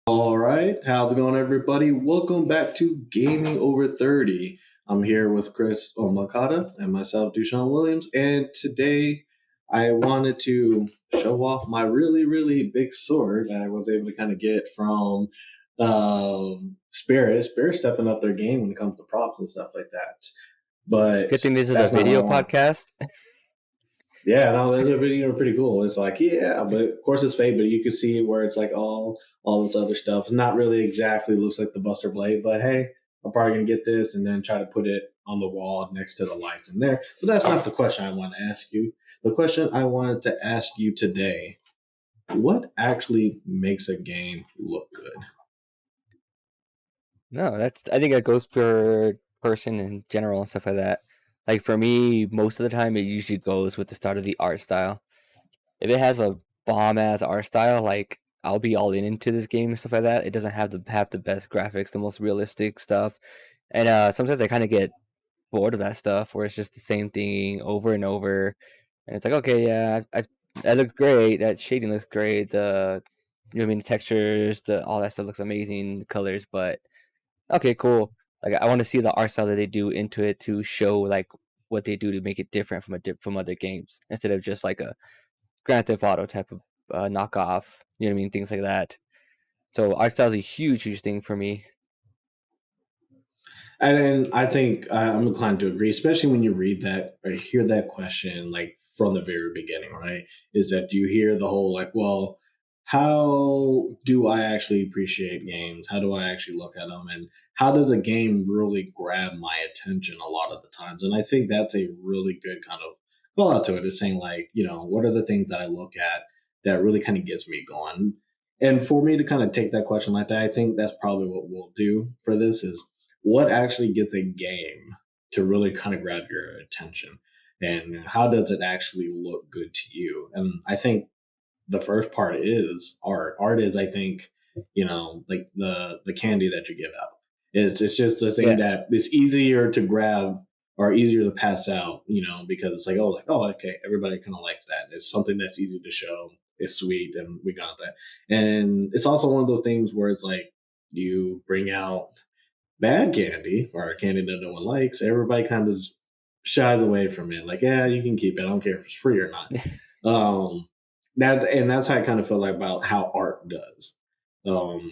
All right, how's it going, everybody? Welcome back to Gaming Over 30. I'm here with Chris Omakata and myself, DuShaun Williams, and today I wanted to show off my really, really big sword that I was able to kind of get from Spirit. Spirit stepping up their game when it comes to props and stuff like that. But Good thing this is a that's not what I video want. podcast. Yeah, no, there's a video pretty cool. It's like, yeah, but of course it's fake, but you can see where it's like all this other stuff. Not really exactly looks like the Buster Blade, but hey, I'm probably gonna get this and then try to put it on the wall next to the lights in there. But that's not the question I want to ask you. The question I wanted to ask you today: what actually makes a game look good? No, I think that goes per person in general and stuff like that. Like for me, most of the time it usually goes with the start of the art style. If it has a bomb ass art style, like I'll be all into this game and stuff like that. It doesn't have the best graphics, the most realistic stuff. And sometimes I kind of get bored of that stuff where it's just the same thing over and over. And it's like, okay, yeah, that looks great. That shading looks great. You know what I mean, the textures, all that stuff looks amazing, the colors, but okay, cool. Like I want to see the art style that they do into it to show like what they do to make it different from other games instead of just like a Grand Theft Auto type of knockoff. You know what I mean? Things like that. So art style is a huge, huge thing for me. And then I think I'm inclined to agree, especially when you read that or hear that question like from the very beginning, right? Is that you hear the whole like, well, how do I actually appreciate games? How do I actually look at them? And how does a game really grab my attention a lot of the times? And I think that's a really good kind of call out to it is saying, like, what are the things that I look at that really kind of gets me going? And for me to kind of take that question like that, I think that's probably what we'll do for this is what actually gets a game to really kind of grab your attention and how does it actually look good to you. And I think the first part is art is, I think, like the candy that you give out. It's just the thing Yeah. that it's easier to grab or easier to pass out, because it's like, oh, okay, everybody kind of likes that. It's something that's easy to show. It's sweet, and we got that. And it's also one of those things where it's like you bring out bad candy or candy that no one likes, everybody kind of shies away from it. Like, yeah, you can keep it. I don't care if it's free or not. Um, that's how I kind of feel like about how art does. Um,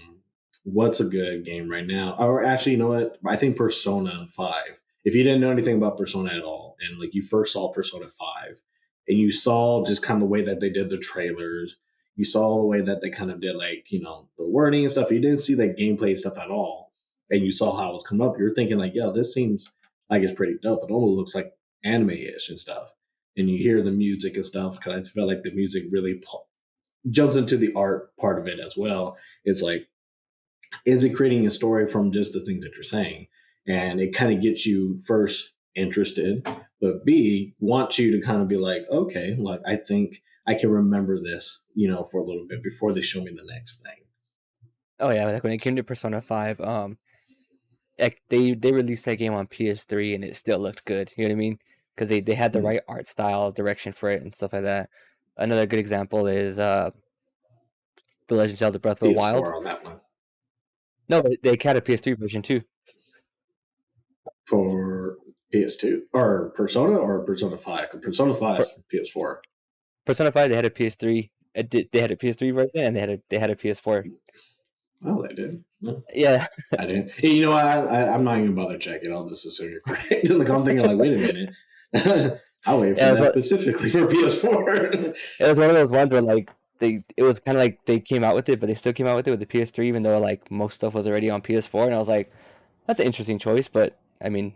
what's a good game right now? Or actually, you know what? I think Persona 5. If you didn't know anything about Persona at all, and like you first saw Persona 5, and you saw just kind of the way that they did the trailers, you saw the way that they kind of did like the wording and stuff. You didn't see the gameplay stuff at all, and you saw how it was coming up. You're thinking like, yo, this seems like it's pretty dope. It almost looks like anime-ish and stuff. And you hear the music and stuff because I feel like the music really jumps into the art part of it as well. It's like, is it creating a story from just the things that you're saying? And it kind of gets you first interested, but B wants you to kind of be like, okay, like I think I can remember this, for a little bit before they show me the next thing. Oh yeah, like when it came to Persona 5, like they released that game on PS3 and it still looked good. You know what I mean? Because they had the Mm. right art style, direction for it, and stuff like that. Another good example is The Legend of Zelda: Breath of the Wild. PS4 on that one No, they had a PS3 version too. for PS2 or Persona 5. Persona 5 Per, PS4. Persona 5 they had a PS3. They had a PS3 version and they had a PS4. Oh, they did. No, Yeah, I didn't. Hey, you know what? I'm not even bother checking. I'll just assume you're correct. Like I'm thinking, like, wait a minute. I waited for yeah. that specifically for PS4. It was one of those ones where like it was kind of like they came out with it, but they still came out with it with the PS3, even though like most stuff was already on PS4. And I was like, that's an interesting choice, but I mean,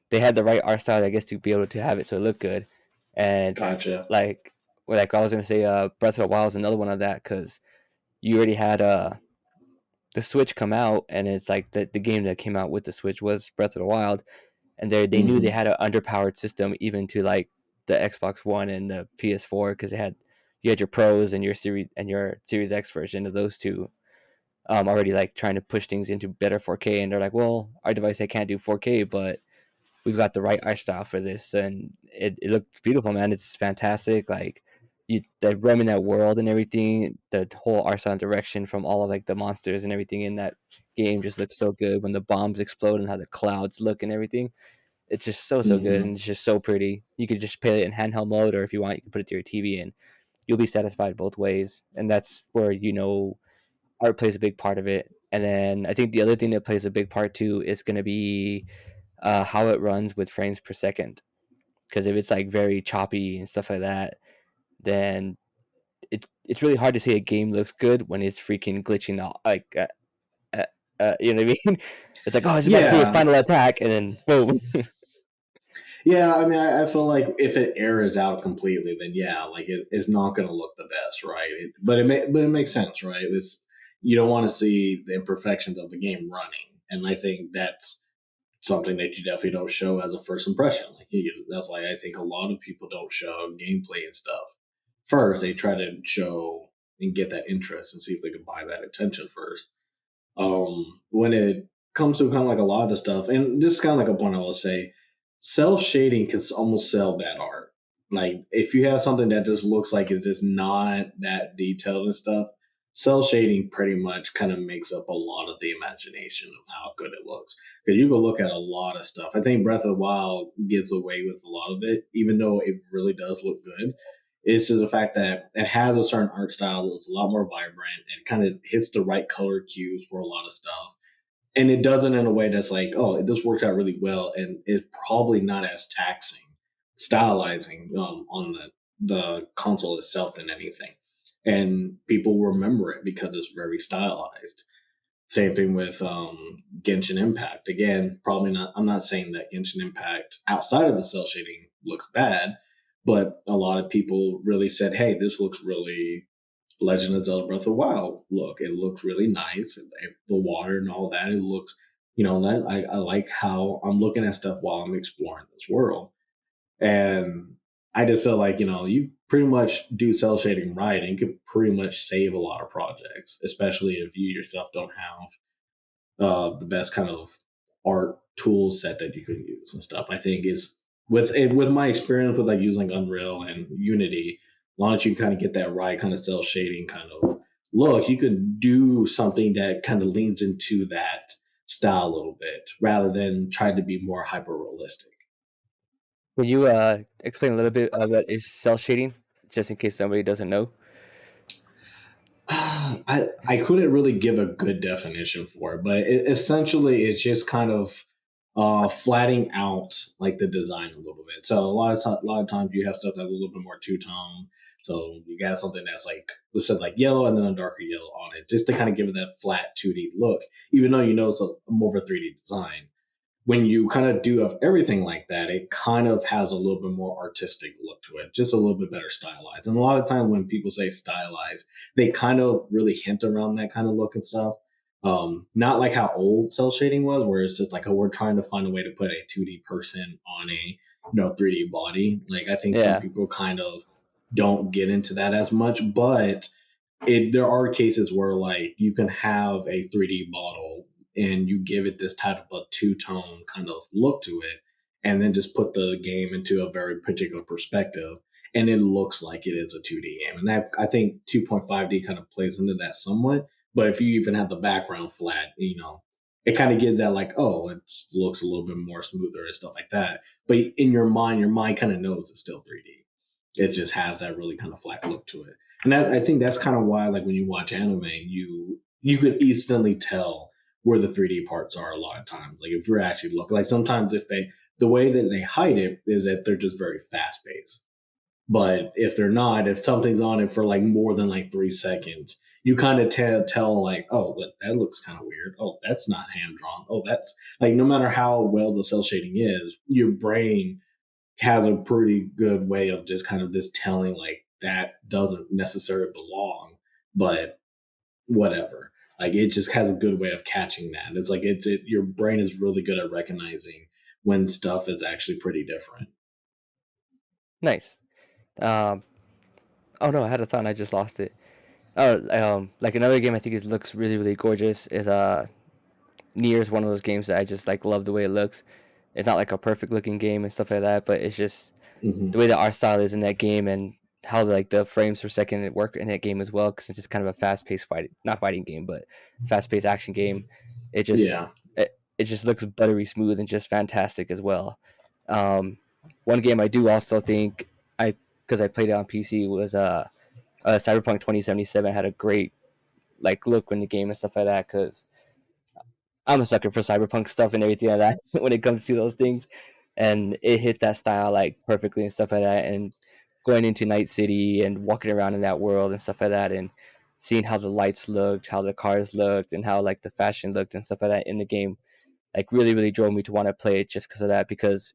they had the right art style, I guess, to be able to have it so it looked good. And Gotcha. like, I was gonna say, Breath of the Wild is another one of that because you already had the Switch come out, and it's like the game that came out with the Switch was Breath of the Wild, and they knew they Hmm. had an underpowered system even to like the Xbox One and the PS4 because you had your Pros and your Series X version of those two already like trying to push things into better 4K, and they're like, well, our device they can't do 4K, but we've got the right art style for this, and it looked beautiful, man. It's fantastic. Like the roam in that world and everything, the whole art style and direction from all of like the monsters and everything in that game just looks so good when the bombs explode and how the clouds look and everything. It's just so good Hmm. and it's just so pretty. You could just play it in handheld mode, or if you want, you can put it to your TV and you'll be satisfied both ways. And that's where art plays a big part of it. And then I think the other thing that plays a big part too is going to be how it runs with frames per second. Because if it's like very choppy and stuff like that, then it's really hard to say a game looks good when it's freaking glitching out. Like, you know what I mean? It's like, oh, it's about to do its Yeah, final attack, and then boom. yeah. I mean, I feel like if it errors out completely, then yeah, like it's not going to look the best, right? But it makes sense, right? It's you don't want to see the imperfections of the game running, and I think that's something that you definitely don't show as a first impression. Like that's why I think a lot of people don't show gameplay and stuff first. They try to show and get that interest and see if they can buy that attention first. When it comes to kind of like a lot of the stuff, and this is kind of like a point I will say, self shading can almost sell bad art. Like if you have something that just looks like it's just not that detailed and stuff, cell shading pretty much kind of makes up a lot of the imagination of how good it looks. Because you can look at a lot of stuff. I think Breath of the Wild gives away with a lot of it, even though it really does look good. It's just the fact that it has a certain art style that's a lot more vibrant and kind of hits the right color cues for a lot of stuff. And it does it in a way that's like, oh, it just worked out really well and it's probably not as taxing, stylizing on the console itself than anything. And people remember it because it's very stylized. Same thing with Genshin Impact. Again, probably not. I'm not saying that Genshin Impact outside of the cell shading looks bad, but a lot of people really said, "Hey, this looks really Legend of Zelda Breath of the Wild look. It looks really nice. The water and all that. It looks, I like how I'm looking at stuff while I'm exploring this world." And I just feel like, you pretty much do cell shading right and you could pretty much save a lot of projects, especially if you yourself don't have the best kind of art tool set that you can use and stuff. I think is with my experience with like using Unreal and Unity, as long as you kind of get that right kind of cell shading kind of look, you can do something that kind of leans into that style a little bit rather than try to be more hyper realistic. Can you explain a little bit of what is cell shading, just in case somebody doesn't know? I couldn't really give a good definition for it, but essentially it's just kind of flatting out like the design a little bit. So a lot of times you have stuff that's a little bit more two tone. So you got something that's like let's say like yellow and then a darker yellow on it, just to kind of give it that flat 2D look, even though you know it's a more of a 3D design. When you kind of do of everything like that, it kind of has a little bit more artistic look to it, just a little bit better stylized. And a lot of time when people say stylized, they kind of really hint around that kind of look and stuff. Not like how old cell shading was, where it's just like, oh, we're trying to find a way to put a 2D person on a 3D body. Like I think some Yeah, people kind of don't get into that as much, but there are cases where like you can have a 3D model and you give it this type of a two-tone kind of look to it and then just put the game into a very particular perspective and it looks like it is a 2D game. And that I think 2.5D kind of plays into that somewhat, but if you even have the background flat, it kind of gives that like, oh, it looks a little bit more smoother and stuff like that. But in your mind kind of knows it's still 3D. It just has that really kind of flat look to it. And I think that's kind of why, like when you watch anime, you could instantly tell where the 3D parts are a lot of times. Like if you're actually looking, like sometimes if the way that they hide it is that they're just very fast paced. But if they're not, if something's on it for like more than like 3 seconds, you kind of tell like, oh, that looks kind of weird. Oh, that's not hand drawn. Oh, that's like no matter how well the cell shading is, your brain has a pretty good way of just kind of just telling like that doesn't necessarily belong, but whatever. Like it just has a good way of catching that. It's like your brain is really good at recognizing when stuff is actually pretty different. nice. Um, oh no, I had a thought and I just lost it. Oh, like another game I think is looks really gorgeous is Nier is one of those games that I just like love the way it looks. It's not like a perfect looking game and stuff like that, but it's just Hmm. the way the art style is in that game and how like the frames per second work in that game as well, because it's just kind of a fast-paced not fighting game, but fast-paced action game. It just Yeah. it just looks buttery smooth and just fantastic as well. Um, one game I do also think I because I played it on PC was Cyberpunk 2077 had a great like look in the game and stuff like that because I'm a sucker for cyberpunk stuff and everything like that when it comes to those things, and it hit that style like perfectly and stuff like that. And going into Night City and walking around in that world and stuff like that, and seeing how the lights looked, how the cars looked, and how like the fashion looked and stuff like that in the game, like really drove me to want to play it just because of that. Because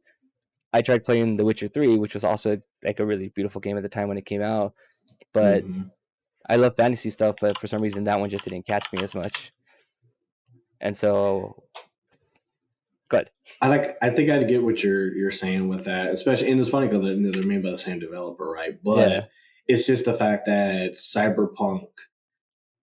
I tried playing The Witcher 3, which was also like a really beautiful game at the time when it came out, but Hmm. I love fantasy stuff, but for some reason that one just didn't catch me as much. And so, good. I think I get what you're saying with that, especially, and it's funny because they're made by the same developer, right? But Yeah. it's just the fact that Cyberpunk,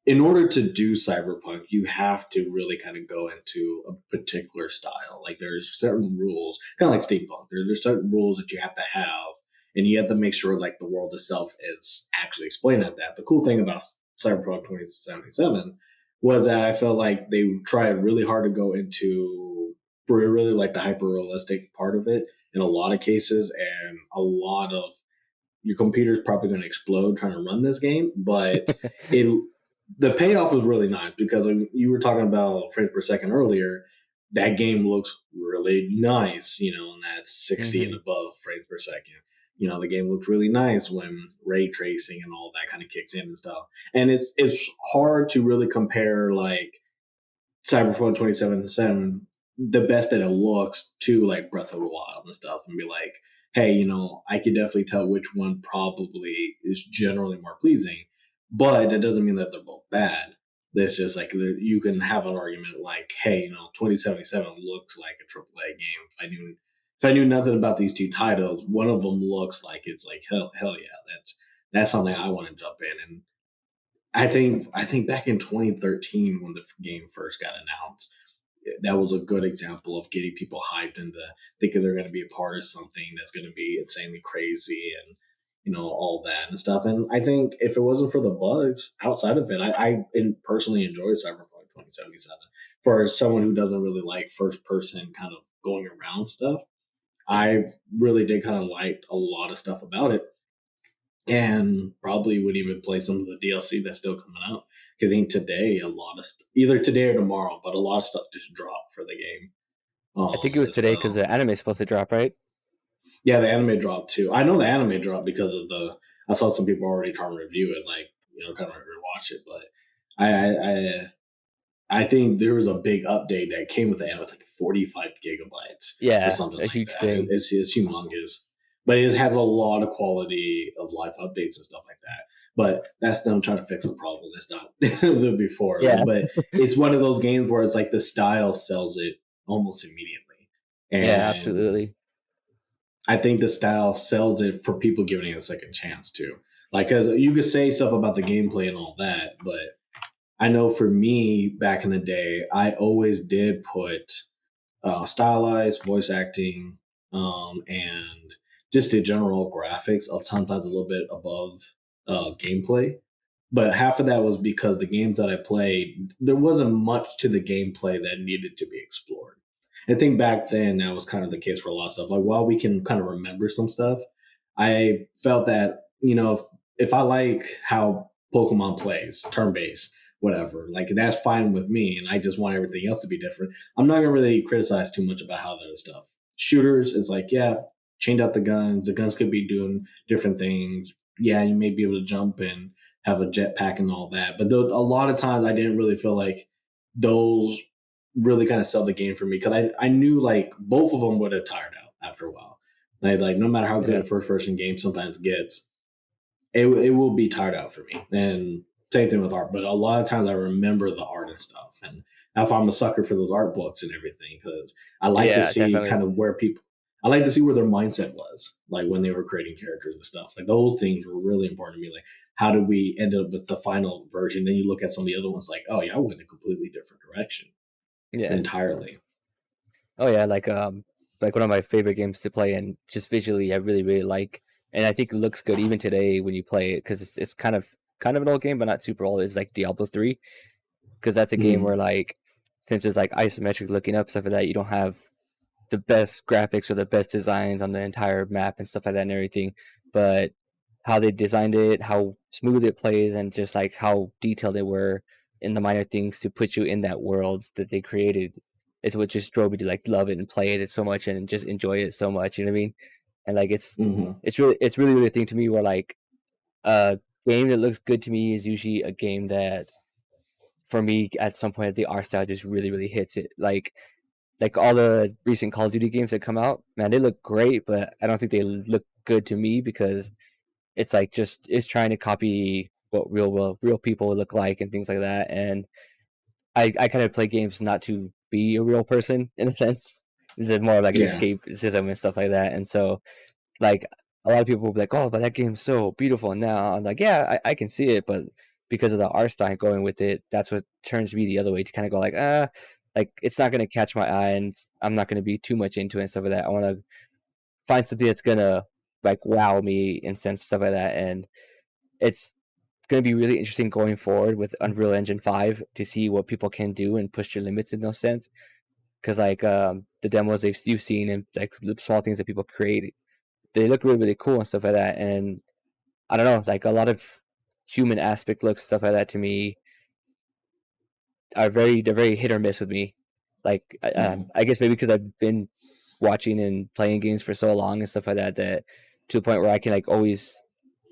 in order to do Cyberpunk, you have to really kind of go into a particular style. Like there's certain rules, kind of like steampunk. There's certain rules that you have to have, and you have to make sure like the world itself is actually explained at that. The cool thing about Cyberpunk 2077 was that I felt like they tried really hard to go into really like the hyper realistic part of it in a lot of cases, and a lot of your computer's probably going to explode trying to run this game, but it the payoff was really nice because when you were talking about frames per second earlier, that game looks really nice, and that's 60 and Hmm. above frames per second. The game looks really nice when ray tracing and all that kind of kicks in and stuff. And it's hard to really compare like Cyberpunk 2077, the best that it looks, to like Breath of the Wild and stuff, and be like, hey, I could definitely tell which one probably is generally more pleasing, but it doesn't mean that they're both bad. It's just like you can have an argument like, hey, 2077 looks like a AAA game. If I knew nothing about these two titles, one of them looks like it's like hell yeah, that's something I want to jump in. And I think back in 2013 when the game first got announced, that was a good example of getting people hyped into thinking they're going to be a part of something that's going to be insanely crazy and all that and stuff. And I think if it wasn't for the bugs outside of it, I personally enjoyed Cyberpunk 2077. For someone who doesn't really like first person kind of going around stuff, I really did kind of like a lot of stuff about it, and probably would even play some of the DLC that's still coming out. 'Cause I think today a lot of either today or tomorrow, but a lot of stuff just dropped for the game I think it was as today because well. the anime is supposed to drop, right? Yeah, the anime dropped too. I know the anime dropped because of the. I saw some people already trying to review it, like kind of rewatch it. But I I I, I think there was a big update that came with the anime. It's like 45 gigabytes or Yeah, something a like huge that. thing. It's humongous, but it has a lot of quality of life updates and stuff like that. But that's them trying to fix a problem that's not the before. Yeah, But it's one of those games where it's like the style sells it almost immediately, yeah, and absolutely. I think the style sells it for people giving it a second chance too. Like, because you could say stuff about the gameplay and all that, but I know for me back in the day, I always did put stylized voice acting, and just the general graphics, sometimes a little bit above gameplay. But half of that was because the games that I played, there wasn't much to the gameplay that needed to be explored. I think back then that was kind of the case for a lot of stuff. Like while we can kind of remember some stuff, I felt that if I like how Pokemon plays, turn based, whatever, like that's fine with me, and I just want everything else to be different. I'm not gonna really criticize too much about how that stuff. Shooters, it's like yeah, change out the guns. The guns could be doing different things. Yeah, you may be able to jump and have a jetpack and all that, but a lot of times I didn't really feel like those really kind of sell the game for me because I knew like both of them would have tired out after a while. Like no matter how good Yeah, a first person game sometimes gets, it will be tired out for me. And same thing with art, but a lot of times I remember the art and stuff, and that's why I'm a sucker for those art books and everything because I like to yeah, see definitely. kind of where people. I like to see where their mindset was, like when they were creating characters and stuff. Like those things were really important to me. Like, how did we end up with the final version? Then you look at some of the other ones, like, oh yeah, I went in a completely different direction Yeah. entirely. Oh yeah, like one of my favorite games to play and just visually, I really like. and I think it looks good even today when you play it because it's kind of an old game, but not super old. It's like Diablo 3 because that's a game Mm-hmm. where like since it's like isometric looking up stuff like that, you don't have the best graphics or the best designs on the entire map and stuff like that and everything. But how they designed it, how smooth it plays, and just like how detailed they were in the minor things to put you in that world that they created is what just drove me to like love it and play it so much and just enjoy it so much. You know what I mean? And like Mm-hmm. it's really a thing to me where like a game that looks good to me is usually a game that for me at some point the art style just really hits it. Like all the recent Call of Duty games that come out, man, they look great, but I don't think they look good to me because it's like just it's trying to copy what real people look like and things like that. And I kind of play games not to be a real person in a sense. It's more of like an Yeah. escapism and stuff like that. And so like a lot of people will be like, "Oh, but that game's so beautiful." And now I'm like, "Yeah, I can see it," but because of the art style going with it, that's what turns me the other way to kind of go like it's not gonna catch my eye, and I'm not gonna be too much into it and stuff like that. I want to find something that's gonna like wow me in sense stuff like that, and it's gonna be really interesting going forward with Unreal Engine 5 to see what people can do and push your limits in those sense. Because like the demos you've seen and like the small things that people create, they look really cool and stuff like that. And I don't know, like a lot of human aspect looks stuff like that to me are they're very hit or miss with me. Like Mm-hmm. I guess maybe because I've been watching and playing games for so long and stuff like that that to the point where I can always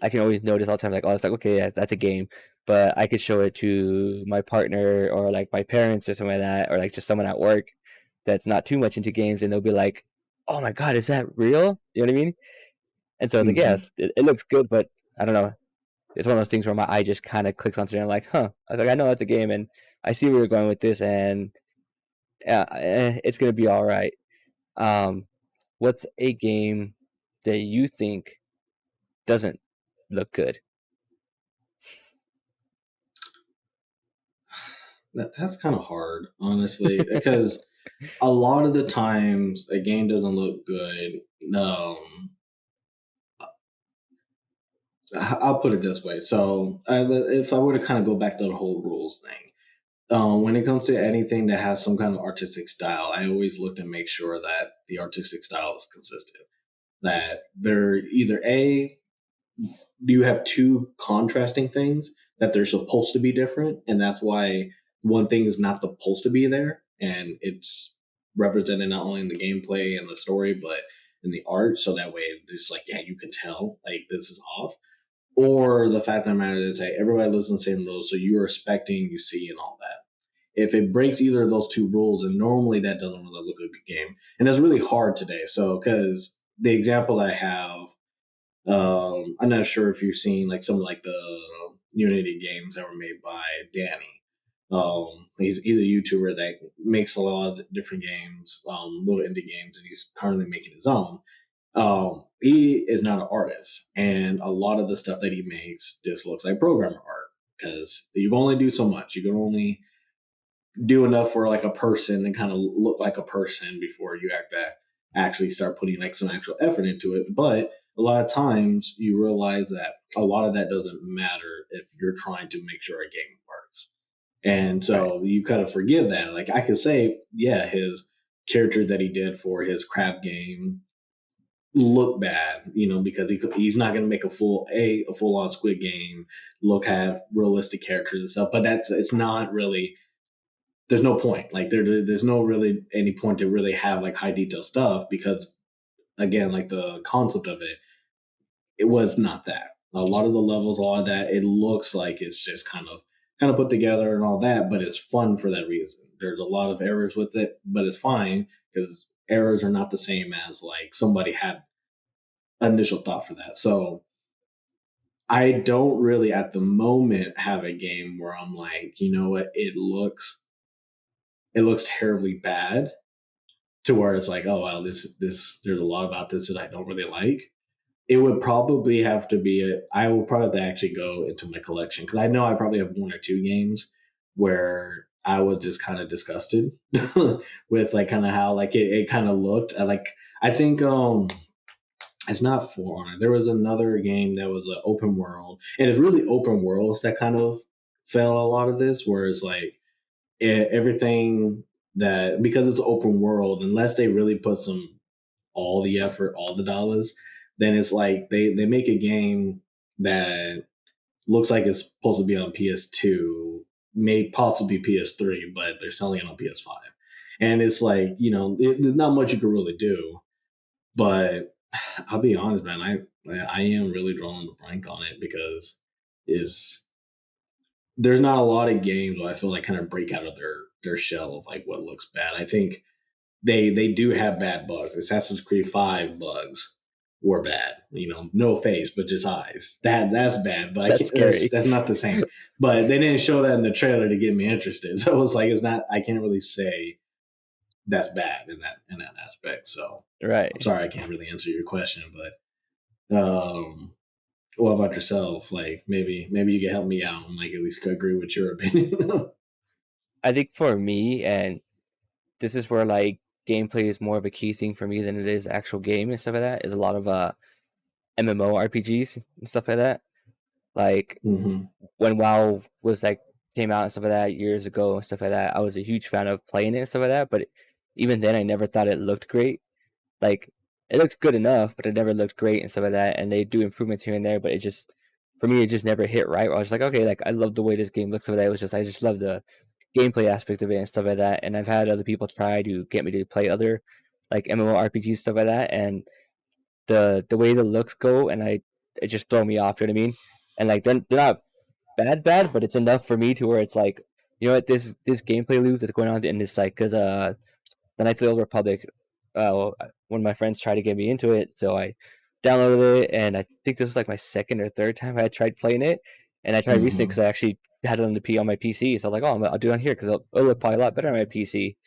notice all the time like, oh, it's like okay, yeah, that's a game, but I could show it to my partner or like my parents or something like that, or like just someone at work that's not too much into games, and they'll be like, oh my god, is that real? You know what I mean? And so I was like, yeah, Mm-hmm. it looks good, but I don't know. It's one of those things where my eye just kind of clicks onto it. And I'm like, huh. I was like, I know that's a game, and I see where you're going with this, and yeah, it's gonna be all right. Um, what's a game that you think doesn't look good? That's kind of hard, honestly, because a lot of the times a game doesn't look good. Um, I'll put it this way. So, if I were to kind of go back to the whole rules thing, when it comes to anything that has some kind of artistic style, I always look to make sure that the artistic style is consistent. That they're either A, do you have two contrasting things that they're supposed to be different, and that's why one thing is not supposed to be there, and it's represented not only in the gameplay and the story, but in the art, so that way it's like, yeah, you can tell like this is off. Or the fact of the matter is, hey, everybody lives in the same rules, so you're expecting you see and all that. If it breaks either of those two rules, then normally that doesn't really look a good game, and it's really hard today. So, because the example I have, I'm not sure if you've seen like some of like the Unity games that were made by Danny. He's a YouTuber that makes a lot of different games, little indie games, and he's currently making his own. He is not an artist, and a lot of the stuff that he makes just looks like programmer art because you can only do so much. You can only do enough for like a person and kind of look like a person before you actually start putting like some actual effort into it. But a lot of times you realize that a lot of that doesn't matter if you're trying to make sure a game works. And Right. so you kind of forgive that. Like I could say, yeah, his characters that he did for his crab game look bad, because he's not going to make a full on Squid Game look have realistic characters and stuff. But it's not really, there's no point. Like there's no really any point to really have like high detail stuff because again, like the concept of it was not that. A lot of the levels, a lot of that, it looks like it's just kind of put together and all that, but it's fun for that reason. There's a lot of errors with it, but it's fine because errors are not the same as like somebody had initial thought for that. So I don't really at the moment have a game where I'm like, you know what, it looks terribly bad to where it's like, oh wow, this there's a lot about this that I don't really like. It would probably have to be I will probably have to actually go into my collection because I know I probably have one or two games where I was just kind of disgusted with like kind of how like it kind of looked. I think It's not For Honor. There was another game that was an open world, and it's really open worlds that kind of fail a lot of this, where it's like everything that, because it's open world, unless they really put some all the effort, all the dollars, then it's like they make a game that looks like it's supposed to be on PS2, may possibly PS3, but they're selling it on PS5, and it's like, there's not much you can really do. But I'll be honest, man, I am really drawing the blank on it because is there's not a lot of games where I feel like kind of break out of their shell of like what looks bad. I think they do have bad bugs. Assassin's Creed 5 bugs were bad. No face, but just eyes. That's bad, but I That's can't. That's scary. that's not the same. But they didn't show that in the trailer to get me interested. So it's like it's not. I can't really say that's bad in that aspect. So I'm Right. sorry I can't really answer your question, but what about yourself? Like maybe you can help me out and like at least agree with your opinion. I think for me, and this is where like gameplay is more of a key thing for me than it is the actual game and stuff like that. Is a lot of MMORPGs and stuff like that. Like hmm when WoW was like came out and stuff like that years ago and stuff like that, I was a huge fan of playing it and stuff like that. But even then, I never thought it looked great. Like it looked good enough, but it never looked great and stuff like that. And they do improvements here and there, but it just for me, it just never hit right. Where I was like, okay, like I love the way this game looks. So that it was just I just love the gameplay aspect of it and stuff like that. And I've had other people try to get me to play other like MMORPGs stuff like that, and the way the looks go, and it just throw me off. You know what I mean? And like they're not bad, but it's enough for me to where it's like, you know what, this gameplay loop that's going on in this like because the Knights of the Old Republic, one of my friends tried to get me into it, so I downloaded it, and I think this was like my second or third time I tried playing it, and I tried recently because hmm I actually had it on the P on my PC, so I was like, oh, I'll do it on here because it'll look probably a lot better on my PC,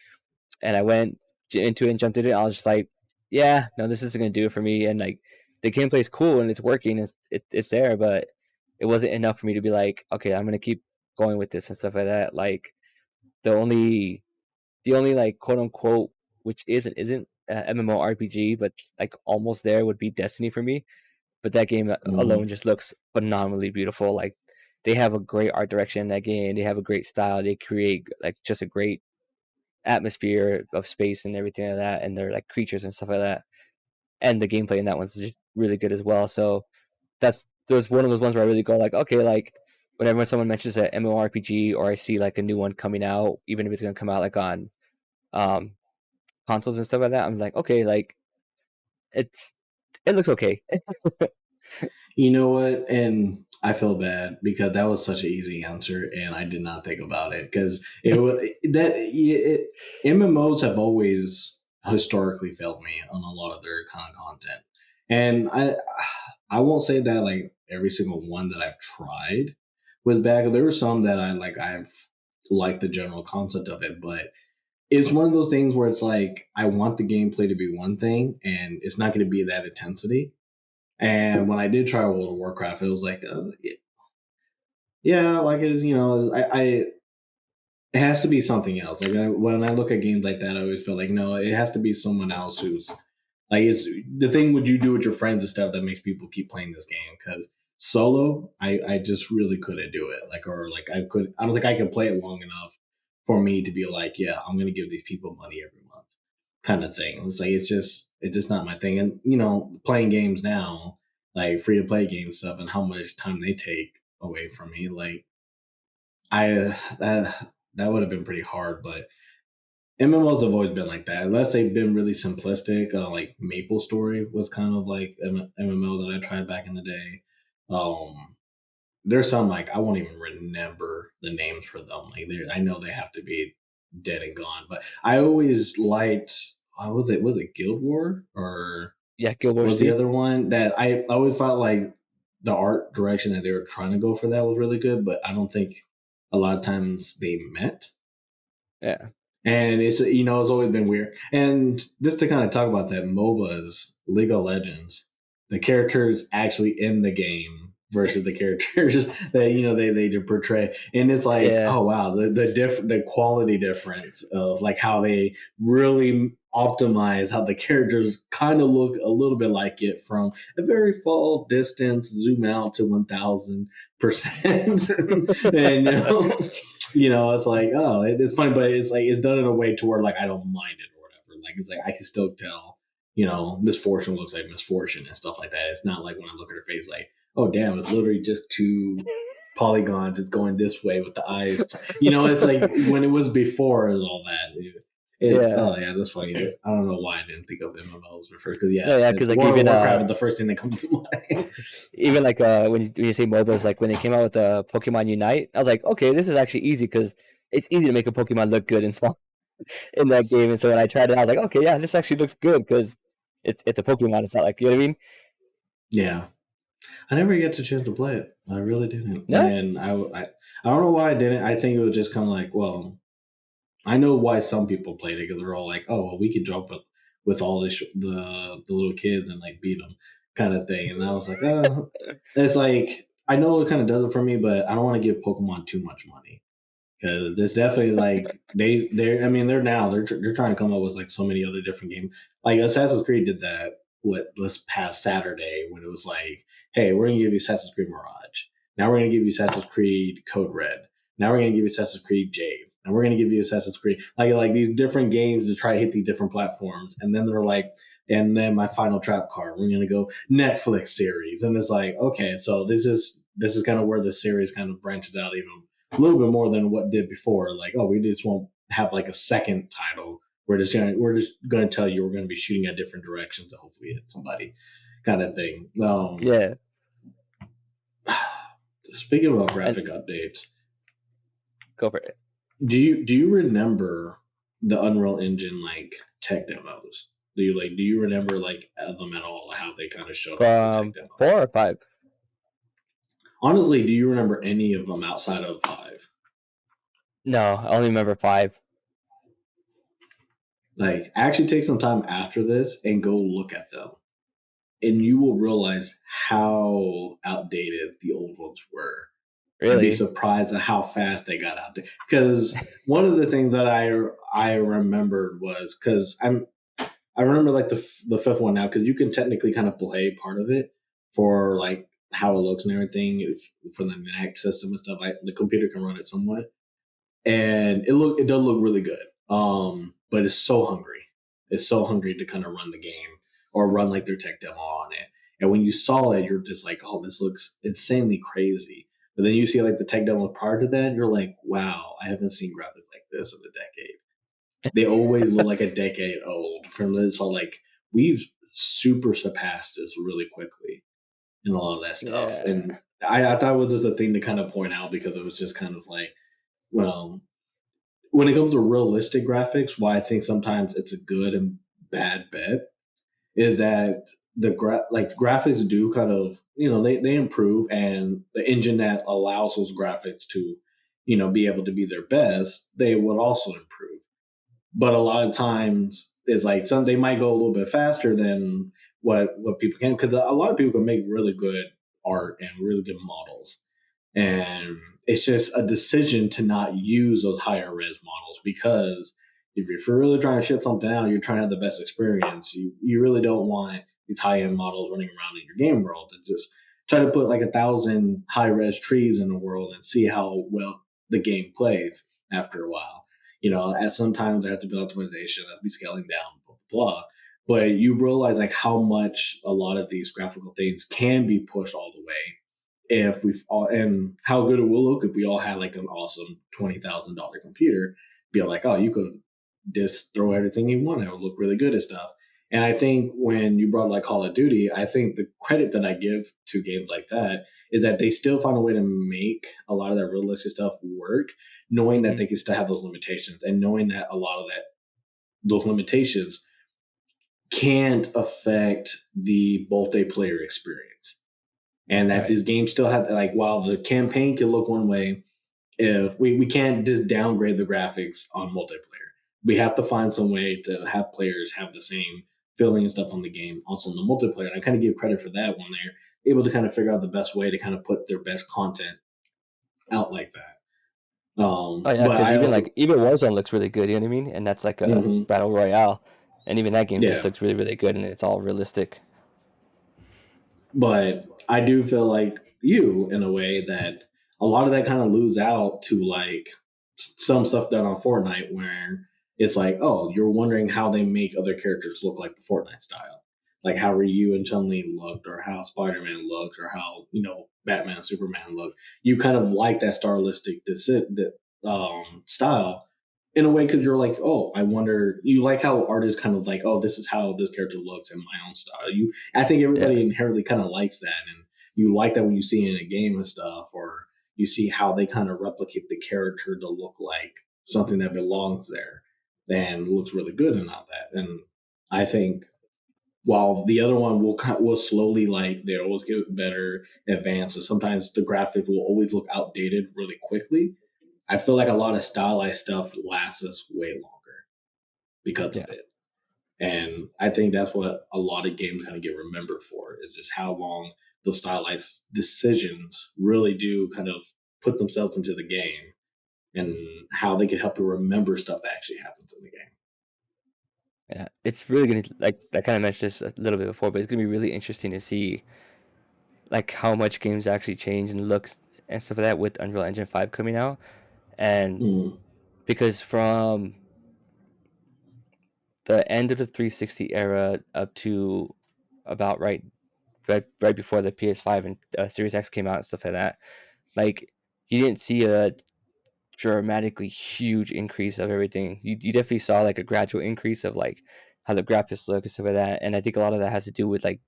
and I went into it and jumped into it. I was just like, yeah, no, this isn't gonna do it for me. And like the gameplay is cool and it's working, it's there, but it wasn't enough for me to be like, okay, I'm gonna keep going with this and stuff like that. Like the only the only like quote unquote which isn't MMORPG, but like almost there would be Destiny for me. But that game hmm alone just looks phenomenally beautiful. Like they have a great art direction in that game. They have a great style. They create like just a great atmosphere of space and everything like that, and they're like creatures and stuff like that. And the gameplay in that one's just really good as well. So there's one of those ones where I really go like, okay, like whenever someone mentions an MMORPG or I see like a new one coming out, even if it's gonna come out like on um consoles and stuff like that, I'm like, okay, like it's it looks okay. You know what? And I feel bad because that was such an easy answer, and I did not think about it because it was MMOs have always historically failed me on a lot of their kind of content, and I won't say that like every single one that I've tried was bad. There were some that I've liked the general concept of it, but it's one of those things where it's like I want the gameplay to be one thing, and it's not going to be that intensity. And when I did try World of Warcraft, it was like, yeah, like it's it has to be something else. Like when I look at games like that, I always feel like no, it has to be someone else who's like it's the thing. Would you do with your friends and stuff that makes people keep playing this game? Because solo, I just really couldn't do it. Like or like I don't think I could play it long enough for me to be like, yeah, I'm gonna give these people money every month, kind of thing. It's like it's just not my thing. And playing games now, like free to play game stuff, and how much time they take away from me, like I that would have been pretty hard. But MMOs have always been like that, unless they've been really simplistic. Like Maple Story was kind of like an MMO that I tried back in the day. Um, there's some like I won't even remember the names for them. Like I know they have to be dead and gone. But I always liked. Was it Guild War or Yeah, Guild what Wars was the 2. other one that I always felt like the art direction that they were trying to go for that was really good, but I don't think a lot of times they met. Yeah. And it's always been weird. And just to kind of talk about that, MOBAs, League of Legends, the characters actually in the game. versus the characters that they do portray, and it's like, Yeah. oh wow, the quality difference of like how they really optimize how the characters kind of look a little bit like it from a very far distance, zoom out to 1000%, and it's like, oh, it's funny, but it's like it's done in a way to where like I don't mind it or whatever. Like it's like I can still tell, misfortune looks like misfortune and stuff like that. It's not like when I look at her face, like, oh damn, it's literally just two polygons. It's going this way with the eyes. It's like when it was before and all that. It's Yeah. oh yeah, that's funny. I don't know why I didn't think of MMOs first because No, yeah, yeah, because like World of even Warcraft is the first thing that comes to mind. even like when you say MOBAs, like when they came out with Pokemon Unite, I was like, okay, this is actually easy because it's easy to make a Pokemon look good and small in that game. And so when I tried it, I was like, okay, yeah, this actually looks good because it's a Pokemon. It's not like, you know what I mean? Yeah, I never get the chance to play it. I really didn't, No, and I don't know why I didn't. I think it was just kind of like, well, I know why some people played it because they're all like, oh, well, we could jump with all the little kids and like beat them, kind of thing. And I was like, it's like I know it kind of does it for me, but I don't want to give Pokemon too much money because there's definitely like I mean they're trying to come up with like so many other different games. Like Assassin's Creed did that this past Saturday when it was like, hey, we're gonna give you Assassin's Creed Mirage. Now we're gonna give you Assassin's Creed Code Red. Now we're gonna give you Assassin's Creed Jade. And we're gonna give you Assassin's Creed like these different games to try to hit these different platforms. And then they're like, and then my final trap card, we're gonna go Netflix series. And it's like, okay, so this is kind of where the series kind of branches out even a little bit more than what did before. Like, oh, we just won't have like a second title. We're just gonna tell you we're gonna be shooting at different directions to hopefully hit somebody, kind of thing. yeah, Speaking about and graphic updates, go for it. do you remember the Unreal Engine like tech demos? Do you remember like them at all? How they kind of showed off the tech From demos? 4 or 5? Honestly, do you remember any of them outside of five? No, I only remember 5. Like, actually take some time after this and go look at them, and you will realize how outdated the old ones were and be Really? surprised at how fast they got out there. Because one of the things that I remembered was because I remember like the fifth one now because you can technically kind of play part of it for like how it looks and everything for the Kinect system and stuff. Like the computer can run it somewhat, and it does look really good. But it's so hungry. It's so hungry to kind of run the game or run like their tech demo on it. And when you saw it, you're just like, oh, this looks insanely crazy. But then you see like the tech demo prior to that, you're like, wow, I haven't seen graphics like this in a decade. They always look like a decade old. From this, so like we've super surpassed this really quickly in a lot of that stuff. Yeah. And I thought it was just a thing to kind of point out because it was just kind of like, well, when it comes to realistic graphics, why I think sometimes it's a good and bad bet is that like graphics do kind of they improve, and the engine that allows those graphics to be able to be their best, they would also improve. But a lot of times it's like some they might go a little bit faster than what people can because a lot of people can make really good art and really good models, and it's just a decision to not use those higher res models because if you're really trying to ship something out, you're trying to have the best experience. You really don't want these high end models running around in your game world. It's just try to put like 1,000 high res trees in the world and see how well the game plays after a while. At sometimes there has to be optimization, there has to be scaling down, blah blah blah. But you realize like how much a lot of these graphical things can be pushed all the way if we've all and how good it will look if we all had like an awesome $20,000 computer. Be like, oh, you could just throw everything you want. It will look really good and stuff. And I think when you brought like Call of Duty, I think the credit that I give to games like that is that they still find a way to make a lot of that realistic stuff work, knowing that Hmm. they can still have those limitations and knowing that a lot of those limitations can't affect the multiplayer experience, and that Right. this game still had like while the campaign can look one way, if we can't just downgrade the graphics on multiplayer. We have to find some way to have players have the same feeling and stuff on the game also in the multiplayer. And I kind of give credit for that one there able to kind of figure out the best way to kind of put their best content out like that. Oh yeah, But because I also, even Warzone looks really good. You know what I mean? And that's like a mhm, battle royale, and even that game just yeah. looks really good, and it's all realistic. But I do feel like you in a way that a lot of that kind of lose out to like some stuff done on Fortnite where it's like, oh, you're wondering how they make other characters look like the Fortnite style. Like how Ryu and Chun-Li looked, or how Spider-Man looked, or how, Batman and Superman look. You kind of like that stylistic style in a way because you're like, oh, I wonder. You like how artists kind of like, oh, this is how this character looks in my own style. I think everybody Yeah, inherently kind of likes that, and you like that when you see it in a game and stuff, or you see how they kind of replicate the character to look like something that belongs there and looks really good and all that. And I think while the other one will slowly, like, they always get better, advances. Sometimes the graphics will always look outdated really quickly. I feel like a lot of stylized stuff lasts us way longer because of yeah. it. And I think that's what a lot of games kind of get remembered for, is just how long those stylized decisions really do kind of put themselves into the game, and how they can help you remember stuff that actually happens in the game. Yeah, it's really gonna like I kind of mentioned this a little bit before, but it's gonna be really interesting to see like how much games actually change and looks and stuff like that with Unreal Engine 5 coming out. And Mm, because from the end of the 360 era up to about right before the PS5 and Series X came out and stuff like that, like you didn't see a dramatically huge increase of everything. You definitely saw like a gradual increase of like how the graphics look and stuff like that. And I think a lot of that has to do with like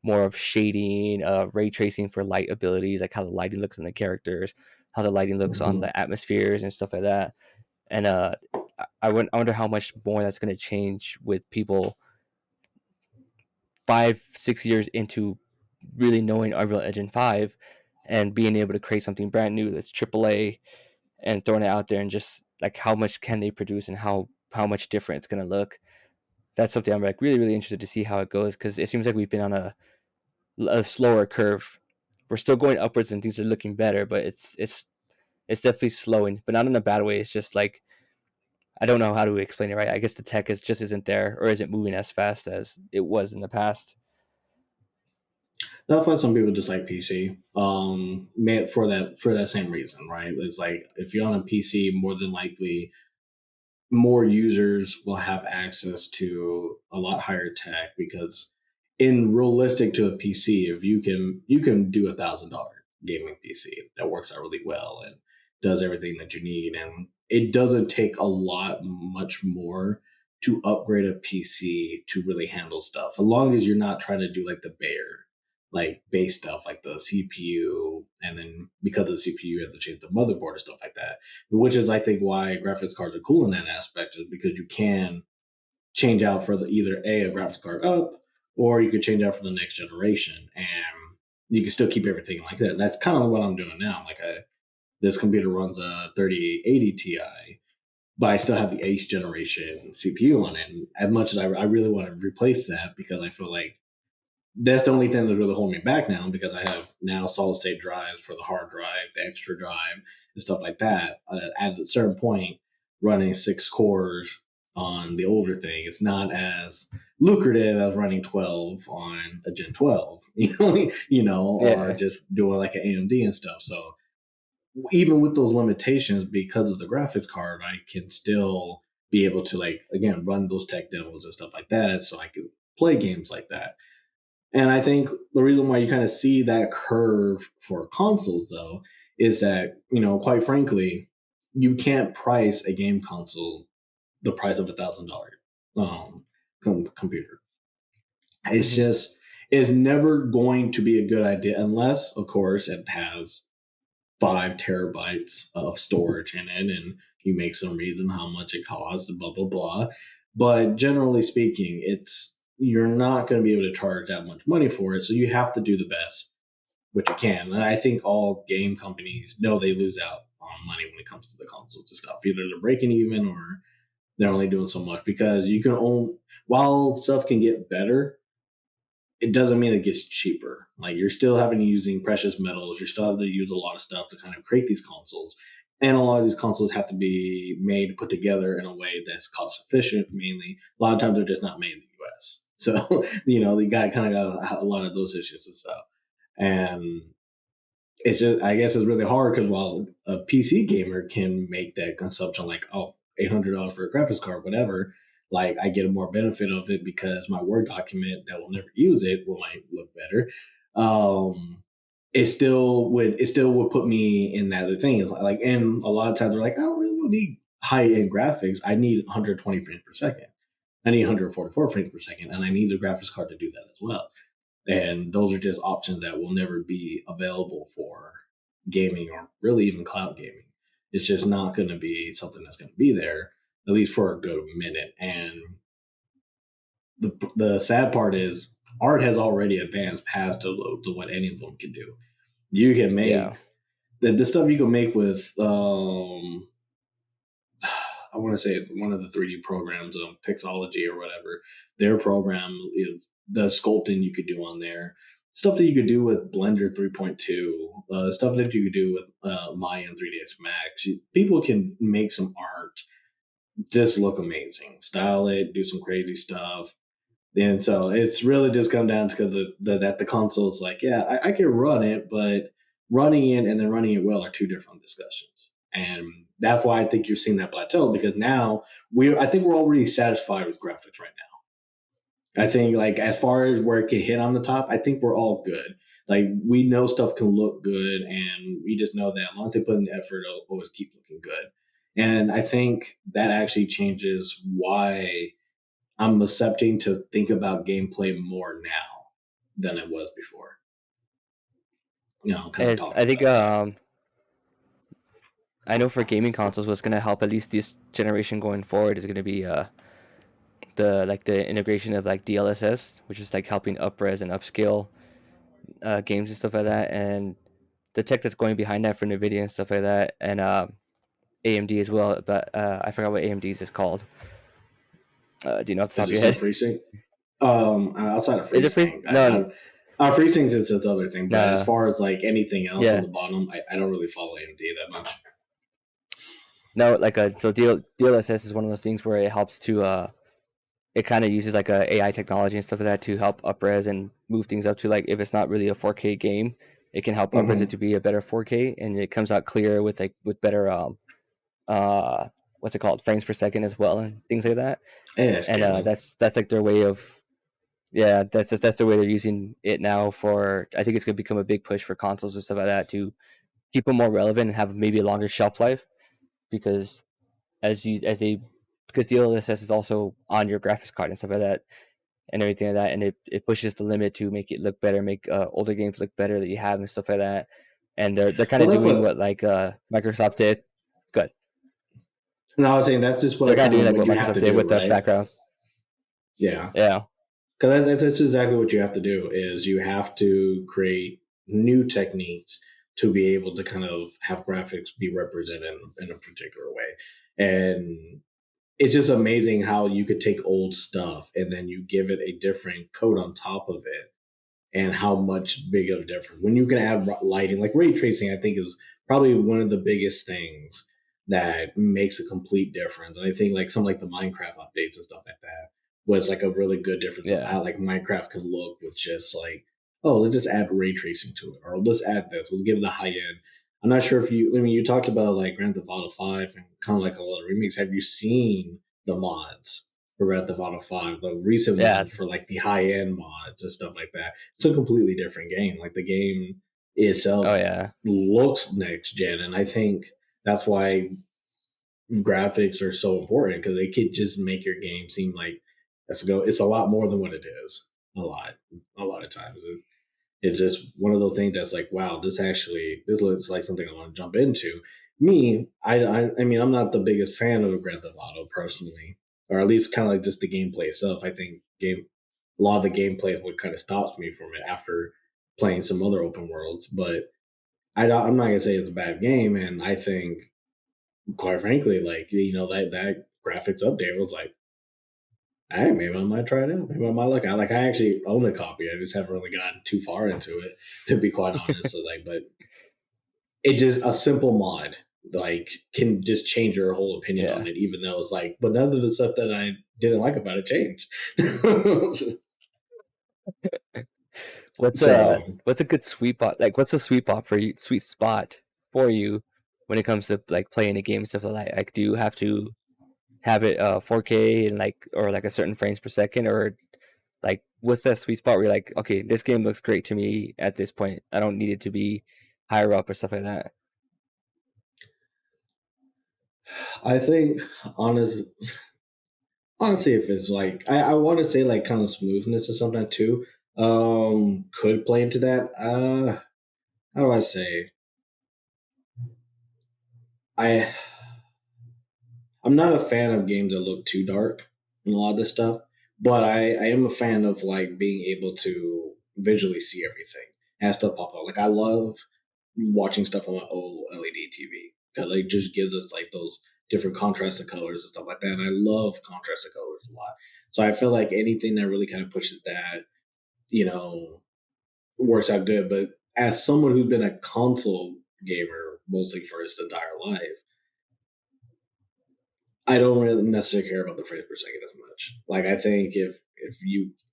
more of shading, ray tracing for light abilities, like how the lighting looks on the characters, how the lighting looks on mhm. the atmospheres and stuff like that. And I wonder how much more that's going to change with people 5, 6 years into really knowing Unreal Engine 5 and being able to create something brand new that's AAA and throwing it out there and just like how much can they produce and how much different it's going to look. That's something I'm like really interested to see how it goes because it seems like we've been on a slower curve. We're still going upwards and things are looking better, but it's definitely slowing, but not in a bad way. It's just like I don't know how to explain it right. I guess the tech is just isn't there or isn't moving as fast as it was in the past. That's why some people just like PC. For that same reason, right? It's like if you're on a PC, more than likely more users will have access to a lot higher tech, because in realistic to a PC, if you can do $1,000 gaming PC that works out really well and does everything that you need, and it doesn't take a lot much more to upgrade a PC to really handle stuff, as long as you're not trying to do like the bare, like base stuff like the CPU, and then because of the CPU you have to change the motherboard and stuff like that, which is I think why graphics cards are cool in that aspect, is because you can change out for the either a graphics card up, or you could change out for the next generation, and you can still keep everything like that. That's kind of what I'm doing now. Like this computer runs a 3080 Ti, but I still have the 8th generation CPU on it. And as much as I really want to replace that, because I feel like that's the only thing that's really holding me back now, because I have now solid state drives for the hard drive, the extra drive, and stuff like that. At a certain point, running 6 cores on the older thing is not as lucrative as running 12 on a Gen 12, or Yeah. just doing like an AMD and stuff. So even with those limitations, because of the graphics card, I can still be able to, like, again, run those tech demos and stuff like that, so I can play games like that. And I think the reason why you kind of see that curve for consoles, though, is that, quite frankly, you can't price a game console the price of $1,000 computer. It's Hmm. just, it's never going to be a good idea unless, of course, it has 5 terabytes of storage in it, and you make some reason how much it costs, blah blah blah. But generally speaking, it's you're not going to be able to charge that much money for it, so you have to do the best which you can. And I think all game companies know they lose out on money when it comes to the consoles and stuff. Either they're breaking even, or they're only doing so much, because you can own, while stuff can get better, it doesn't mean it gets cheaper. Like you're still having to using precious metals. You're still having to use a lot of stuff to kind of create these consoles. And a lot of these consoles have to be made, put together in a way that's cost efficient. Mainly, a lot of times they're just not made in the U.S. So they got kind of got a lot of those issues and stuff. And it's just, I guess, it's really hard because while a PC gamer can make that consumption like, oh, $800 for a graphics card, whatever, like I get a more benefit of it because my Word document that will never use it will might look better. Um, it still would put me in that other thing. Is like, and a lot of times they're like, I don't really need high end graphics. I need 120 frames per second. I need 144 frames per second, and I need the graphics card to do that as well. And those are just options that will never be available for gaming or really even cloud gaming. It's just not going to be something that's going to be there, at least for a good minute. And the sad part is art has already advanced past to what any of them can do. You can Yeah. make the stuff you can make with I want to say one of the 3D programs, Pixology or whatever. Their program is the sculpting you could do on there, stuff that you could do with Blender 3.2, stuff that you could do with Maya and 3ds Max. People can make some art just look amazing, style it, do some crazy stuff. And so it's really just come down to that the console is like, yeah, I can run it, but running it and then running it well are two different discussions. And that's why I think you're seeing that plateau because now I think we're already satisfied with graphics right now. I think like as far as where it can hit on the top, I think we're all good. Like we know stuff can look good, and we just know that as long as they put in the effort, it'll always keep looking good. And I think that actually changes why I'm accepting to think about gameplay more now than it was before. Kind of I talking think about it. I know for gaming consoles, what's gonna help at least this generation going forward is gonna be the integration of like DLSS, which is like helping upres and upscale games and stuff like that, and the tech that's going behind that for NVIDIA and stuff like that, and AMD as well. But I forgot what AMD's is called. Do you know off the top Is of it your still head? FreeSync? Outside of Is it free? FreeSync, No, FreeSync is its other thing. But as no, far as like anything else on yeah, the bottom, I don't really follow AMD that much. no. DLSS is one of those things where it helps to it kind of uses like a AI technology and stuff like that to help upres and move things up to like if it's not really a 4K game, it can help upres it Mm-hmm. to be a better 4K and it comes out clearer with like with better uh what's it called frames per second as well and things like that. Yeah, And scaling. that's like their way of yeah that's the way they're using it now for I think it's gonna become a big push for consoles and stuff like that to keep them more relevant and have maybe a longer shelf life because as they because DLSS is also on your graphics card and stuff like that and everything like that, and it pushes the limit to make it look better, make older games look better that you have and stuff like that. And they're kind Well, of that's doing what. what like Microsoft did. Good. No, I was saying that's just They're what kind of kind doing of like what what you have Microsoft to did do, with the right? background. Yeah. Yeah, Because that's exactly what you have to do is you have to create new techniques to be able to kind of have graphics be represented in a particular way. And it's just amazing how you could take old stuff and then you give it a different coat on top of it and how much big of a difference when you can add lighting like ray tracing. I think is probably one of the biggest things that makes a complete difference. And I think like some like the Minecraft updates and stuff like that was like a really good difference of yeah, how like Minecraft can look with just like, oh, let's just add ray tracing to it, or let's add this, let's give it a high end. I'm not sure if you, I mean, you talked about like Grand Theft Auto 5 and kind of like a lot of remakes. Have you seen the mods for Grand Theft Auto 5, the recent yeah. ones for like the high end mods and stuff like that? It's a completely different game. Like the game itself Oh yeah, looks next gen, and I think that's why graphics are so important because they could just make your game seem like let's go. It's a lot more than what it is. A lot of times, it's just one of those things that's like, wow, this looks like something I want to jump into. Me, I mean, I'm not the biggest fan of Grand Theft Auto personally, or at least kind of like just the gameplay itself. I think a lot of the gameplay is what kind of stops me from it after playing some other open worlds. But I'm not gonna say it's a bad game, and I think, quite frankly, like that graphics update was like Hey, maybe I might try it out. Maybe I might look. I actually own a copy. I just haven't really gotten too far into it, to be quite honest. So like, but it just a simple mod like can just change your whole opinion on Yeah. it, even though it's like, but none of the stuff that I didn't like about it changed. What's So a good sweet spot? Like, what's a sweet spot for you? Sweet spot for you when it comes to like playing a game and stuff like that? Like, do you have to have it 4K and like or like a certain frames per second, or like what's that sweet spot where you're like, okay, this game looks great to me at this point. I don't need it to be higher up or stuff like that. I think honest honestly, if it's like I want to say like kind of smoothness or something too, could play into that. How do I say? I I'm not a fan of games that look too dark and a lot of this stuff, but I am a fan of like being able to visually see everything and stuff pop up. Like I love watching stuff on my old LED TV because it just gives us like those different contrasted colors and stuff like that. And I love contrasted colors a lot. So I feel like anything that really kind of pushes that, you know, works out good. But as someone who's been a console gamer mostly for his entire life, I don't really necessarily care about the frames per second as much. Like I think if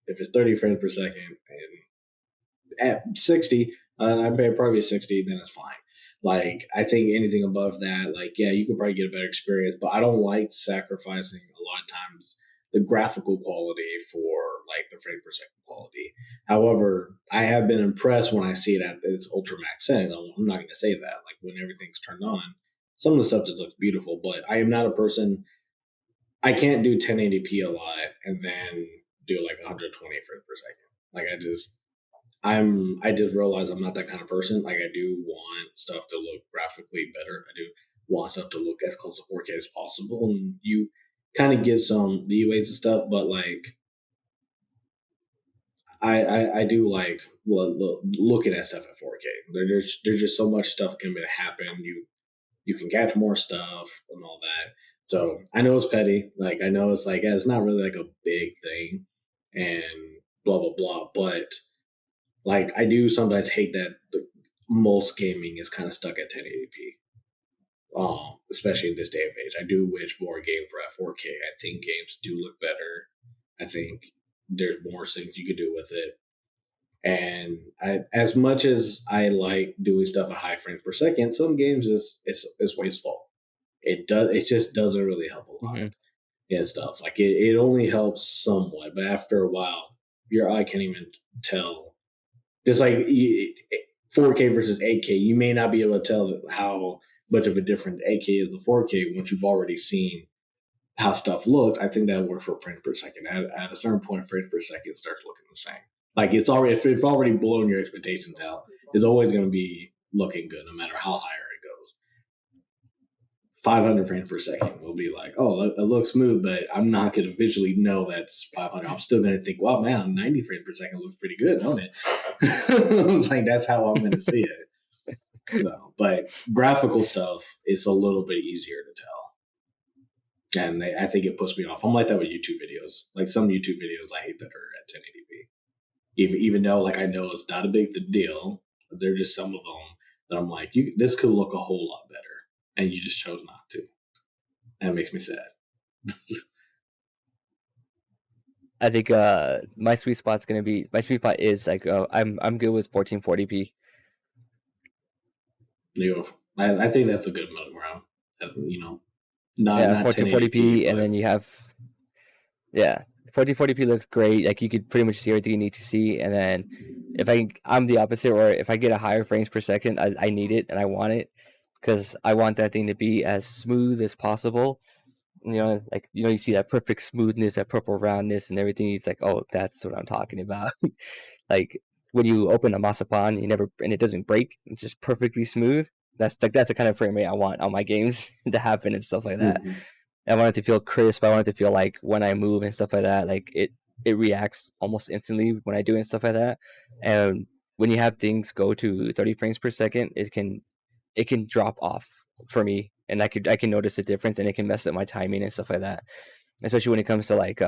it's 30 frames per second and at 60, I'm paying probably 60, then it's fine. Like I think anything above that, like yeah, you could probably get a better experience, but I don't like sacrificing a lot of times the graphical quality for like the frame per second quality. However, I have been impressed when I see it at its ultra max setting. I'm not going to say that. Like when everything's turned on, some of the stuff just looks beautiful, but I am not a person. I can't do 1080p a lot and then do like 120 frames per second. Like I just realized I'm not that kind of person. Like I do want stuff to look graphically better. I do want stuff to look as close to 4K as possible. And you kind of give some leeways and stuff, but like I do like looking at stuff at 4K. There's just so much stuff can happen. You can catch more stuff and all that. So I know it's petty. Like I know it's like yeah, it's not really like a big thing and blah blah blah. But like I do sometimes hate that most gaming is kind of stuck at 1080p. Especially in this day and age, I do wish more games were at 4K. I think games do look better. I think there's more things you could do with it. And as much as I like doing stuff at high frames per second, some games is wasteful. It just doesn't really help a lot Hmm. and stuff. Like it only helps somewhat, but after a while, your eye can't even tell. Just like 4K versus 8K, you may not be able to tell how much of a difference 8K is to 4K once you've already seen how stuff looks. I think that works for frames per second. At a certain point, frames per second starts looking the same. Like it's already if it's already blown your expectations out, it's always going to be looking good no matter how higher it goes. 500 frames per second will be like, oh, it looks smooth, but I'm not going to visually know that's 500. I'm still going to think, wow, man, 90 frames per second looks pretty good, don't it? It's like that's how I'm going to see it. No, but graphical stuff is a little bit easier to tell, and I think it puts me off. I'm like that with YouTube videos. Like some YouTube videos, I hate that are at 1080p, even though like I know it's not a big deal. There are just some of them that I'm like, this could look a whole lot better, and you just chose not to. And it makes me sad. I think my sweet spot is like I'm good with 1440p. You know, I think that's a good middle ground. You know, Yeah, not 1080p, 1440p, and but then you have yeah, 1440p looks great. Like you could pretty much see everything you need to see. And then I'm the opposite, or if I get a higher frames per second, I need it and I want it because I want that thing to be as smooth as possible. Like you see that perfect smoothness, that purple roundness, and everything. It's like, oh, that's what I'm talking about. Like when you open a masapan, and it doesn't break. It's just perfectly smooth. That's the kind of frame rate I want on my games to happen and stuff like that. mm-hmm. I want it to feel crisp. I want it to feel like when I move and stuff like that, like it reacts almost instantly when I do it and stuff like that. And when you have things go to 30 frames per second, it can drop off for me, and I can notice the difference, and it can mess up my timing and stuff like that. Especially when it comes to like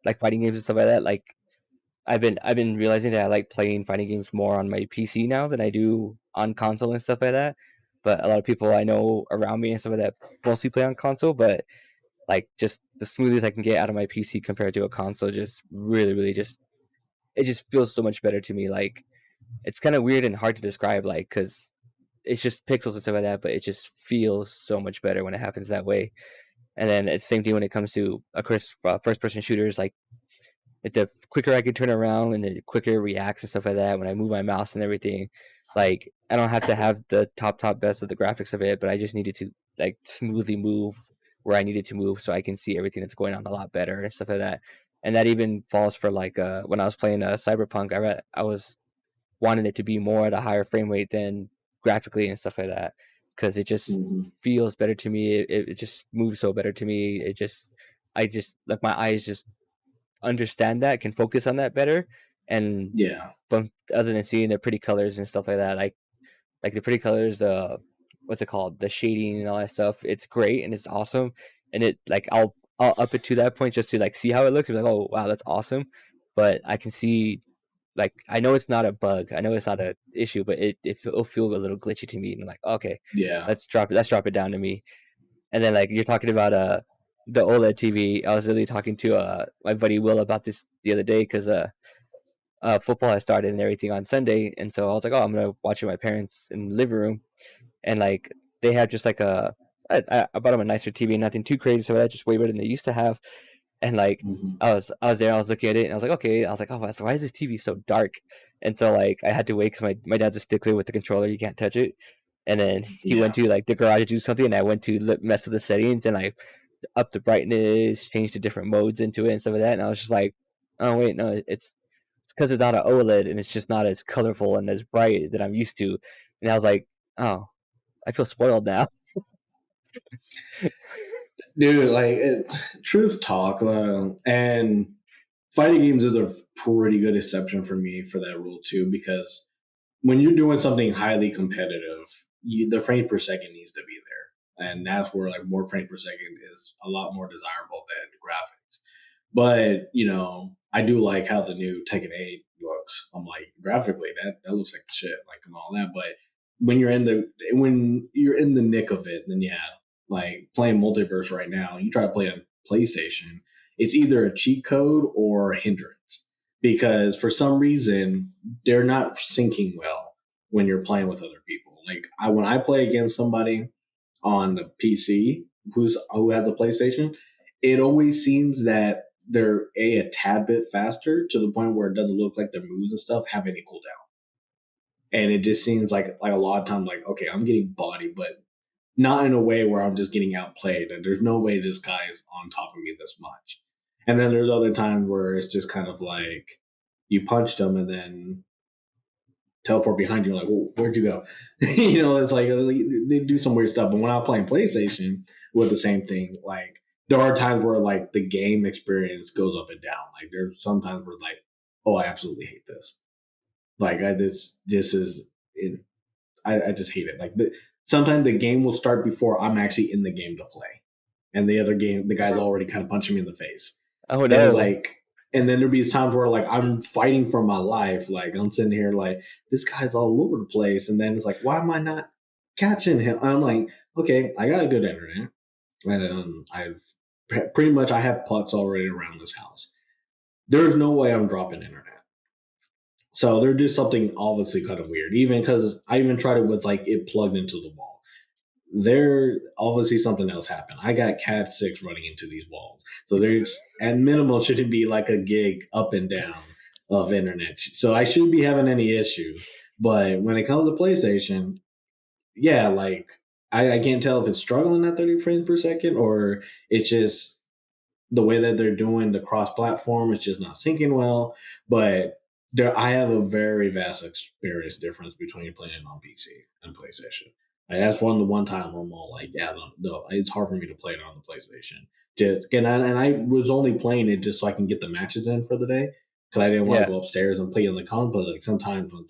like fighting games and stuff like that. Like I've been realizing that I like playing fighting games more on my PC now than I do on console and stuff like that. But a lot of people I know around me and stuff like that mostly play on console. But like just the smoothest I can get out of my PC compared to a console, just really just it just feels so much better to me. Like it's kind of weird and hard to describe, like because it's just pixels and stuff like that, but it just feels so much better when it happens that way. And then it's the same thing when it comes to of course first person shooters. Like the quicker I can turn around and the quicker it reacts and stuff like that when I move my mouse and everything. Like I don't have to have the top best of the graphics of it, but I just needed to like smoothly move where I needed to move so I can see everything that's going on a lot better and stuff like that. And that even falls for like when I was playing Cyberpunk, I was wanting it to be more at a higher frame rate than graphically and stuff like that because it just Hmm. feels better to me. It just moves so better to me. I just like my eyes just understand that, can focus on that better. And Yeah. but other than seeing the pretty colors and stuff like that, like the pretty colors, the what's it called, the shading and all that stuff, it's great and it's awesome. And it like I'll up it to that point just to like see how it looks and be like, oh wow, that's awesome. But I can see like I know it's not a bug, I know it's not a issue, but it'll feel a little glitchy to me. And I'm like, okay, Yeah. let's drop it down to me. And then like you're talking about the OLED TV. I was really talking to my buddy Will about this the other day because football has started and everything on Sunday, and so I was like, oh, I'm gonna watch it with my parents in the living room, and like they have just like I bought them a nicer TV, nothing too crazy, so that's just way better than they used to have. And like Hmm. I was there, I was looking at it, and I was like, okay, I was like, oh, why is this TV so dark? And so like I had to wait because my dad's a stickler with the controller, you can't touch it. And then he went Yeah. to like the garage to do something, and I went to mess with the settings, and I up the brightness, changed the different modes into it and stuff like that. And I was just like, oh wait, no, it's because it's not an OLED and it's just not as colorful and as bright that I'm used to. And I was like, oh, I feel spoiled now. Dude, like, truth talk, and fighting games is a pretty good exception for me for that rule too, because when you're doing something highly competitive, the frame per second needs to be there, and that's where like more frame per second is a lot more desirable than graphics. But I do like how the new Tekken 8 looks. I'm like, graphically, that looks like shit, like and all that. But when you're in the nick of it, then yeah, like playing multiverse right now, you try to play on PlayStation, it's either a cheat code or a hindrance because for some reason they're not syncing well when you're playing with other people. Like when I play against somebody on the PC who has a PlayStation, it always seems that they're a tad bit faster to the point where it doesn't look like their moves and stuff have any cooldown. And it just seems like a lot of times like okay, I'm getting bodied, but not in a way where I'm just getting outplayed. And there's no way this guy is on top of me this much. And then there's other times where it's just kind of like you punched him and then teleport behind you, like, well, where'd you go? It's like they do some weird stuff. But when I'm playing PlayStation with the same thing, like there are times where like the game experience goes up and down. Like there's sometimes where like, oh, I absolutely hate this. Like this is it. I just hate it. Like sometimes the game will start before I'm actually in the game to play, and the guy's already kind of punching me in the face. Oh And it's no. like, and then there'll be times where like I'm fighting for my life. Like I'm sitting here like this guy's all over the place. And then it's like, why am I not catching him? And I'm like, okay, I got a good internet. And I've pretty much I have pucks already around this house. There's no way I'm dropping internet. So there's just something obviously kind of weird. Even because I even tried it with like it plugged into the wall. There obviously something else happened. I got Cat 6 running into these walls. So there's at minimum shouldn't be like a gig up and down of internet. So I shouldn't be having any issue. But when it comes to PlayStation, yeah, like I can't tell if it's struggling at 30 frames per second or it's just the way that they're doing the cross platform is just not syncing well. But I have a very vast experience difference between playing on PC and PlayStation. Like, that's one time where I'm all like, yeah, no, it's hard for me to play it on the PlayStation. And I was only playing it just so I can get the matches in for the day because I didn't want to Yeah. go upstairs and play on the console. But like sometimes when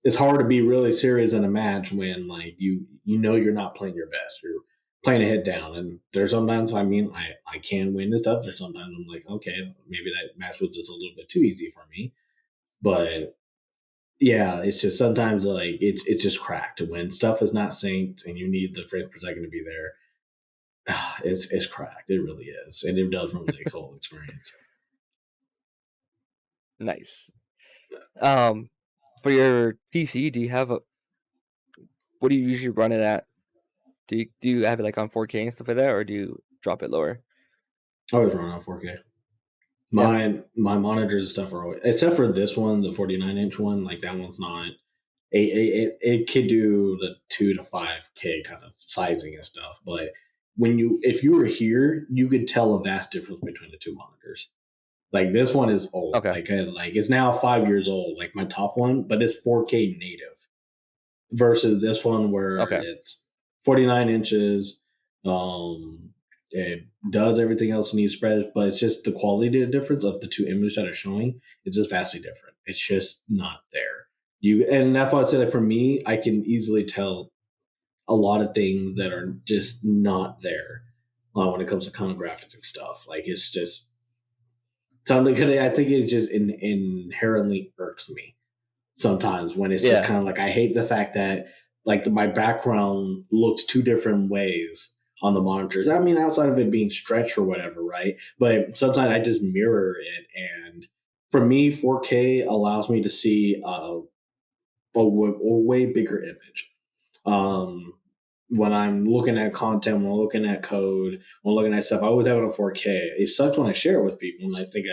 it's hard to be really serious in a match when like you know you're not playing your best. You're playing a head down. And there's sometimes, I mean, I can win and stuff. There's sometimes I'm like, okay, maybe that match was just a little bit too easy for me. But yeah, it's just sometimes like it's just cracked when stuff is not synced and you need the frames per second to be there. It's cracked. It really is, and it does ruin the whole experience. Nice. For your PC, do you have a what do you usually run it at? Do you have it like on 4K and stuff like that, or do you drop it lower? I always run on 4K. Yeah. My monitors and stuff are always, except for this one, the 49-inch one. Like that one's not. It could do the 2 to 5K kind of sizing and stuff, but if you were here, you could tell a vast difference between the two monitors. Like this one is old, Okay. like it's now 5 years old, like my top one, but it's 4K native versus this one where Okay. it's 49 inches. Um, it does everything else in these spreads, but it's just the quality difference of the two images that are showing is just vastly different. It's just not there. And that's why I say that for me, I can easily tell a lot of things that are just not there when it comes to kind of graphics and stuff. Like it's just something. I think it just inherently irks me sometimes when it's just Yeah. kind of like I hate the fact that like my background looks two different ways on the monitors. I mean, outside of it being stretched or whatever, right? But sometimes I just mirror it, and for me, 4K allows me to see a way bigger image. Um, when I'm looking at content, when I'm looking at code, when I'm looking at stuff, I always have it on 4K. It sucks when I share it with people, and I think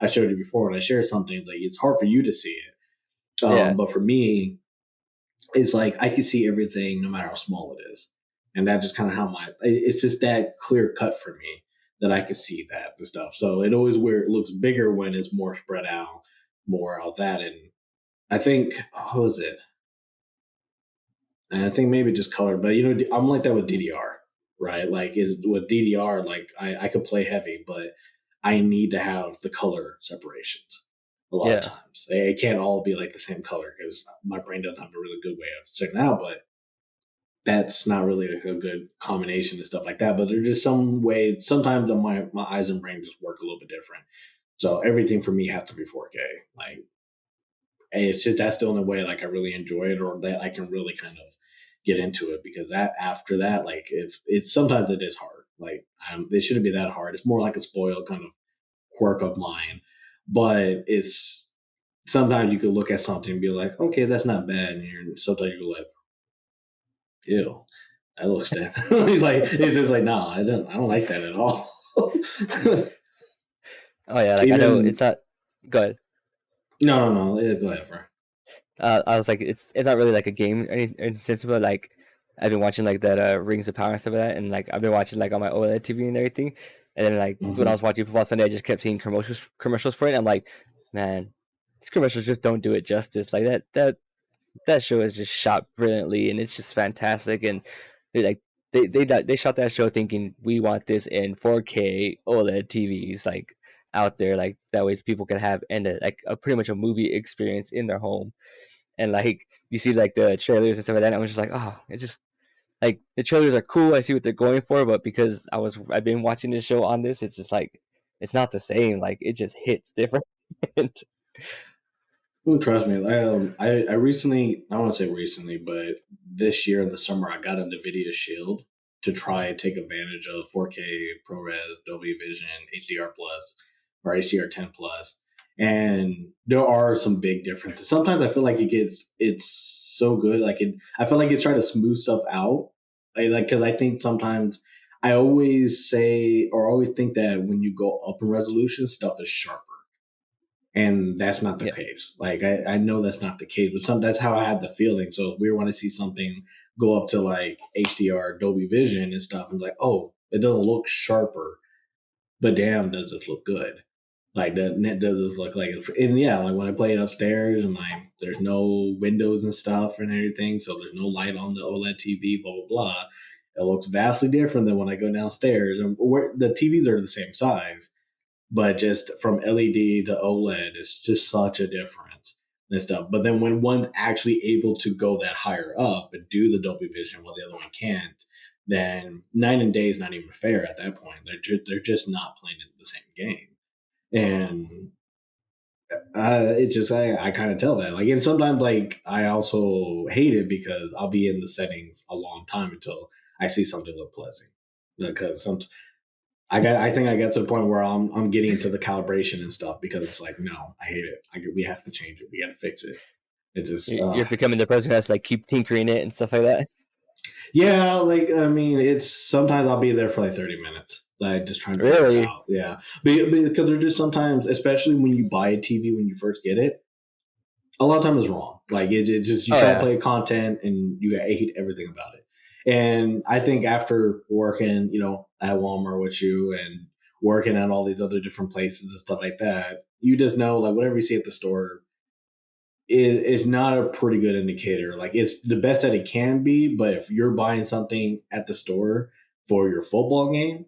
I showed you before when I share something, it's like it's hard for you to see it. Yeah. But for me, it's like I can see everything no matter how small it is. And that's just kind of how it's just that clear cut for me that I can see that and stuff. So it always where it looks bigger when it's more spread out, more out that. And I think, how was it? And I think maybe just color, but I'm like that with DDR, right? Like is with DDR, like I could play heavy, but I need to have the color separations a lot of Yeah. times. It can't all be like the same color because my brain doesn't have a really good way of setting out, but that's not really like a good combination and stuff like that. But there's just some way, sometimes my eyes and brain just work a little bit different. So everything for me has to be 4K. Like, and it's just that's the only way like I really enjoy it or that I can really kind of get into it because that after that like if it's sometimes it is hard like it shouldn't be that hard. It's more like a spoiled kind of quirk of mine, but it's sometimes you could look at something and be like, okay, that's not bad, and sometimes you're like, ew, that looks damn. He's like, it's just like, nah, I don't like that at all. Oh yeah. Like I know it's Even not. Go ahead. no, go ahead, for I was like, it's not really like a game or any sense, but like I've been watching like that Rings of Power and stuff like that, and like I've been watching like on my OLED TV and everything, and then like when I hmm was watching Football Sunday, I just kept seeing commercials for it. And I'm like, man, these commercials just don't do it justice. Like that show is just shot brilliantly, and it's just fantastic. And they like they shot that show thinking we want this in 4K OLED TVs like out there, like that way people can have like a pretty much a movie experience in their home. And like you see like the trailers and stuff like that, and I was just like, oh, it's just like the trailers are cool. I see what they're going for, but because I've been watching this show on this, it's just like it's not the same. Like it just hits different. Trust me. I recently, I don't want to say recently, but this year in the summer, I got a NVIDIA Shield to try and take advantage of 4K ProRes, Dolby Vision, HDR Plus, or HDR 10 Plus. And there are some big differences. Sometimes I feel like it's so good. I feel like it's trying to smooth stuff out. Because I think sometimes I always say, or always think that when you go up in resolution, stuff is sharper and that's not the Yeah, case. Like I know that's not the case, but that's how I had the feeling. So if we want to see something go up to like HDR, Dolby Vision and stuff, and like, oh, it doesn't look sharper, but damn, does this look good? Like that net does this look like it? And yeah, like when I play it upstairs and like there's no windows and stuff and everything, so there's no light on the OLED TV, blah blah blah. It looks vastly different than when I go downstairs, and where the TVs are the same size, but just from LED to OLED, it's just such a difference and stuff. But then when one's actually able to go that higher up and do the Dolby Vision while the other one can't, then night and day is not even fair at that point. They're just not playing the same game, and it's just I kind of tell that, like, and sometimes like I also hate it because I'll be in the settings a long time until I see something look pleasant, because I think I get to the point where I'm getting into the calibration and stuff because it's like, no, I hate it. We have to change it. We got to fix it. It just You're becoming the person who has to like keep tinkering it and stuff like that. yeah, like I mean, it's sometimes I'll be there for like 30 minutes, like just trying to figure it Really? out. Yeah, because there's just sometimes, especially when you buy a TV when you first get it, a lot of times it's wrong. Like it just you Oh try to yeah, play content and you hate everything about it. And I think after working, at Walmart with you and working at all these other different places and stuff like that, you just know like whatever you see at the store is not a pretty good indicator. Like it's the best that it can be, but if you're buying something at the store for your football game,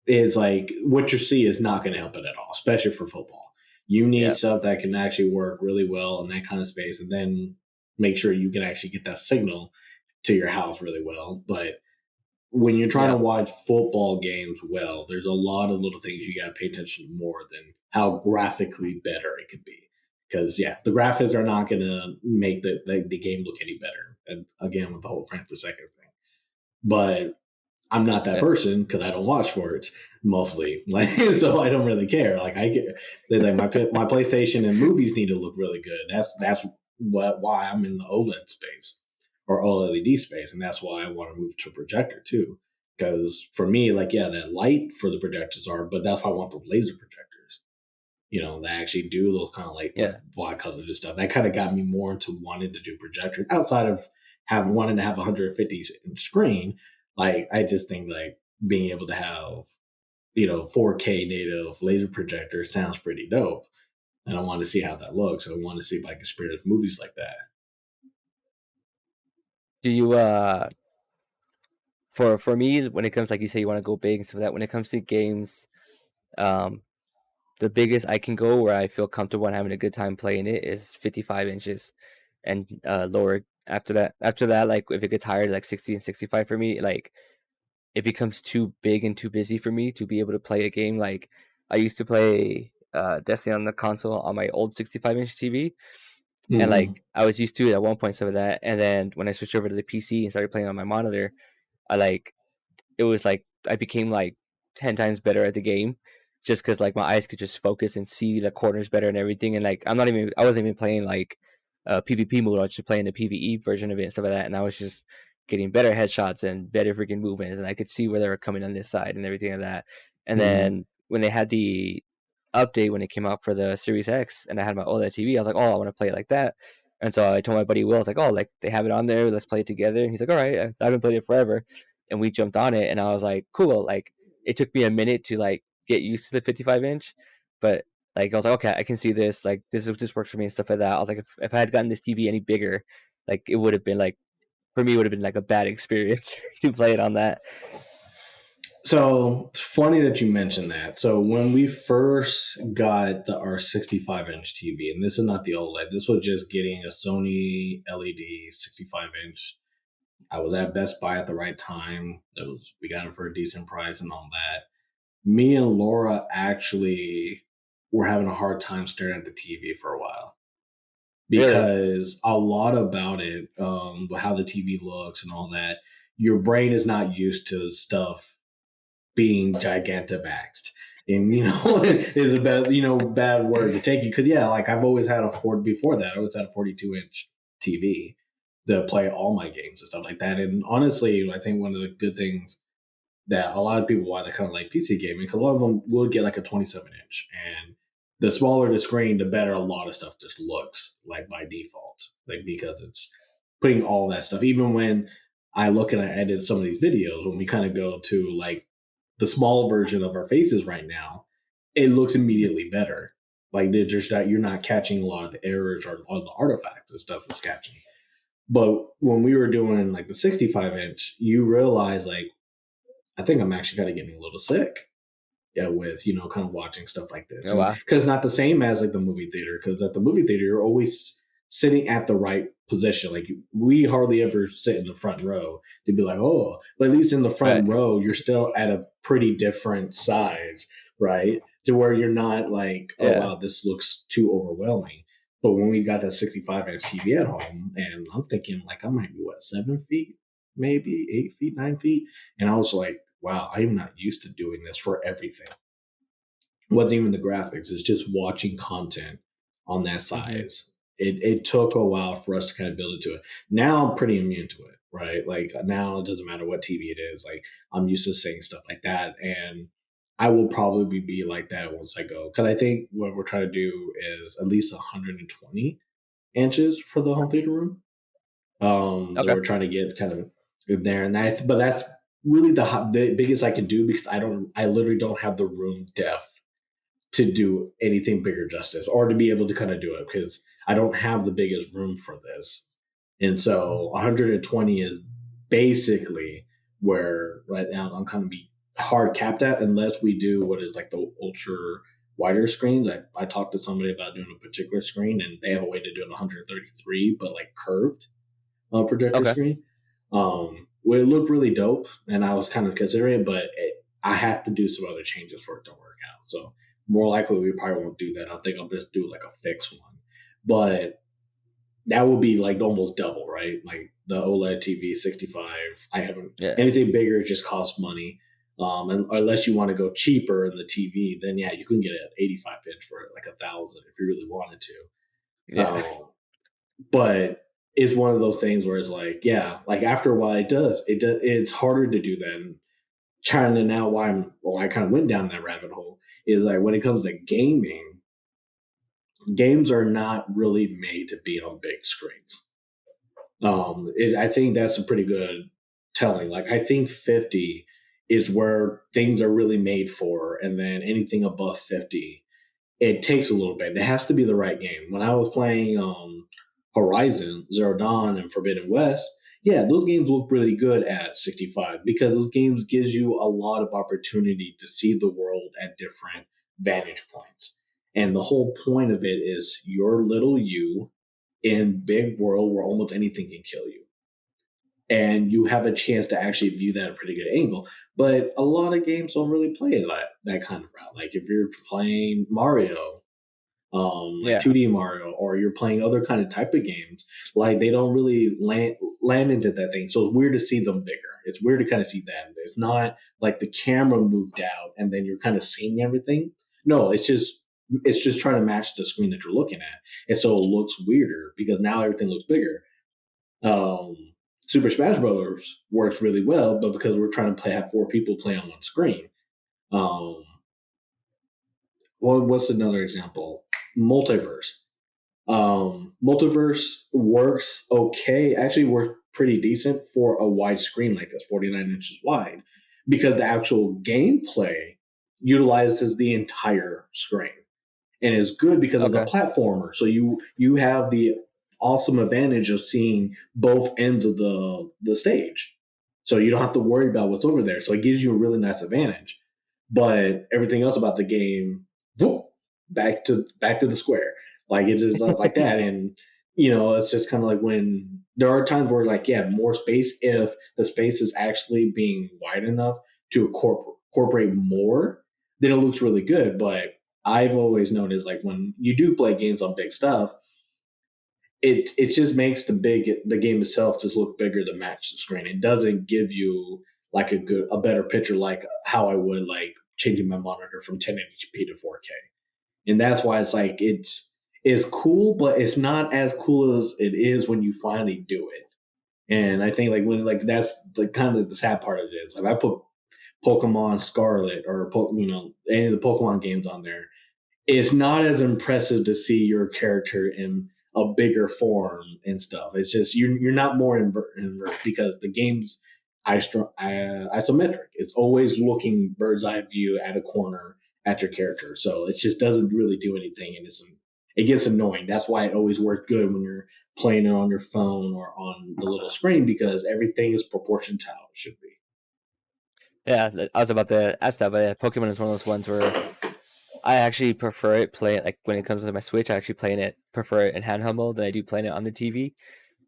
is like what you see is not going to help it at all, especially for football. You need yeah, stuff that can actually work really well in that kind of space, and then make sure you can actually get that signal to your house really well. But when you're trying yeah, to watch football games well, there's a lot of little things you got to pay attention to more than how graphically better it could be. Because yeah, the graphics are not going to make the game look any better. And again, with the whole frame per second thing, but I'm not that yeah. person because I don't watch sports mostly. Like, so I don't really care. Like, I get like my PlayStation and movies need to look really good. That's why I'm in the OLED space or OLED space, and that's why I want to move to projector too. Because for me, like, yeah, that light for the projectors are, but that's why I want the laser projectors. That actually do those kind of like the Yeah. black colors and stuff. That kind of got me more into wanting to do projectors outside of wanting to have a 150 inch screen. Like I just think like being able to have 4K native laser projector sounds pretty dope, and I want to see how that looks. I want to see if I can experience movies like that. Do you for me when it comes like you say you want to go big and stuff like that when it comes to games, um the biggest I can go where I feel comfortable and having a good time playing it is 55 inches and lower. After that, like if it gets higher to like 60 and 65 for me, like it becomes too big and too busy for me to be able to play a game. Like I used to play Destiny on the console on my old 65-inch TV, and Mm-hmm. like I was used to it at one point some of that, and then when I switched over to the PC and started playing on my monitor, I like it was like I became like 10 times better at the game just because like my eyes could just focus and see the corners better and everything. And like I wasn't even playing like PvP mode. I was just playing the PvE version of it and stuff like that. And I was just getting better headshots and better freaking movements. And I could see where they were coming on this side and everything like that. And Mm-hmm. then when they had the update when it came out for the Series X and I had my OLED TV, I was like, oh, I want to play it like that. And so I told my buddy Will, I was like, oh, like they have it on there, let's play it together. And he's like, all right, I haven't played it forever, and we jumped on it, and I was like, cool. Like it took me a minute to like get used to the 55-inch, but like I was like, okay, I can see this. Like this works for me and stuff like that. I was like, if I had gotten this TV any bigger, like it would have been like for me it would have been like a bad experience to play it on that. So it's funny that you mentioned that. So when we first got our 65-inch TV, and this is not the OLED, this was just getting a Sony LED 65-inch. I was at Best Buy at the right time. We got it for a decent price and all that. Me and Laura actually were having a hard time staring at the TV for a while Really? because a lot about it, how the TV looks and all that, your brain is not used to stuff being gigantamaxed. And is a bad word to take it because yeah, like I've always had a Ford before that. I always had a 42-inch TV to play all my games and stuff like that. And honestly, I think one of the good things that a lot of people why they kind of like PC gaming because a lot of them will get like a 27-inch, and the smaller the screen, the better a lot of stuff just looks like by default, like because it's putting all that stuff. Even when I look and I edit some of these videos, when we kind of go to like the small version of our faces right now, it looks immediately better. Like they're just that you're not catching a lot of the errors or all the artifacts and stuff is catching. But when we were doing like the 65-inch, you realize like I think I'm actually kind of getting a little sick. Yeah, with kind of watching stuff like this, Oh and wow. because it's not the same as like the movie theater. Because at the movie theater, you're always sitting at the right position. Like we hardly ever sit in the front row to be like, oh, but at least in the Right. front row, you're still at a pretty different size, right? To where you're not like, oh Yeah. wow, this looks too overwhelming. But when we got that 65-inch TV at home, and I'm thinking like I might be what 7 feet, maybe 8 feet, 9 feet, and I was like, wow, I'm not used to doing this for everything. It wasn't even the graphics; it's just watching content on that Mm-hmm. size. It took a while for us to kind of build into it. Now I'm pretty immune to it, right? Like now it doesn't matter what TV it is. Like I'm used to saying stuff like that, and I will probably be like that once I go. Because I think what we're trying to do is at least 120 inches for the home theater room. That Okay. we're trying to get kind of there, and but that's really the biggest I can do because I literally don't have the room depth to do anything bigger justice or to be able to kind of do it because I don't have the biggest room for this. And so 120 is basically where right now I'm kind of be hard capped at unless we do what is like the ultra wider screens. I talked to somebody about doing a particular screen and they have a way to do it 133 but like curved projector Okay. screen. Well, it looked really dope, and I was kind of considering it, but I have to do some other changes for it to work out. So more likely, we probably won't do that. I think I'll just do like a fixed one, but that would be like almost double, right? Like the OLED TV 65. I haven't Yeah. anything bigger. It just costs money. And unless you want to go cheaper in the TV, then yeah, you can get an 85-inch for like 1,000 if you really wanted to. Yeah. But it's one of those things where it's like, yeah, like after a while, it's harder to do that. And trying to now why I kind of went down that rabbit hole is like when it comes to gaming, games are not really made to be on big screens. I think that's a pretty good telling. Like I think 50 is where things are really made for, and then anything above 50 it takes a little bit. It has to be the right game. When I was playing Horizon, Zero Dawn, and Forbidden West, yeah, those games look really good at 65 because those games gives you a lot of opportunity to see the world at different vantage points. And the whole point of it is your little you in big world where almost anything can kill you. And you have a chance to actually view that at a pretty good angle. But a lot of games don't really play that kind of route. Like if you're playing Mario, like Yeah. 2D Mario, or you're playing other kind of type of games, like they don't really land into that thing. So it's weird to see them bigger. It's weird to kind of see that. It's not like the camera moved out and then you're kind of seeing everything. No, it's just trying to match the screen that you're looking at, and so it looks weirder because now everything looks bigger. Um, Super Smash Brothers works really well, but because we're trying to have four people play on one screen. Um, what's another example? Multiverse. Multiverse works okay. Actually, works pretty decent for a wide screen like this, 49 inches wide, because the actual gameplay utilizes the entire screen and is good because it's a Okay. platformer. So you have the awesome advantage of seeing both ends of the stage. So you don't have to worry about what's over there. So it gives you a really nice advantage. But everything else about the game, whoop, back to the square. Like it's just like that. And it's just kind of like when there are times where like, yeah, more space if the space is actually being wide enough to incorporate more, then it looks really good. But I've always noticed like when you do play games on big stuff, it just makes the game itself just look bigger to match the screen. It doesn't give you like a better picture like how I would like changing my monitor from 1080p to 4K. And that's why it's like it's cool, but it's not as cool as it is when you finally do it. And I think like when like that's the kind of the sad part of it is like I put Pokemon Scarlet or any of the Pokemon games on there, it's not as impressive to see your character in a bigger form and stuff. It's just you're not more invert because the game's isometric. It's always looking bird's eye view at a corner at your character, so it just doesn't really do anything, and it gets annoying. That's why it always works good when you're playing it on your phone or on the little screen because everything is proportioned to how it should be. Yeah. I was about to ask that, but yeah, Pokemon is one of those ones where I actually prefer it playing like when it comes to my Switch. I actually prefer it in handheld mode than I do playing it on the TV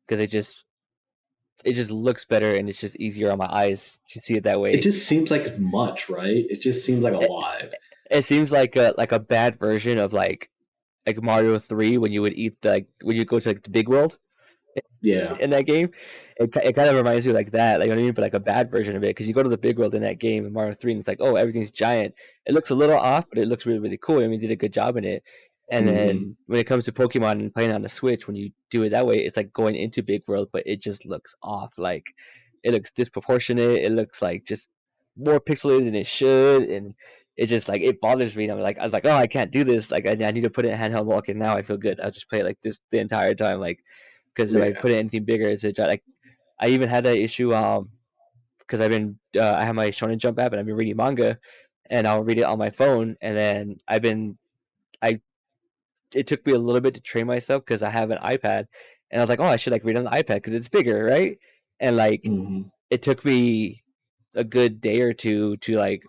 because it just looks better and it's just easier on my eyes to see it that It way. just seems like much, right? It just seems like a It, lot. it seems like a bad version of like Mario 3 when you would eat like when you go to like the big world Yeah. in that game. It kind of reminds me like that, like you know what I mean, but like a bad version of it because you go to the big world in that game in Mario 3 and it's like, oh, everything's giant. It looks a little off, but it looks really really cool. I mean, they did a good job in it. And Hmm. then when it comes to Pokemon and playing on the Switch, when you do it that way, it's like going into big world, but it just looks off. Like it looks disproportionate. It looks like just more pixelated than it should, and it just like it bothers me. And I was like, oh, I can't do this. Like I need to put it in handheld mode. Okay, now I feel good. I'll just play it like this the entire time. Like because if I Yeah. put it anything bigger, it's a like I even had that issue because I have my Shonen Jump app and I've been reading manga, and I'll read it on my phone, and then I it took me a little bit to train myself because I have an iPad, and I was like, oh, I should like read on the iPad because it's bigger, right? And like Hmm. it took me a good day or two to like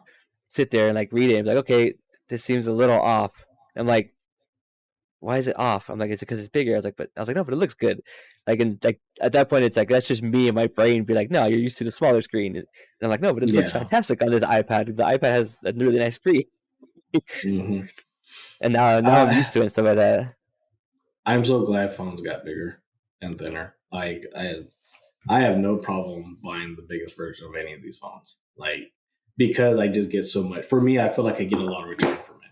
sit there and like read it and be like, okay, this seems a little off. I'm like, why is it off? I'm like, is it because it's bigger? I was like, no, but it looks good. Like, and like at that point, it's like that's just me and my brain be like, no, you're used to the smaller screen. And I'm like, no, but this looks Yeah. fantastic on this iPad because the iPad has a really nice screen. Hmm. And now I'm I used to it and stuff like that. I'm so glad phones got bigger and thinner. Like I have no problem buying the biggest version of any of these phones. Like because I just get so much. For me, I feel like I get a lot of return from it.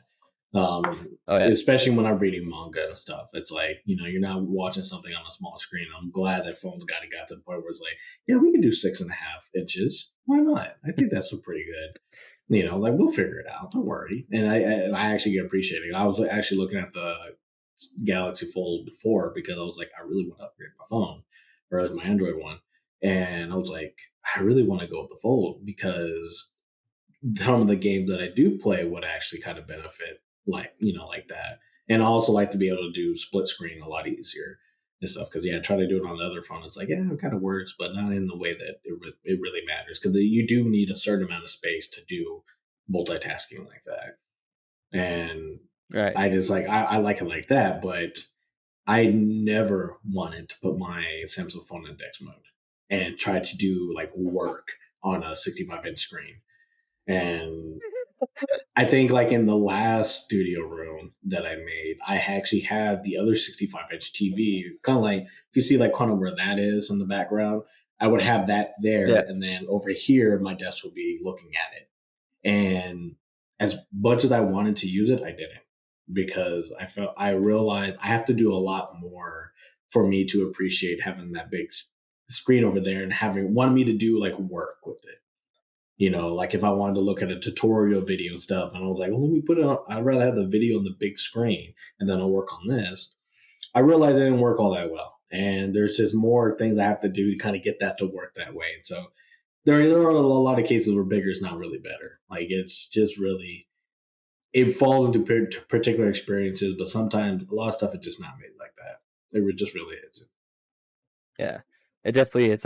Oh yeah, Especially when I'm reading manga and stuff. It's like you're not watching something on a small screen. I'm glad that phones got to the point where it's like, yeah, we can do 6.5 inches. Why not? I think that's a pretty good. Like we'll figure it out. Don't worry. And I actually get appreciating. I was actually looking at the Galaxy Fold 4 because I was like, I really want to upgrade my phone or my Android one. And I was like, I really want to go with the Fold because some of the games that I do play would actually kind of benefit like that. And I also like to be able to do split screen a lot easier and stuff because yeah, try to do it on the other phone. It's like yeah, it kind of works, but not in the way that it really matters because you do need a certain amount of space to do multitasking like that. And right. I just I like it like that, but I never wanted to put my Samsung phone in Dex mode and try to do like work on a 65-inch screen. And I think like in the last studio room that I made, I actually had the other 65-inch TV, kind of like if you see like kind of where that is in the background, I would have that there, Yeah, and then over here my desk would be looking at it. And as much as I wanted to use it, I didn't because I realized I have to do a lot more for me to appreciate having that big screen over there and having wanted me to do like work with it. Like if I wanted to look at a tutorial video and stuff, and I was like, well, let me put it on. I'd rather have the video on the big screen and then I'll work on this. I realized it didn't work all that well. And there's just more things I have to do to kind of get that to work that way. And so there are a lot of cases where bigger is not really better. Like it's just really, it falls into particular experiences, but sometimes a lot of stuff is just not made like that. It just really is. yeah. It definitely it's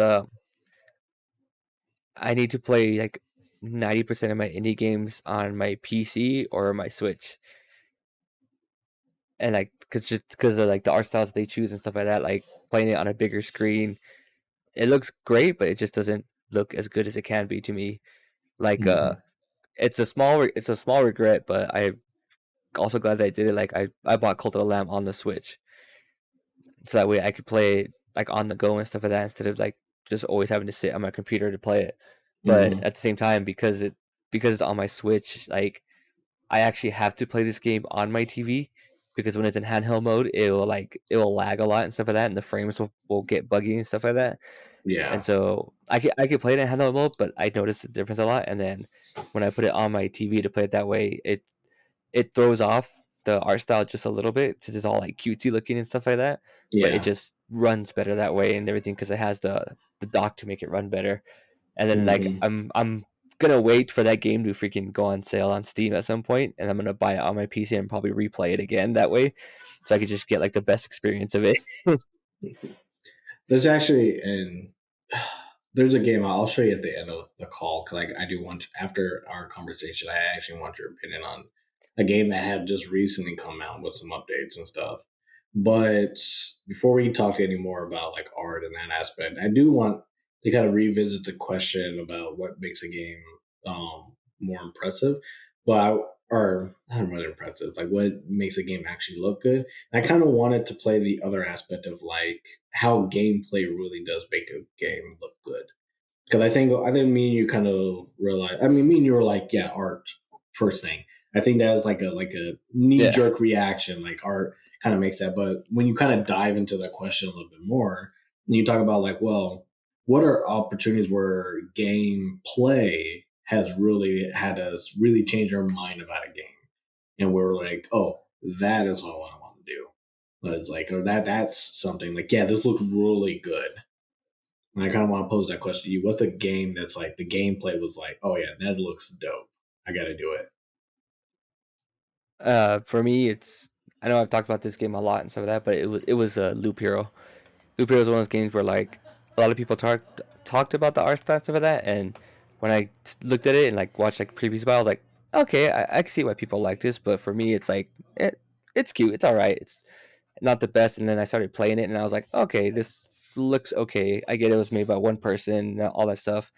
I need to play like 90% of my indie games on my PC or my Switch. And like because of like the art styles they choose and stuff like that, like playing it on a bigger screen, it looks great, but it just doesn't look as good as it can be to me. Like Hmm. it's a small regret, but I'm also glad that I did it. Like I bought Cult of the Lamb on the Switch, so that way I could play it like on the go and stuff like that instead of like just always having to sit on my computer to play it. But Hmm. at the same time, because it's on my Switch, like I actually have to play this game on my TV because when it's in handheld mode, it will lag a lot and stuff like that, and the frames will get buggy and stuff like that. And Yeah. so I could play it in handheld mode, but I noticed the difference a lot. And then when I put it on my TV to play it that way, it throws off the art style just a little bit since it's all like cutesy looking and stuff like that. But it Yeah. just runs better that way and everything because it has the dock to make it run better. And then like Hmm. I'm gonna wait for that game to freaking go on sale on Steam at some point, and I'm gonna buy it on my PC and probably replay it again that way, so I could just get like the best experience of it. There's actually and there's a game I'll show you at the end of the call because I do want after our conversation I actually want your opinion on a game that had just recently come out with some updates and stuff. But before we talk any more about like art and that aspect, I do want to kind of revisit the question about what makes a game more impressive. Or not really impressive, like what makes a game actually look good. And I kind of wanted to play the other aspect of like how gameplay really does make a game look good. Because I think me and you kind of realize. I mean, me and you were like, yeah, art first thing. I think that's like a knee Yeah. jerk reaction. Like art kind of makes that, but when you kind of dive into that question a little bit more, and you talk about like, well, what are opportunities where gameplay has really had us really change our mind about a game, and we're like, oh, that is what I want to do. But it's like, or that's something like, yeah, this looks really good. And I kind of want to pose that question to you. What's a game that's like the gameplay was like, oh yeah, that looks dope. I got to do it. For me, it's I know I've talked about this game a lot and stuff like that, but it was Loop Hero. Loop Hero is one of those games where like a lot of people talked about the art style and stuff like that, and when I looked at it and like watched like previews about it, I was like, okay, I can see why people like this, but for me, it's like it's cute, it's all right, it's not the best. And then I started playing it, and I was like, okay, this looks okay. I get it was made by one person, all that stuff.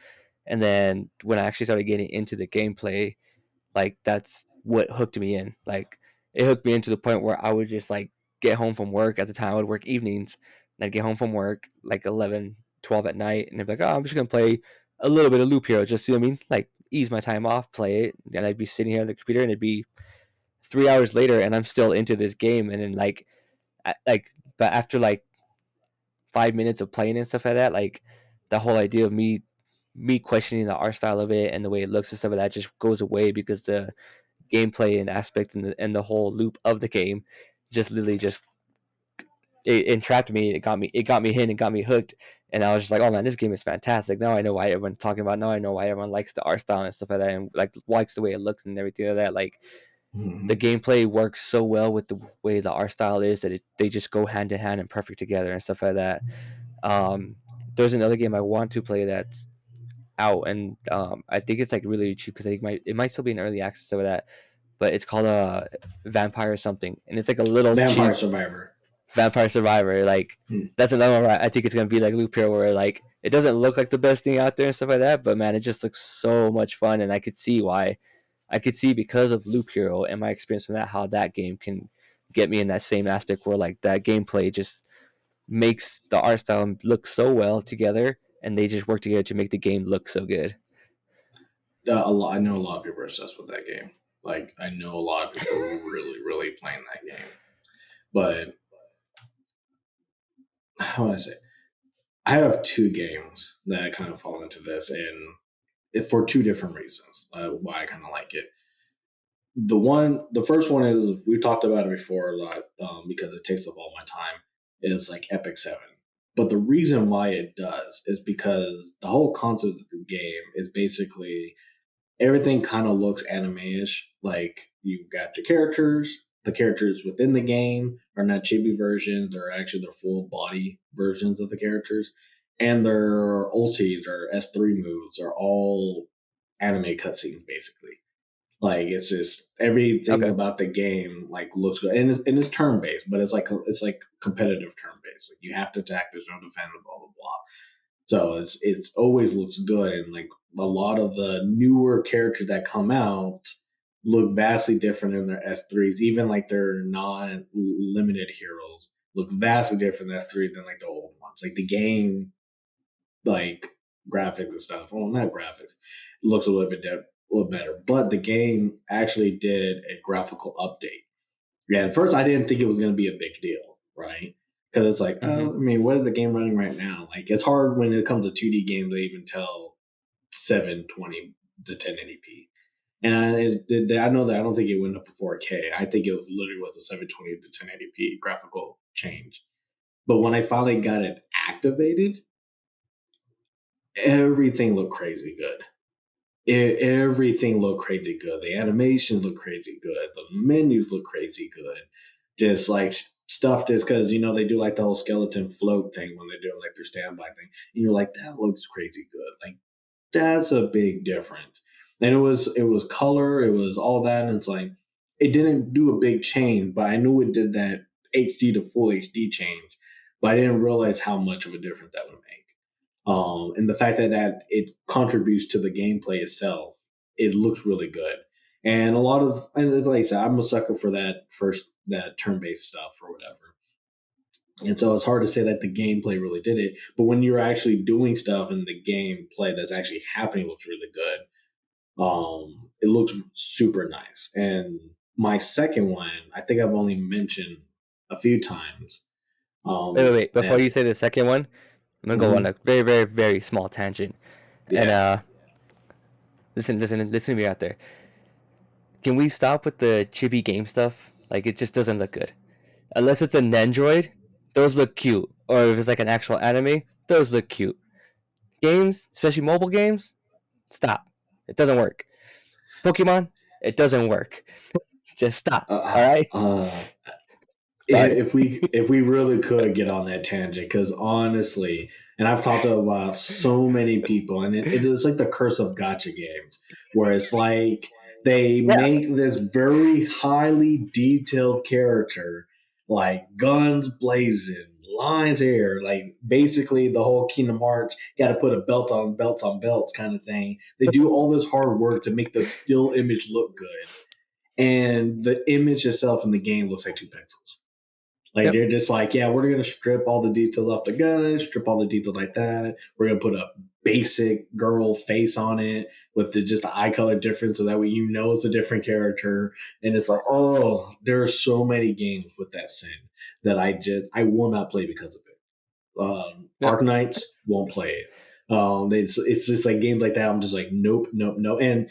And then when I actually started getting into the gameplay, like that's what hooked me in. Like it hooked me in to the point where I would just like get home from work. At the time I would work evenings, and I'd get home from work like 11, 12 at night, and I'd be like, oh, I'm just gonna play a little bit of Loop Hero, just, you know what I mean, like ease my time off, play it. And I'd be sitting here on the computer, and it'd be 3 hours later and I'm still into this game. And then like but after like 5 minutes of playing and stuff like that, like the whole idea of me questioning the art style of it and the way it looks and stuff like that just goes away, because the gameplay and aspect and the whole loop of the game just literally just it entrapped me. It got me in and got me hooked. And I was just like, oh man, this game is fantastic. Now I know why everyone's talking about. Now I know why everyone likes the art style and stuff like that, and like likes the way it looks and everything like that. Like the Mm-hmm. gameplay works so well with the way the art style is that they just go hand in hand and perfect together and stuff like that. Um, there's another game I want to play that's out, and I think it's like really cheap because I think it might still be in early access over that, but it's called Vampire something, and it's like a little Vampire cheap Survivor. Vampire Survivor. Like Hmm. that's another one where I think it's gonna be like Loop Hero, where like it doesn't look like the best thing out there and stuff like that, but man, it just looks so much fun, and I could see why. I could see, because of Loop Hero and my experience from that, how that game can get me in that same aspect where like that gameplay just makes the art style look so well together, and they just work together to make the game look so good. I know a lot of people are obsessed with that game. Like I know a lot of people are really, really playing that game. But how would I say? I have two games that kind of fall into this, and for two different reasons why I kind of like it. The first one is we've talked about it before a lot because it takes up all my time. Is like Epic Seven, but the reason why it does is because the whole concept of the game is basically everything kind of looks anime-ish. Like you've got your characters. The characters within the game are not chibi versions; they're actually their full body versions of the characters, and their ultis or S3 moves are all anime cutscenes basically. Like it's just everything Okay. about the game like looks good, and it's turn based, but it's like competitive turn based. Like you have to attack, there's no defend, blah blah blah. So it's always looks good, and like a lot of the newer characters that come out look vastly different in their S3s. Even like their non limited heroes look vastly different in S3s than like the old ones. Like the game like graphics and stuff. Well, not graphics. It looks a little bit a little better, but the game actually did a graphical update. Yeah, at first I didn't think it was going to be a big deal, right? Because it's like, Mm-hmm. I mean, what is the game running right now? Like, it's hard when it comes to 2D games to even tell 720 to 1080p. And I know that I don't think it went up to 4K. I think it was literally was a 720 to 1080p graphical change. But when I finally got it activated, everything looked crazy good. Everything looked crazy good. The animations look crazy good. The menus look crazy good. Just like stuff, just because they do like the whole skeleton float thing when they're doing like their standby thing, and you're like, that looks crazy good. Like that's a big difference. And it was color, it was all that, and it's like it didn't do a big change, but I knew it did that HD to full HD change, but I didn't realize how much of a difference that would make. And the fact that it contributes to the gameplay itself, it looks really good. And a lot of, and like I said, I'm a sucker for that turn-based stuff or whatever. And so it's hard to say that the gameplay really did it, but when you're actually doing stuff in the gameplay that's actually happening looks really good. It looks super nice. And my second one, I think I've only mentioned a few times. Wait. Before And you say the second one, I'm gonna go on mhm, a very, very, very small tangent. And yeah, listen to me out there. Can we stop with the chibi game stuff? Like it just doesn't look good. Unless it's an Android, those look cute. Or if it's like an actual anime, those look cute. Games, especially mobile games, stop. It doesn't work. Pokemon, it doesn't work. Just stop. All uh, right. uh, Sorry. if we really could get on that tangent, because honestly, and I've talked about so many people, and it is like the curse of gotcha games, where it's like they Yeah. make this very highly detailed character, like guns blazing, lines here, like basically the whole Kingdom Hearts got to put a belt on belts on belts kind of thing. They do all this hard work to make the still image look good, and the image itself in the game looks like 2 pixels. Like Yep. they're just like, yeah, we're gonna strip all the details off the gun, strip all the details like that. We're gonna put a basic girl face on it with just the eye color difference, so that way you know it's a different character. And it's like, oh, there are so many games with that sin that I will not play because of it. Yep. Arknights won't play it. It's just like games like that. I'm just like, nope, nope, no. And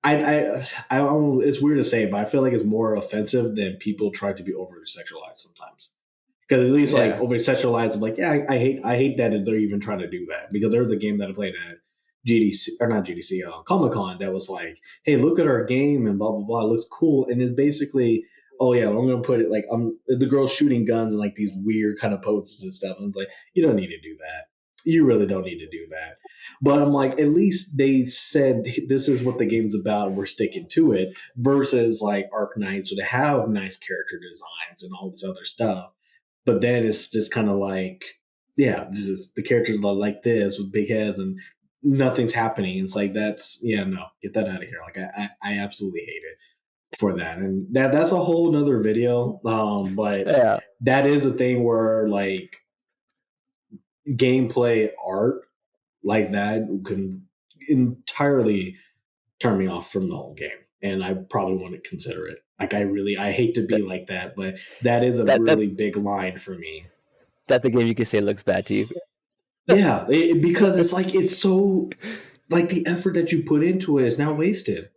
it's weird to say, but I feel like it's more offensive than people try to be over sexualized sometimes. Because at least like Yeah. over sexualized, I'm like, yeah, I hate that they're even trying to do that. Because there was a game that I played at GDC or not GDC, Comic Con that was like, hey, look at our game and blah blah blah, it looks cool, and it's basically, oh yeah, I'm gonna put it like the girl shooting guns and like these weird kind of poses and stuff. And it's like, you don't need to do that. You really don't need to do that. But I'm like, at least they said this is what the game's about, and we're sticking to it. Versus like Arc Knights, so they have nice character designs and all this other stuff, but then it's just kind of like, yeah, just the characters are like this with big heads and nothing's happening. It's like that's, yeah, no, get that out of here. Like I absolutely hate it for that, and that's a whole nother video. But Yeah. that is a thing where like gameplay art like that can entirely turn me off from the whole game, and I probably wouldn't consider it. Like I hate to be That like that, but that is a that that really big line for me. that the game you can say looks bad to you. Yeah, because it's like it's so like the effort that you put into it is now wasted.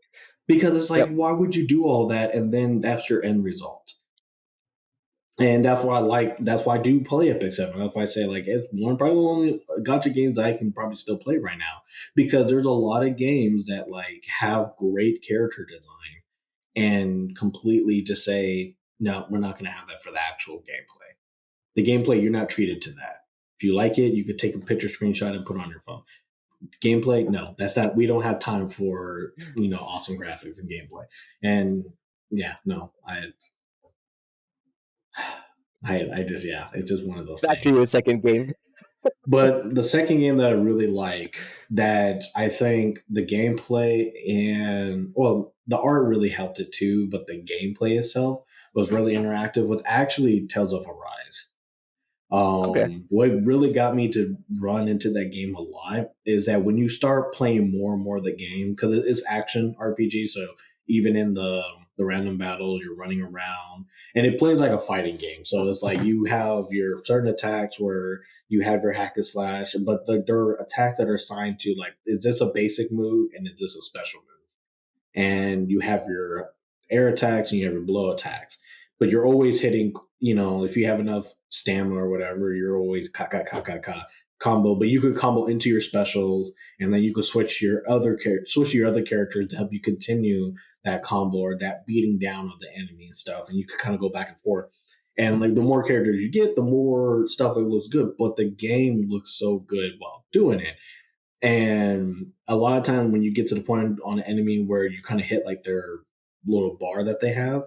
Because it's like, Yep. why would you do all that and then that's your end result? And that's why I do play Epic Seven. That's why I say like it's one probably only gotcha games that I can probably still play right now. Because there's a lot of games that like have great character design and completely just say, no, we're not gonna have that for the actual gameplay. The gameplay, you're not treated to that. If you like it, you could take a picture screenshot and put it on your phone. Gameplay, no, that's not. We don't have time for awesome graphics and gameplay. And yeah, no, I just, yeah, it's just one of those Back to your things. second game. But the second game that I really like, that I think the gameplay and, well, the art really helped it too, but the gameplay itself was really interactive, with actually Tales of Arise. Okay. What really got me to run into that game a lot is that when you start playing more and more of the game, because it is action RPG, so even in the random battles, you're running around, and it plays like a fighting game. So it's like you have your certain attacks where you have your hack and slash, but there are attacks that are assigned to like, is this a basic move and is this a special move? And you have your air attacks and you have your blow attacks. But you're always hitting, if you have enough stamina or whatever, you're always combo. But you could combo into your specials, and then you could switch your other characters to help you continue that combo or that beating down of the enemy and stuff. And you could kind of go back and forth. And like the more characters you get, the more stuff it looks good. But the game looks so good while doing it. And a lot of times when you get to the point on an enemy where you kind of hit like little bar that they have,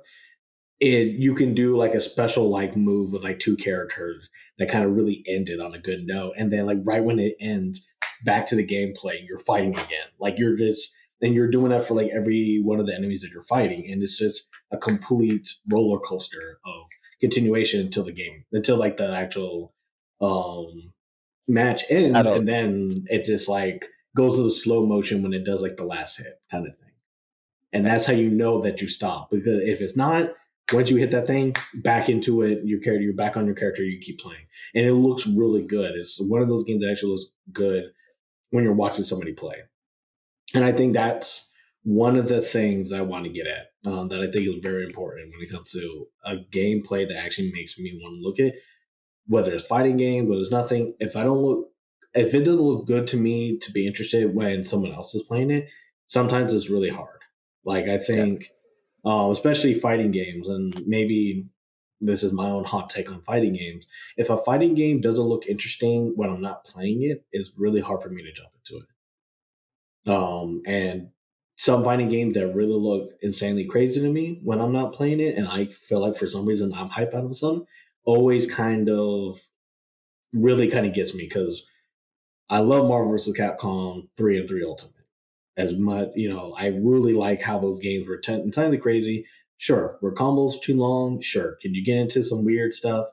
you can do like a special like move with like two characters that kind of really ended on a good note, and then like right when it ends, back to the gameplay, you're fighting again. Like you're just and you're doing that for like every one of the enemies that you're fighting, and it's just a complete roller coaster of continuation until like the actual match I ends, don't. and then it just like goes to the slow motion when it does like the last hit kind of thing. And that's how Nice. you know that you stop. Because if it's not, once you hit that thing, back into it, you're back on your character, you keep playing. And it looks really good. It's one of those games that actually looks good when you're watching somebody play. And I think that's one of the things I want to get at, that I think is very important when it comes to a gameplay that actually makes me want to look at, whether it's fighting games, whether it's nothing. If it doesn't look good to me to be interested when someone else is playing it, sometimes it's really hard. Like I Yeah. think, especially fighting games, and maybe this is my own hot take on fighting games. If a fighting game doesn't look interesting when I'm not playing it, it's really hard for me to jump into it. And some fighting games that really look insanely crazy to me when I'm not playing it, and I feel like for some reason I'm hype out of some, always kind of really kind of gets me because I love Marvel vs. Capcom 3 and 3 Ultimate as much. I really like how those games were entirely crazy. Sure, were combos too long? Sure. Can you get into some weird stuff?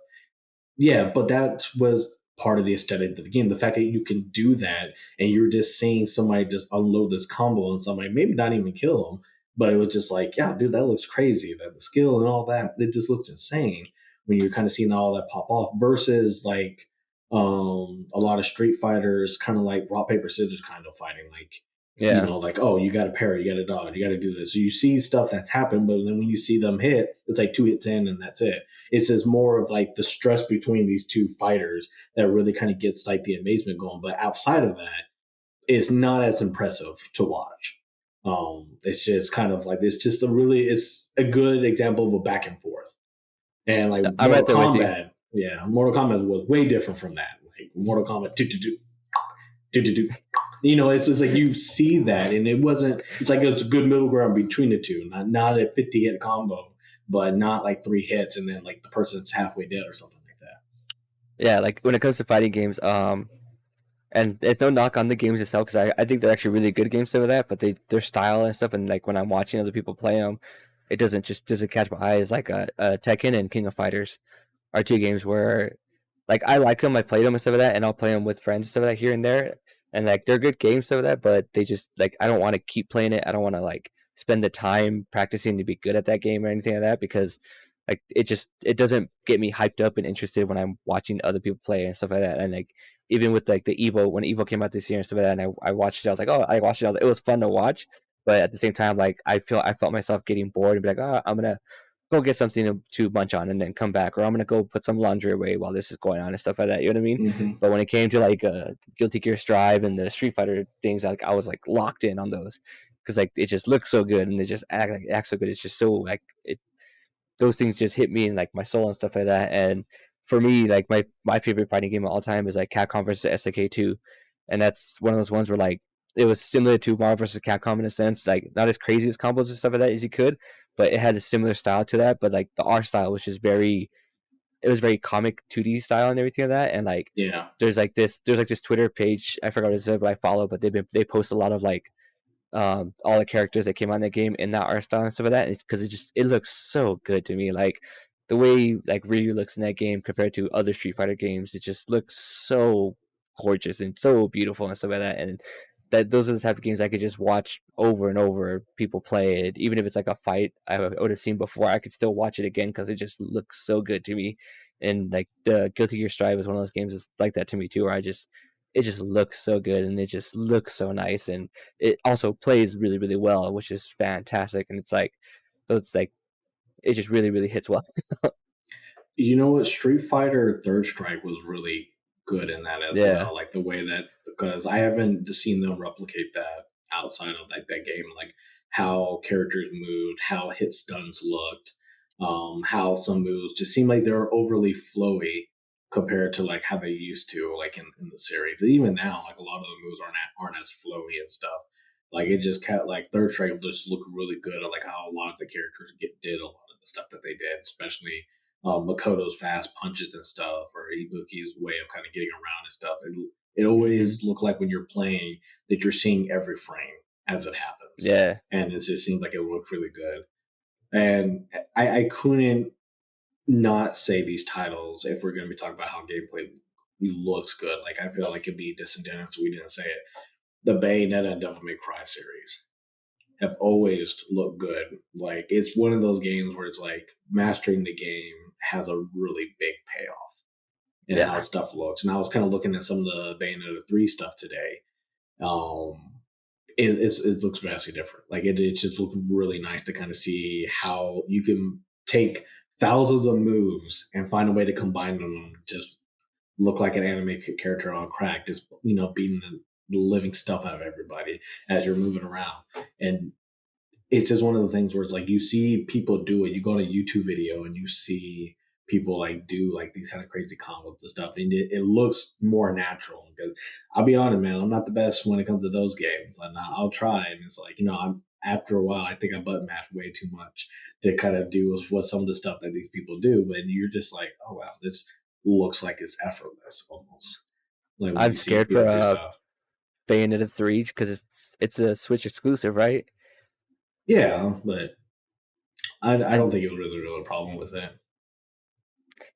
Yeah, but that was part of the aesthetic of the game. The fact that you can do that and you're just seeing somebody just unload this combo on somebody, maybe not even kill them, but it was just like, yeah, dude, that looks crazy. That the skill and all that, it just looks insane when you're kind of seeing all that pop off versus like a lot of Street Fighters, kind of like rock paper scissors kind of fighting, like Yeah. like, oh, you got to parry, you got to dodge, you got to do this. So you see stuff that's happened, but then when you see them hit, it's like two hits in and that's it. It's just more of like the stress between these two fighters that really kind of gets like the amazement going. But outside of that, it's not as impressive to watch. It's just kind of like it's a good example of a back and forth. And like I'm right Mortal there with you. Kombat, yeah, Mortal Kombat was way different from that. Like Mortal Kombat, do do do. It's just like you see that, and it wasn't. It's like it's a good middle ground between the two, not a 50 hit combo, but not like three hits and then like the person's halfway dead or something like that. Yeah, like when it comes to fighting games, and it's no knock on the games itself because I think they're actually really good games over that, but their style and stuff, and like when I'm watching other people play them, it doesn't catch my eye as like a Tekken and King of Fighters are two games where like I like them, I played them and stuff like that, and I'll play them with friends and stuff like that here and there, and like they're good games stuff like that, but they just like I don't want to keep playing it. I don't want to like spend the time practicing to be good at that game or anything like that because like it doesn't get me hyped up and interested when I'm watching other people play and stuff like that. And like even with like the Evo when Evo came out this year and stuff like that, and I watched it, I was like, oh, I watched it, it was fun to watch, but at the same time, like I felt myself getting bored and be like, oh, I'm gonna go get something to munch on and then come back, or I'm gonna go put some laundry away while this is going on and stuff like that. You know what I mean? Mm-hmm. But when it came to like Guilty Gear Strive and the Street Fighter things, like I was like locked in on those because like it just looks so good and it just acts so good. It's just so like those things just hit me in like my soul and stuff like that. And for me, like my favorite fighting game of all time is like Capcom versus SNK 2, and that's one of those ones where like it was similar to Marvel versus Capcom in a sense, like not as crazy as combos and stuff like that as you could, but it had a similar style to that. But like the art style was just it was very comic 2D style and everything like that. And like Yeah. there's like this Twitter page, I forgot what it is, but I follow, but they post a lot of like all the characters that came out in that game in that art style and stuff like that, because it looks so good to me. Like the way like Ryu looks in that game compared to other Street Fighter games, it just looks so gorgeous and so beautiful and stuff like that. And that those are the type of games I could just watch over and over. People play it, even if it's like a fight I would have seen before. I could still watch it again because it just looks so good to me. And like the Guilty Gear Strive is one of those games that's like that to me too, where it just looks so good and it just looks so nice, and it also plays really really well, which is fantastic. And it's like so it's like it just really really hits well. You know what? Street Fighter Third Strike was really good in that as Yeah. well. Like the way that, because I haven't seen them replicate that outside of like that game, like how characters moved, how hit stuns looked, how some moves just seemed like they were overly flowy compared to like how they used to like in the series. And even now, like a lot of the moves aren't as flowy and stuff. Like it just kept like Third Strike just looked really good at like how a lot of the characters did a lot of the stuff that they did, especially Makoto's fast punches and stuff, or Ibuki's way of kind of getting around and stuff. It Hmm. always looked like when you're playing that you're seeing every frame as it happens, Yeah, and it just seemed like it looked really good. And I couldn't not say these titles if we're going to be talking about how gameplay looks good. Like I feel like it'd be disingenuous if we didn't say it. The Bayonetta and Devil May Cry series have always looked good. Like it's one of those games where it's like mastering the game has a really big payoff in how yeah. stuff looks. And I was kind of looking at some of the Bayonetta 3 stuff today. Um, it looks vastly different. Like it just looks really nice to kind of see how you can take thousands of moves and find a way to combine them and just look like an anime character on crack, just beating the living stuff out of everybody as you're moving around. And it's just one of the things where it's like you see people do it. You go on a YouTube video and you see people like do like these kind of crazy combos and stuff, and it looks more natural. Because I'll be honest, man, I'm not the best when it comes to those games, and I'll try. And it's like I'm after a while, I think I button mash way too much to kind of do what some of the stuff that these people do. But you're just like, oh wow, this looks like it's effortless almost. Like when I'm you see scared people for do stuff. Bayonetta 3 because it's a Switch exclusive, right? Yeah, but I don't And think it was really a problem with it.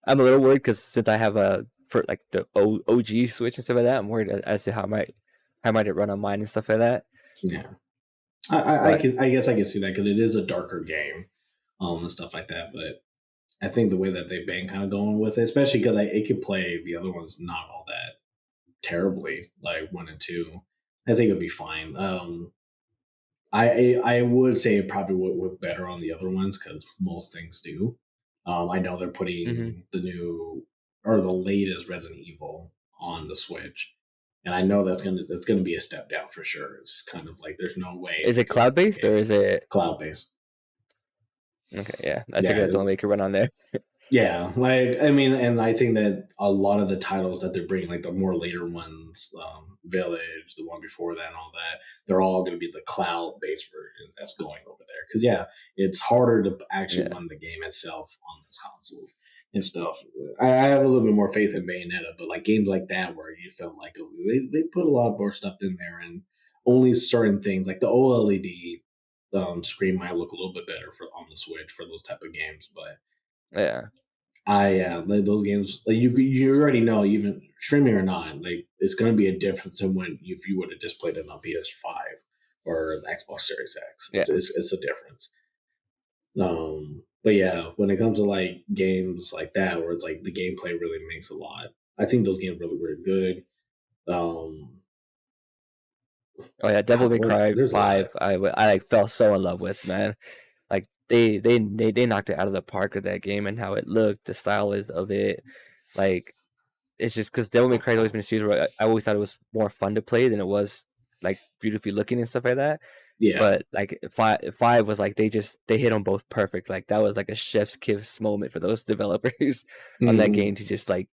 I'm a little worried because since I have a for like the OG Switch and stuff like that, I'm worried as to how might it run on mine and stuff like that. Yeah. But I guess I can see that because it is a darker game, and stuff like that. But I think the way that they've been kind of going with it, especially because it could play the other ones not all that terribly, like 1 and 2. I think it'll be fine. I would say it probably would look better on the other ones because most things do. I know they're hmm putting the new or the latest Resident Evil on the Switch, and I know that's gonna be a step down for sure. It's kind of like there's no way is they're it doing cloud a new based or game is it cloud based. okay? Yeah, I figured Yeah, that's the only way it could run on there. yeah. Like I mean, and I think that a lot of the titles that they're bringing, like the more later ones, Village, the one before that, and all that, they're all going to be the cloud based version that's going over there. Because yeah, it's harder to actually Yeah, run the game itself on those consoles and stuff. I have a little bit more faith in Bayonetta, but like games like that where you felt like they put a lot more stuff in there, and only certain things like the OLED screen might look a little bit better for on the Switch for those type of games, but yeah, like those games like you already know even streaming or not like it's going to be a difference than when if you would have just played it on PS5 or the Xbox Series X. yeah. It's a difference. But yeah, when it comes to like games like that where it's like the gameplay really makes a lot, I think those games really were good. Um, Oh yeah, Devil May what Cry there's a lot. 5. I like fell so in love with, man. Like they knocked it out of the park with that game and how it looked, the style is of it. Like it's just because Devil May Cry has always been a series where I always thought it was more fun to play than it was like beautifully looking and stuff like that. Yeah. But like five was like they hit them both perfect. Like that was like a chef's kiss moment for those developers on that Hmm. game to just like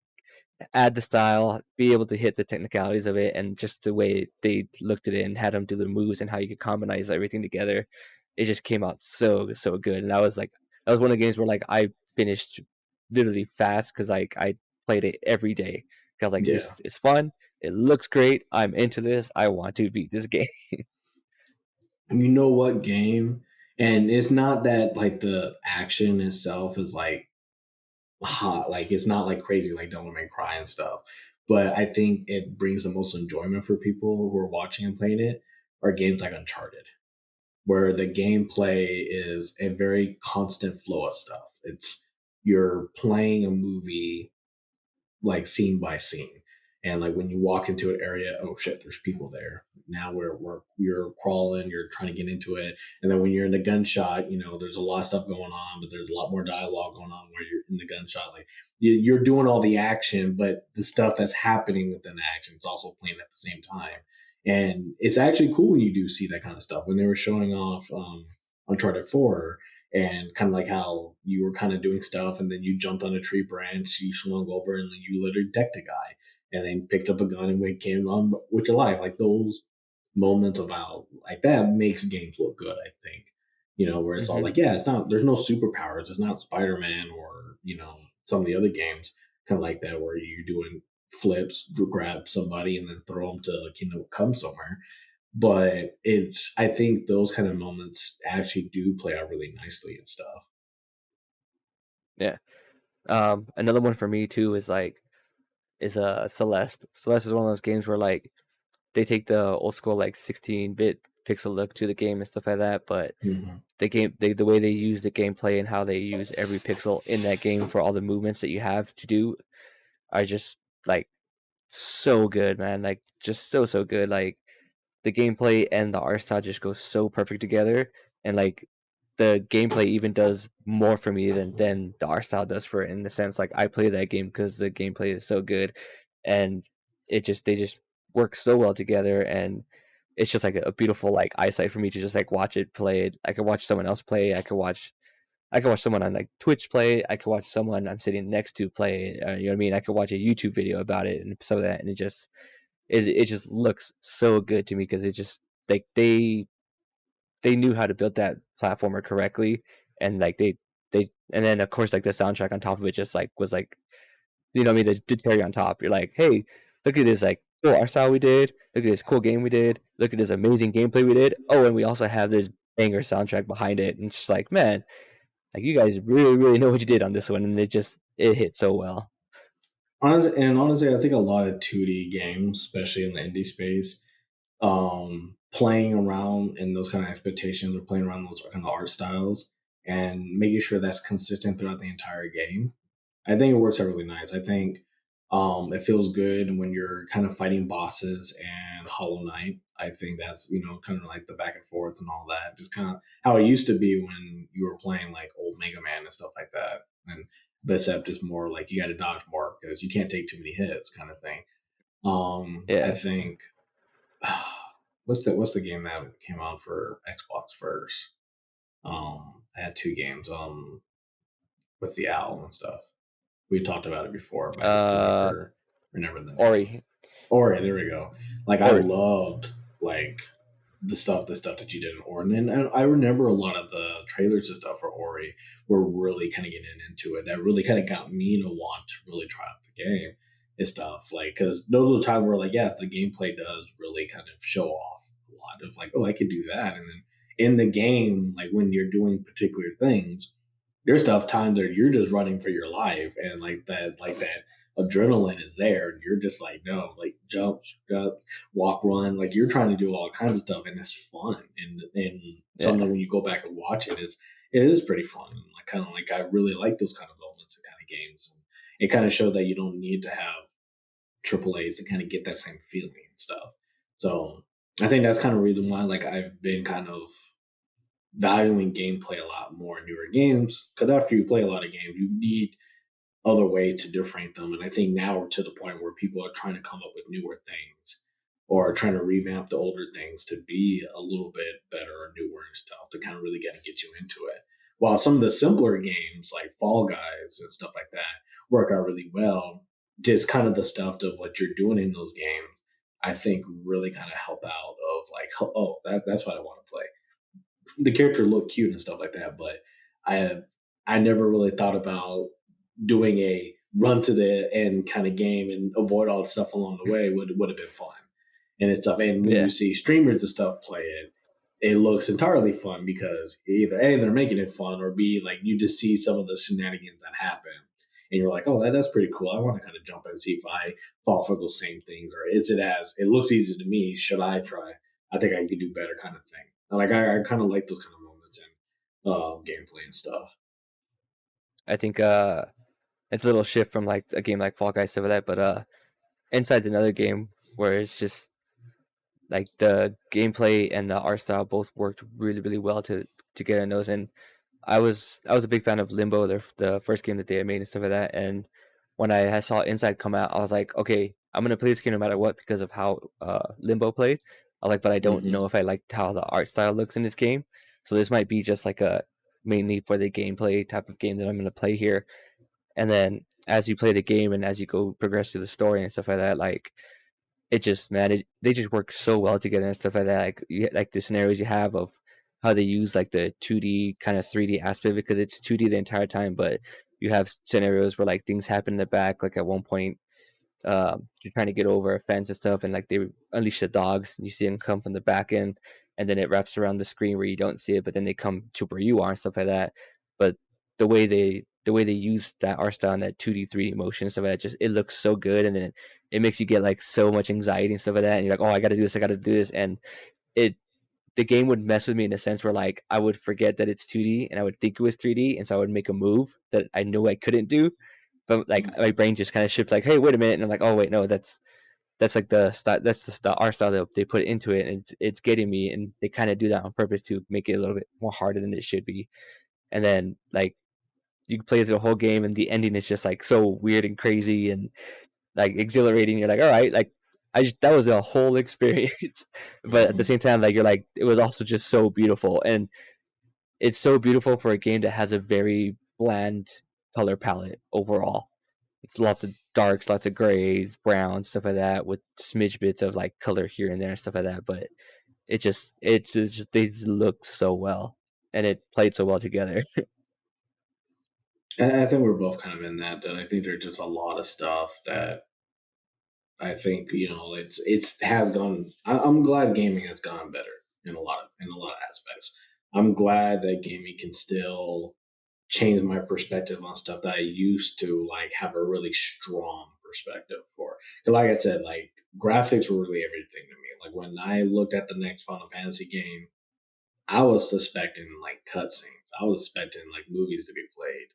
add the style, be able to hit the technicalities of it, and just the way they looked at it and had them do the moves and how you could combine everything together. It just came out so good, and that was one of the games where like I finished literally fast because like I played it every day. Cause like Yeah. this is fun. It looks great. I'm into this. I want to beat this game. You know what game? And it's not that like the action itself is like hot. Like it's not like crazy like Devil May Cry and stuff. But I think it brings the most enjoyment for people who are watching and playing it are games like Uncharted, where the gameplay is a very constant flow of stuff. It's you're playing a movie like scene by scene. And like when you walk into an area, oh shit, there's people there. Now we're you're crawling, you're trying to get into it, and then when you're in the gunshot, there's a lot of stuff going on, but there's a lot more dialogue going on where you're in the gunshot. Like you're doing all the action, but the stuff that's happening within the action is also playing at the same time. And it's actually cool when you do see that kind of stuff. When they were showing off Uncharted 4, and kind of like how you were kind of doing stuff and then you jumped on a tree branch, you swung over and then you literally decked a guy and then picked up a gun and came on with your life. Like moments about like that makes games look good, I think. Where it's all Hmm. like, yeah, it's not, there's no superpowers. It's not Spider-Man or, some of the other games kind of like that where you're doing flips, grab somebody and then throw them to, come somewhere. But I think those kind of moments actually do play out really nicely and stuff. Yeah. Another one for me too is Celeste. Celeste is one of those games where like they take the old school like 16-bit pixel look to the game and stuff like that, but Hmm. the way they use the gameplay and how they use every pixel in that game for all the movements that you have to do are just like so good, man. Like just so good. Like the gameplay and the art style just goes so perfect together, and like the gameplay even does more for me than the art style does for it. In the sense, like I play that game because the gameplay is so good, and they just work so well together, and it's just like a beautiful like eyesight for me to just like watch it play it. I could watch someone else play. I could watch someone on like Twitch play. I could watch someone I'm sitting next to play. You know what I mean? I could watch a YouTube video about it and some of that, and it just looks so good to me because it just like they knew how to build that platformer correctly, and like they and then of course like the soundtrack on top of it just like was like, you know what I mean, the cherry on top. You're like, hey, look at this like cool art style we did. Look at this cool game we did. Look at this amazing gameplay we did. Oh, and we also have this banger soundtrack behind it. And it's just like, man, like you guys really know what you did on this one, and it hit so well. Honestly, I think a lot of 2D games, especially in the indie space, playing around in those kind of expectations or playing around those kind of art styles and making sure that's consistent throughout the entire game. I think it works out really nice. I think it feels good when you're kind of fighting bosses and Hollow Knight. I think that's kind of like the back and forth and all that, just kind of how it used to be when you were playing like old Mega Man and stuff like that. And Bicep is more like you got to dodge more because you can't take too many hits, kind of thing. I Yeah. think what's the game that came out for Xbox first? I had two games with the owl and stuff. We talked about it before, but I just could Uh, never remember the name. Ori, Ori, there we go. Like I Ori. loved like the stuff that you did in Ori, and I remember a lot of the trailers and stuff for Ori were really kind of getting into it. That really kind of got me to want to really try out the game and stuff. Like because those are the times where like yeah, the gameplay does really kind of show off a lot of like oh I could do that, and then in the game like when you're doing particular things there's stuff times that you're just running for your life and like that adrenaline is there and you're just like no like jump walk run like you're trying to do all kinds of stuff and it's fun and something Yeah. when you go back and watch it is pretty fun and like kind of like I really like those kind of moments and kind of games and it kind of showed that you don't need to have triple A's to kind of get that same feeling and stuff so I think that's kind of the reason why like I've been kind of valuing gameplay a lot more in newer games because after you play a lot of games, you need other ways to differentiate them. And I think now we're to the point where people are trying to come up with newer things or trying to revamp the older things to be a little bit better or newer and stuff to kind of really get you into it. While some of the simpler games like Fall Guys and stuff like that work out really well, just kind of the stuff of what you're doing in those games, I think really kind of help out of like, oh, that's what I want to play the character looked cute and stuff like that, but I I never really thought about doing a run to the end kind of game and avoid all the stuff along the way would have been fun. And it's stuff and when you Yeah. see streamers and stuff play it, it looks entirely fun because either A, they're making it fun or B, like you just see some of the shenanigans that happen. And you're like, oh, that's pretty cool. I want to kind of jump in and see if I fall for those same things, or is it as it looks easy to me? Should I try? I think I could do better, kind of thing. Like I kind of like those kind of moments in gameplay and stuff. I think it's a little shift from like a game like Fall Guys stuff like that, but Inside's another game where it's just like the gameplay and the art style both worked really well to get in those. And I was a big fan of Limbo, the first game that they had made and stuff like that. And when I saw Inside come out, I was like, okay, I'm gonna play this game no matter what because of how Limbo played. I like, but I don't Hmm. know if I liked how the art style looks in this game. So this might be just like a mainly for the gameplay type of game that I'm gonna play here. And then as you play the game and as you go progress through the story and stuff like that, like it just man, they just work so well together and stuff like that. Like like the scenarios you have of how they use like the 2D kind of 3D aspect because it's 2D the entire time, but you have scenarios where like things happen in the back. Like at one point, you're trying to get over a fence and stuff, and like they unleash the dogs, and you see them come from the back end, and then it wraps around the screen where you don't see it, but then they come to where you are and stuff like that. But the way they use that art style and that 2D 3D motion and stuff like that, just it looks so good, and then it makes you get like so much anxiety and stuff like that, and you're like, oh, I got to do this, I got to do this, and it the game would mess with me in a sense where like I would forget that it's 2D and I would think it was 3D, and so I would make a move that I knew I couldn't do, but like my brain just kind of shifts like, hey, wait a minute, and I'm like, oh wait, no, that's like the art style that they put into it, and it's getting me, and they kind of do that on purpose to make it a little bit more harder than it should be, and then like you can play through the whole game, and the ending is just like so weird and crazy and like exhilarating. You're like, all right, like that was a whole experience, but at the Mhm. same time, like you're like it was also just so beautiful, and it's so beautiful for a game that has a very bland color palette overall. It's lots of darks, lots of grays, browns, stuff like that, with smidge bits of like color here and there and stuff like that. But it just they just look so well, and it played so well together. I think we're both kind of in that. That I think there's just a lot of stuff that I think it's has gone. I'm glad gaming has gone better in a lot of aspects. I'm glad that gaming can still change my perspective on stuff that I used to like have a really strong perspective for. Because like I said, like graphics were really everything to me. Like when I looked at the next Final Fantasy game, I was suspecting like cutscenes. I was expecting like movies to be played.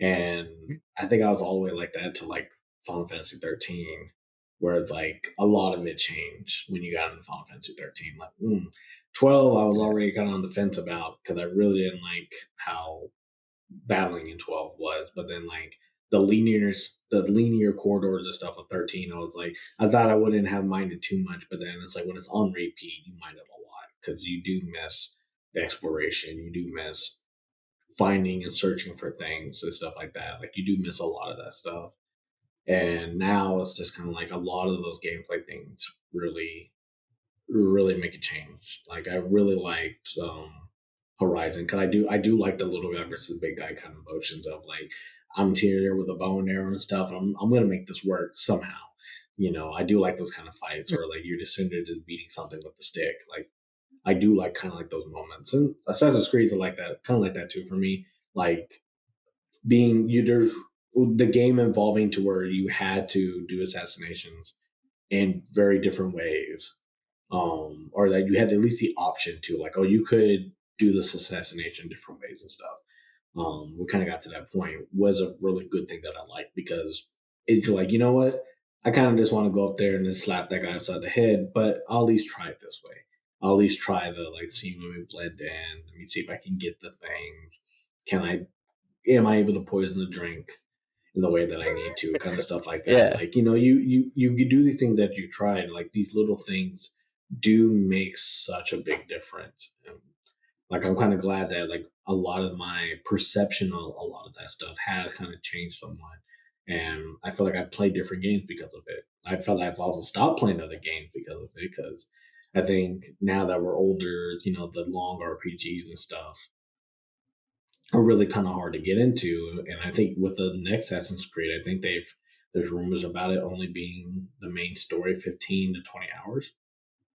And I think I was all the way like that to like Final Fantasy 13, where like a lot of it changed when you got into Final Fantasy 13. Like 12, I was Yeah. already kind of on the fence about because I really didn't like how battling in 12 was, but then like the linear corridors and stuff of 13, I was like, I thought I wouldn't have minded too much, but then it's like when it's on repeat, you mind it a lot because you do miss the exploration, you do miss finding and searching for things and stuff like that. Like you do miss a lot of that stuff. And now it's just kind of like a lot of those gameplay things really make a change. Like I really liked Horizon because I do like the little guy versus big guy kind of motions of like I'm here with a bow and arrow and stuff. And I'm gonna make this work somehow. I do like those kind of fights where like you're just sitting there just beating something with the stick. Like I do like kind of like those moments. And Assassin's Creed is like that, kind of like that too for me. Like being you there's the game evolving to where you had to do assassinations in very different ways, or that you had at least the option to like, oh, you could do this assassination different ways and stuff. We kind of got to that point was a really good thing that I liked because it's like, you know what, I kind of just want to go up there and just slap that guy upside the head, but I'll at least try it this way. I'll at least try the like see when we blend in. Let me see if I can get the things. Can I am I able to poison the drink in the way that I need to, kind of stuff like that. Yeah. Like, you do these things that you tried, like these little things do make such a big difference. And like I'm kind of glad that like a lot of my perception of a lot of that stuff has kind of changed somewhat. And I feel like I play different games because of it. I felt like I've also stopped playing other games because of it, because I think now that we're older, the long RPGs and stuff are really kind of hard to get into. And I think with the next Assassin's Creed, I think there's rumors about it only being the main story 15 to 20 hours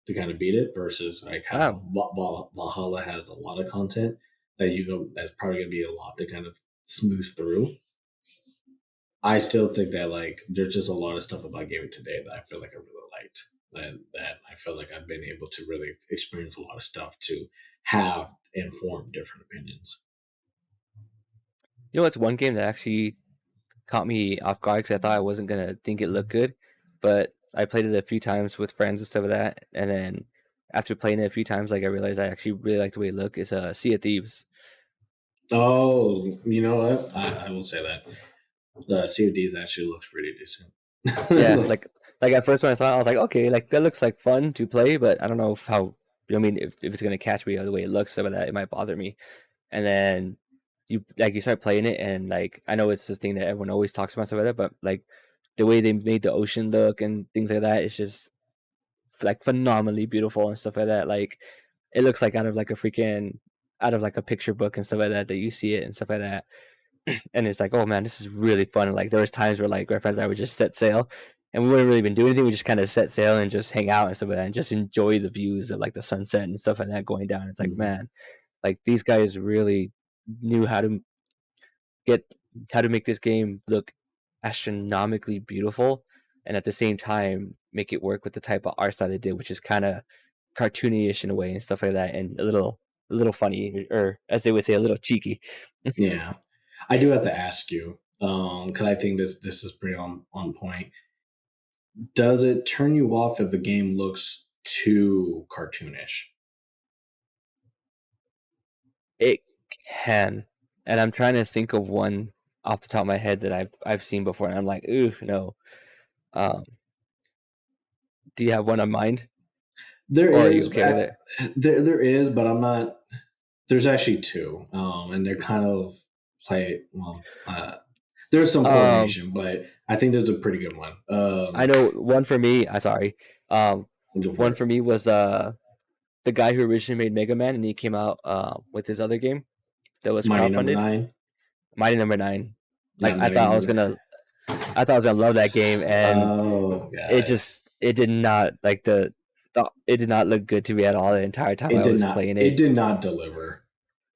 to kind of beat it, versus like how Wow. Valhalla has a lot of content that's probably going to be a lot to kind of smooth through. I still think that like there's just a lot of stuff about gaming today that I feel like I really liked. That I feel like I've been able to really experience a lot of stuff to have informed different opinions. You know what's one game that actually caught me off guard because I thought I wasn't gonna think it looked good, but I played it a few times with friends and stuff like that, and then after playing it a few times, like I realized I actually really like the way it looked. Is Sea of Thieves. Oh, you know what? I will say that the CODs actually looks pretty decent. Yeah, Like, like at first when I saw it, I was like, okay, like that looks like fun to play, but I don't know if how. I mean, if it's gonna catch me the way it looks, some of that it might bother me. And then you start playing it, and like I know it's this thing that everyone always talks about stuff like that, but like the way they made the ocean look and things like that, it's just like phenomenally beautiful and stuff like that. Like it looks like out of like a picture book and stuff like that you see it and stuff like that. And it's like, oh man, this is really fun. And like there was times where like my friends and I would just set sail, and we wouldn't really even do anything. We just kind of set sail and just hang out and stuff like that, and just enjoy the views of like the sunset and stuff like that going down. It's like, Mhm. man, like these guys really knew get how to make this game look astronomically beautiful, and at the same time make it work with the type of art style they did, which is kind of cartoony-ish in a way and stuff like that, and a little funny, or as they would say, a little cheeky. Yeah, I do have to ask you, because I think this is pretty on point. Does it turn you off if a game looks too cartoonish? It can, and I'm trying to think of one off the top of my head that I've seen before, and I'm like, ooh, no. Um, do you have one on mind, There or are you is, okay with it? there is, but I'm not. There's actually two, and they're kind of play. Well, there's some Um, coordination, but I think there's a pretty good one. I know one for me. I sorry. Um, Go for one it. for me was the guy who originally made Mega Man, and he came out with his other game that was Mighty Number crowdfunded, Nine, Mighty Number Nine. Like not Mighty Number. I thought I was gonna love that game, and Oh God, it did not like it did not look good to me at all the entire time it I did was not. playing It it. did not deliver.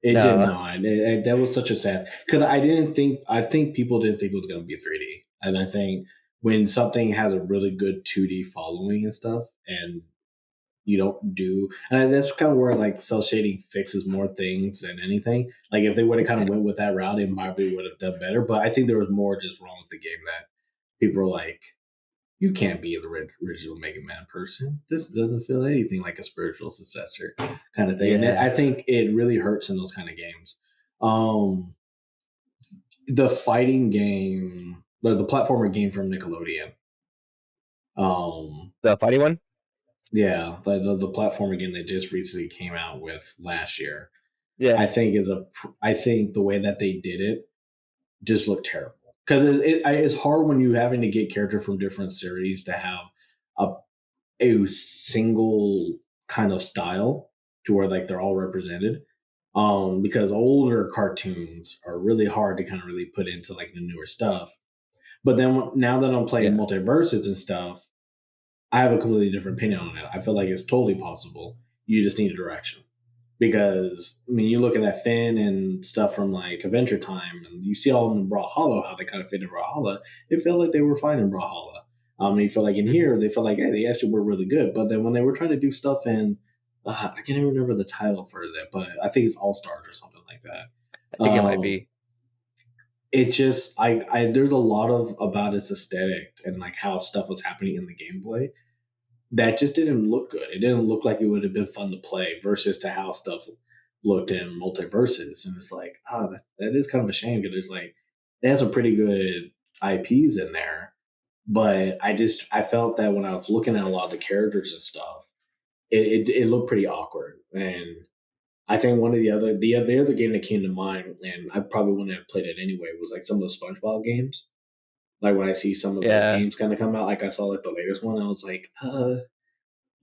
It did No, not. That was such a sad because I didn't think. I think people didn't think it was going to be 3D, and I think when something has a really good 2D following and stuff, and you don't do, and that's kind of where like cell shading fixes more things than anything. Like if they would have kind of went with that route, it probably would have done better. But I think there was more just wrong with the game that people were like, you can't be the original Mega Man person. This doesn't feel anything like a spiritual successor kind of thing. And yeah, I think it really hurts in those kind of games. Um, the fighting game, the platformer game from Nickelodeon. Um, the fighting one. yeah, the platformer game that just recently came out with last year. Yeah, I think I think the way that they did it just looked terrible because it's hard when you having to get character from different series to have a a single kind of style to where like they're all represented. Because older cartoons are really hard to kind of really put into like the newer stuff. But then now that I'm playing yeah, multiverses and stuff, I have a completely different opinion on it. I feel like it's totally possible. You just need a direction. Because I mean, you're looking at Finn and stuff from like Adventure Time, and you see all of them in Brawlhalla, how they kind of fit in Brawlhalla. It felt like they were fine in Brawlhalla. And you feel like in hmm here, they felt like, hey, they actually were really good. But then when they were trying to do stuff in, I can't even remember the title for that, but I think it's All Stars or something like I that. think it might be. It just, there's a lot of about its aesthetic and like how stuff was happening in the gameplay that just didn't look good. It didn't look like it would have been fun to play versus to how stuff looked in multiverses. And it's like, that is kind of a shame because there's like, it has some pretty good IPs in there. But I felt that when I was looking at a lot of the characters and stuff, it looked pretty awkward. And I think one of the other game that came to mind, and I probably wouldn't have played it anyway, was like some of the SpongeBob games. Like when I see some of those Yeah, games kind of come out, like I saw like the latest one, I was like,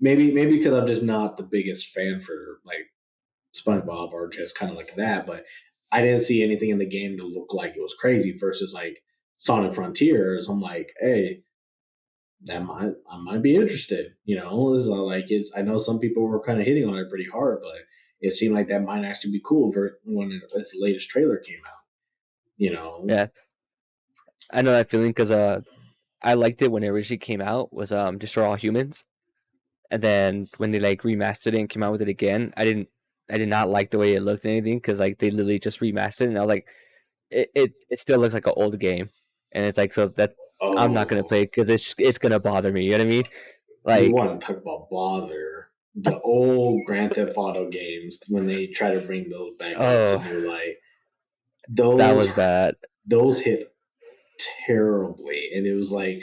maybe because I'm just not the biggest fan for like SpongeBob or just kind of like that, but I didn't see anything in the game to look like it was crazy versus like Sonic Frontiers. I'm like, hey, I might be interested. It's not like it's. I know some people were kind of hitting on it pretty hard, but it seemed like that might actually be cool when this latest trailer came out. You know, yeah. I know that feeling because I liked it when it originally came out. Was Destroy All Humans, and then when they like remastered it and came out with it again, I did not like the way it looked and anything because like they literally just remastered it, and I was like, it still looks like an old game, and it's like so that I'm not gonna oh, play because it's gonna bother me. You know what I mean? you Like, want to talk about bother the old Grand Theft Auto games when they try to bring those back into oh, new light. that Those was bad. those hit terribly, and it was like,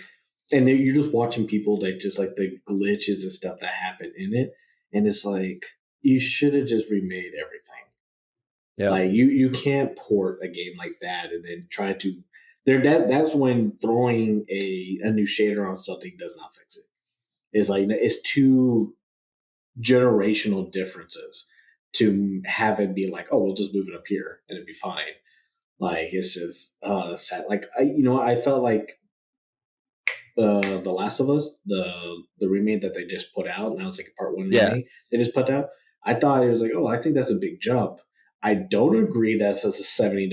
and then you're just watching people like just like the glitches and stuff that happen in it, and it's like you should have just remade everything. Yeah, Like you can't port a game like that and then try to that's when throwing a new shader on something does not fix it. It's like it's two generational differences to have it be like, oh, we'll just move it up here and it'd be fine. Like it's just it's sad. Like I felt like the Last of Us, the remake that they just put out. Now it's like a part one Yeah, remake they just put out. I thought it was like, oh, I think that's a big jump. I don't agree that's a $70,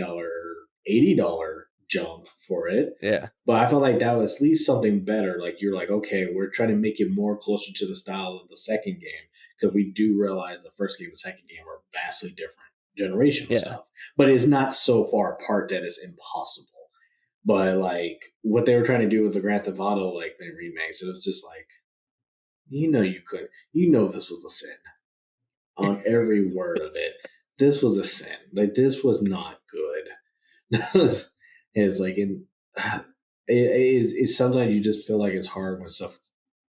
$80 jump for it. yeah, But I felt like that was at least something better. Like you're like, okay, we're trying to make it more closer to the style of the second game because we do realize the first game and second game are vastly different generational yeah. stuff. But it's not so far apart that it's impossible. But like what they were trying to do with the Grand Theft Auto like the remakes, it was just like you could, this was a sin on every word of it. This was a sin. Like this was not good. It's like it's sometimes you just feel like it's hard when stuff.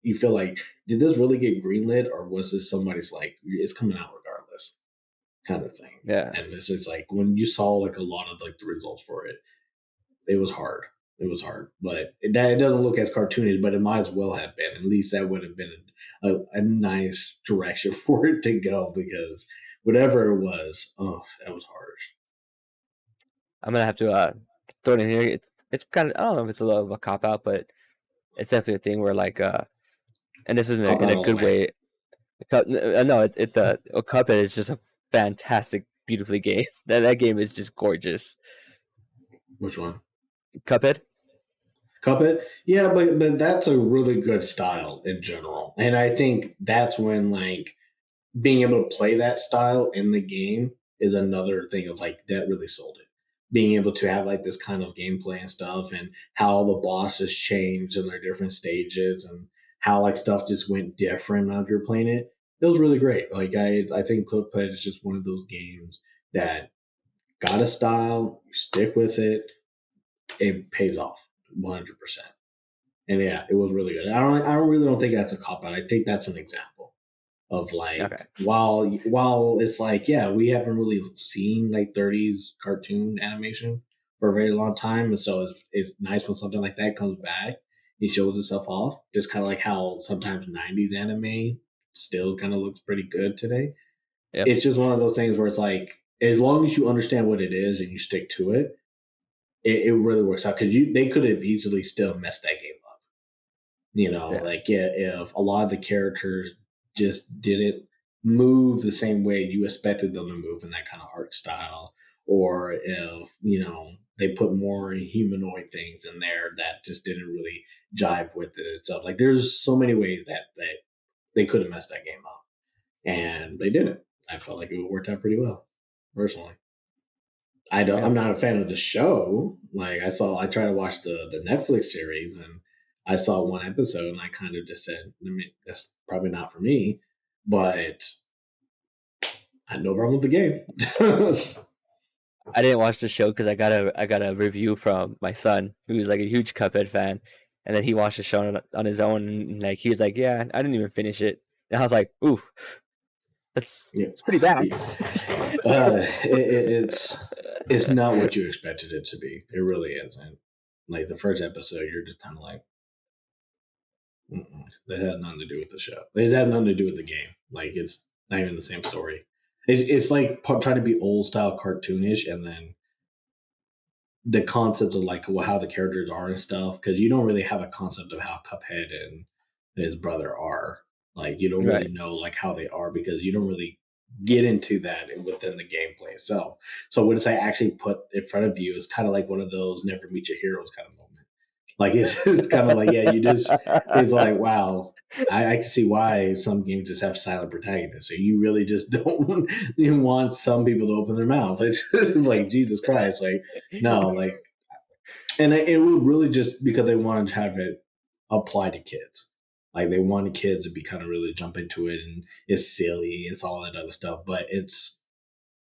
You feel like did this really get greenlit or was this somebody's like it's coming out regardless kind of thing. Yeah. And this is like when you saw like a lot of like the results for it, it was hard. It was hard, but it doesn't look as cartoonish, but it might as well have been. At least that would have been a nice direction for it to go because whatever it was, oh, that was harsh. I'm gonna have to throw it in here. It's kind of I don't know if it's a little of a cop out, but it's definitely a thing where like and this isn't Cop in out a all the good way. way. No, Cuphead is just a fantastic, beautifully game. That game is just gorgeous. Which one? Cuphead. Cuphead? Yeah, but that's a really good style in general, and I think that's when like being able to play that style in the game is another thing of like that really sold it. Being able to have like this kind of gameplay and stuff and how the bosses change in their different stages and how like stuff just went different after you're playing it. It was really great. Like I think Cuphead is just one of those games that got a style, you stick with it, it pays off 100%. And yeah, it was really good. I don't think that's a cop out. I think that's an example of like Okay. while it's like yeah we haven't really seen like 30s cartoon animation for a very long time and so it's nice when something like that comes back it shows itself off just kind of like how sometimes 90s anime still kind of looks pretty good today. Yep. It's just one of those things where it's like as long as you understand what it is and you stick to it it really works out because they could have easily still messed that game up. Yeah. Like yeah, if a lot of the characters just didn't move the same way you expected them to move in that kind of art style, or if, they put more humanoid things in there that just didn't really jive with it and stuff. Like there's so many ways that they could have messed that game up. And they didn't. I felt like it worked out pretty well, personally. I'm Yep. not a fan of the show. Like I tried to watch the Netflix series and I saw one episode and I kind of just said, I mean, that's probably not for me, but I had no problem with the game. I didn't watch the show because I got a review from my son who's like a huge Cuphead fan, and then he watched the show on his own, and like he was like, "Yeah, I didn't even finish it," and I was like, "Ooh, that's Yeah. it's pretty bad." It's not what you expected it to be. It really isn't. Like the first episode, you're just kind of like, that had nothing to do with the show. It had nothing to do with the game. Like it's not even the same story. It's like trying to be old style cartoonish, and then the concept of like how the characters are and stuff. Because you don't really have a concept of how Cuphead and his brother are. Like you don't really Right. know like how they are because you don't really get into that within the gameplay itself. So what it's like actually put in front of you is kind of like one of those never meet your heroes kind of moment. Like it's kind of like yeah, you just it's like wow, I can see why some games just have silent protagonists. So you really just don't you want some people to open their mouth. It's like Jesus Christ, like no, like and it was really just because they wanted to have it apply to kids. Like they wanted kids to be kind of really jump into it, and it's silly, it's all that other stuff. But it's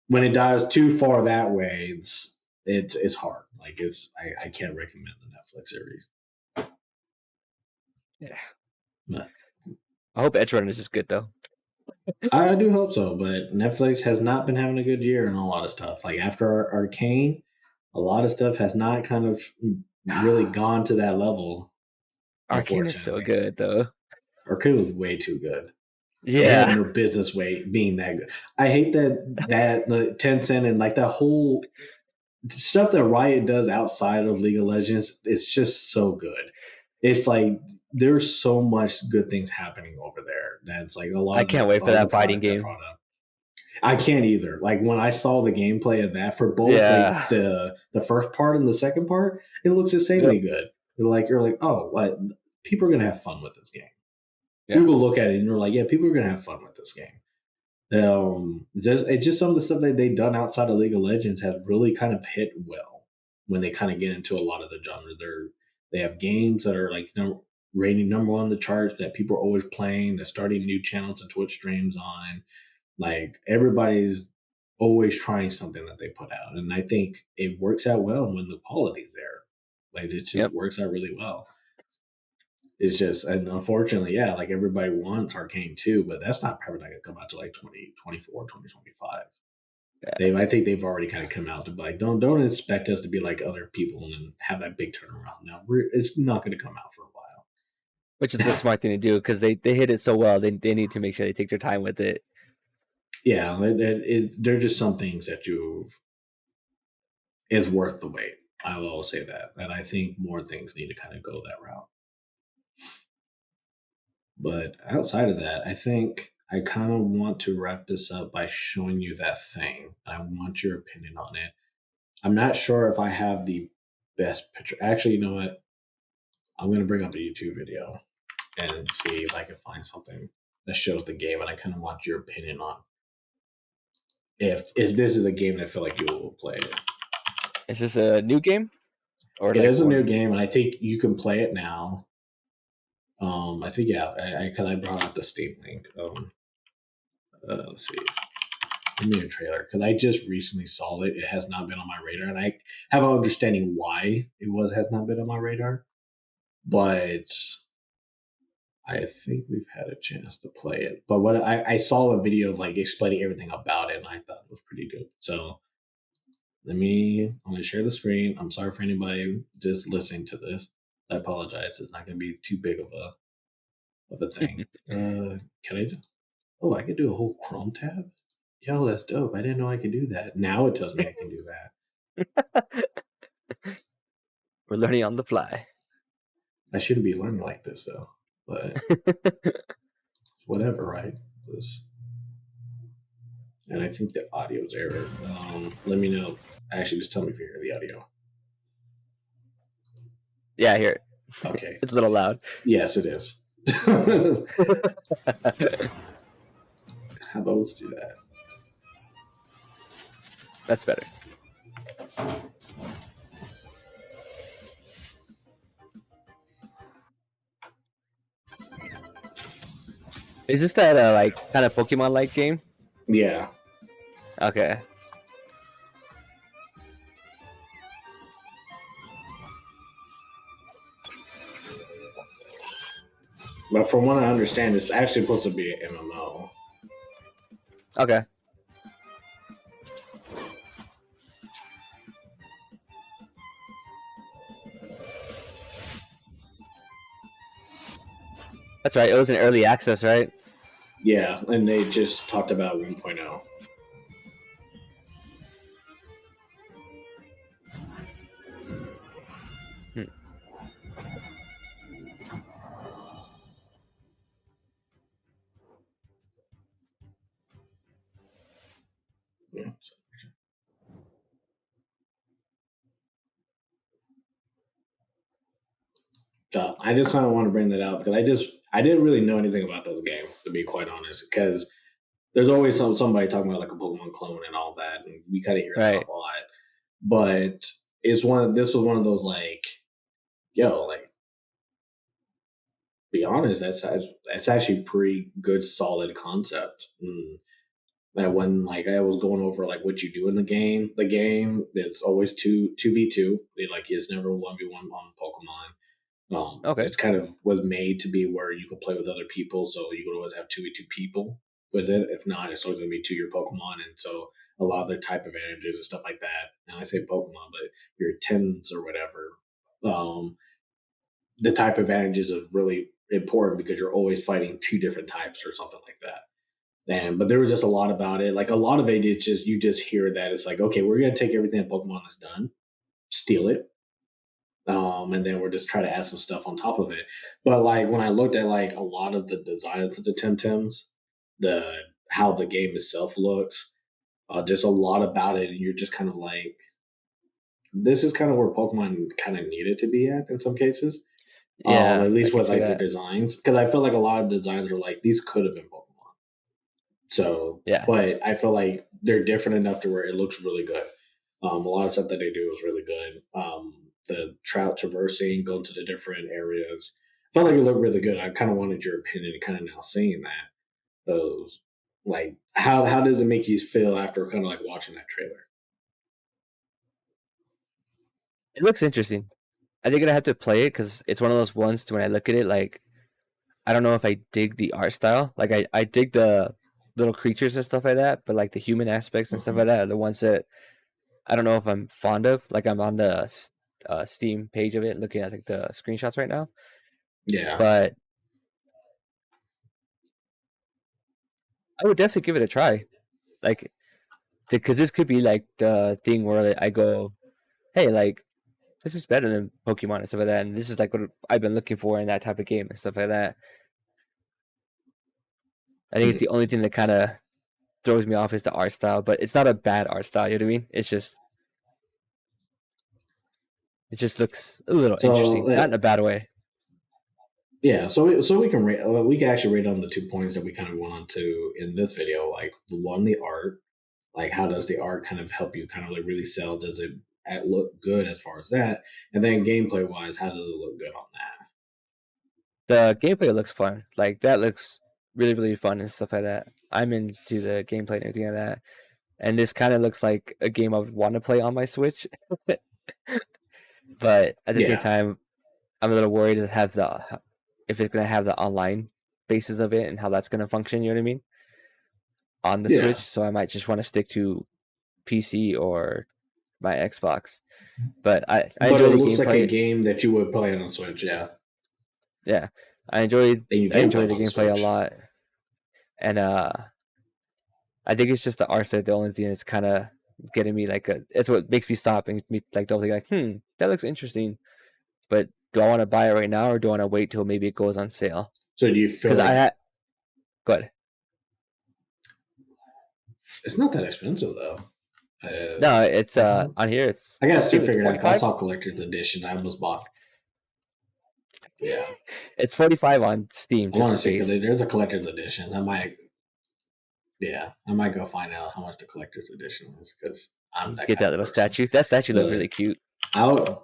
when it dives too far that way, it's hard. Like I can't recommend the Netflix series. Yeah. But I hope Edge Runner is just good though. I do hope so, but Netflix has not been having a good year in a lot of stuff. Like after Arcane, a lot of stuff has not kind of really gone to that level, Arcane is so unfortunately. good though. Arcade was way too good. It had Yeah, no business being that good. I hate that Tencent and like that whole stuff that Riot does outside of League of Legends. It's just so good. It's like there's so much good things happening over there. That's like I can't wait a for lot of that the fighting products that game. brought up. I can't either. Like when I saw the gameplay of that for both like Yeah. the first part and the second part, it looks Yep. insanely good. You're like, oh, what? People are gonna have fun with this game. You Yeah. go look at it and you're like, yeah, people are gonna have fun with this game. It's just some of the stuff that they've done outside of League of Legends has really kind of hit well when they kind of get into a lot of the genre. They have games that are like rating number one on the charts that people are always playing. They're starting new channels and Twitch streams on. Like everybody's always trying something that they put out, and I think it works out well when the quality's there. Like it just Yep. works out really well. It's just, and unfortunately, yeah, like everybody wants Arcane too, but that's not probably not gonna come out to like 2024, 2025. Yeah. I think they've already kind of come out to be like, don't expect us to be like other people and then have that big turnaround. No, it's not going to come out for a while. Which is the smart thing to do because they hit it so well. They need to make sure they take their time with it. Yeah, there're just some things that you is worth the wait. I will always say that, and I think more things need to kind of go that route. But outside of that, I think I kind of want to wrap this up by showing you that thing. I want your opinion on it. I'm not sure if I have the best picture. Actually, you know what? I'm going to bring up a YouTube video and see if I can find something that shows the game. And I kind of want your opinion on if this is a game that I feel like you will play it. Is this a new game or It like is a new one? game, and I think you can play it now. I think yeah, because I brought out the Steam link. Let's see. Give me a trailer because I just recently saw it. It has not been on my radar, and I have an understanding why has not been on my radar. But I think we've had a chance to play it. But what I saw a video of like explaining everything about it, and I thought it was pretty good. So I'm gonna share the screen. I'm sorry for anybody just listening to this. I apologize. It's not gonna be too big of a thing. Can I? Oh, I could do a whole Chrome tab. Yo, that's dope. I didn't know I could do that. Now it tells me I can do that. We're learning on the fly. I shouldn't be learning like this though. But whatever, right? And I think the audio's error. Let me know. Actually, just tell me if you hear the audio. Yeah, I hear it. Okay. It's a little loud. Yes, it is. How about let's do that? That's better. Is this that like kind of Pokemon like game? Yeah. Okay. But from what I understand, it's actually supposed to be an MMO. Okay. That's right. It was an early access, right? Yeah, and they just talked about 1.0. Hmm. Yeah. So I just kind of want to bring that out because I didn't really know anything about this game, to be quite honest, because there's always somebody talking about like a Pokemon clone and all that, and we kind of hear that Right. a lot. But this was one of those like, yo, like be honest, that's actually pretty good, solid concept. That when like I was going over like what you do in the game is always two v two. Like it's never 1v1 on Pokemon. Okay. It's kind of was made to be where you could play with other people, so you could always have 2v2 people with it. If not, it's always gonna be two your Pokemon, and so a lot of the type advantages and stuff like that. And I say Pokemon, but your Tins or whatever. Um, the type advantages of really important because you're always fighting two different types or something like that. But there was just a lot about it. Like a lot of it, it's just you just hear that it's like, okay, we're gonna take everything that Pokemon has done, steal it, and then we're just try to add some stuff on top of it. But like when I looked at like a lot of the designs of the Temtems, the how the game itself looks, just a lot about it, and you're just kind of like, this is kind of where Pokemon kind of needed to be at in some cases. Yeah, At I least can with see like their that. designs, because I feel like a lot of designs are like these could have been Pokemon. So, Yeah. but I feel like they're different enough to where it looks really good. A lot of stuff that they do is really good. The trout traversing, going to the different areas, felt like it looked really good. I kind of wanted your opinion, kind of now seeing that. Those, like, how does it make you feel after kind of like watching that trailer? It looks interesting. I think I have to play it because it's one of those ones to when I look at it, like I don't know if I dig the art style. Like I dig the little creatures and stuff like that, but like the human aspects and stuff Hmm. like that are the ones that I don't know if I'm fond of. Like I'm on the Steam page of it, looking at like the screenshots right now. Yeah, But I would definitely give it a try. Like because this could be like the thing where I go, hey, like this is better than Pokemon and stuff like that, and this is like what I've been looking for in that type of game and stuff like that. I think it's yeah. the only thing that kind of throws me off is the art style, but it's not a bad art style. You know what I mean? It just looks a little So interesting, not in a bad way. yeah, so we can rate, we can actually rate on the 2 points that we kind of went on to in this video. Like the one, the art, like how does the art kind of help you kind of like really sell? Does it look good as far as that? And then gameplay wise, how does it look good on that? The gameplay looks fun. Like that looks really really fun and stuff like that. I'm into the gameplay and everything like that. And this kind of looks like a game I would want to play on my Switch, but at the same Yeah, time, I'm a little worried to have the if it's gonna have the online basis of it and how that's gonna function. You know what I mean? On the yeah, Switch, so I might just want to stick to PC or my Xbox. But I but it enjoy the looks like a gameplay. game that you would play on the Switch. Yeah, Yeah, and you I can play enjoy it the on the gameplay a Switch. lot, and I think it's just the art side. The only thing that's kind of getting me like it's what makes me stop and me like don't think like that looks interesting. But do I want to buy it right now or do I want to wait till maybe it goes on sale? So do you feel Because I like had good. it's not that expensive though? No, it's Uh, on here. It's I gotta for see Steam. It's figured out. 'Cause I 45. saw collector's edition. I almost bought. Yeah, It's 45 on Steam, I just want to the see because base. there's a collector's edition. I might. Yeah, I might go find out how much the collector's edition is because I'm that Get kind that of little person. statue. That statue looked But really cute. I would,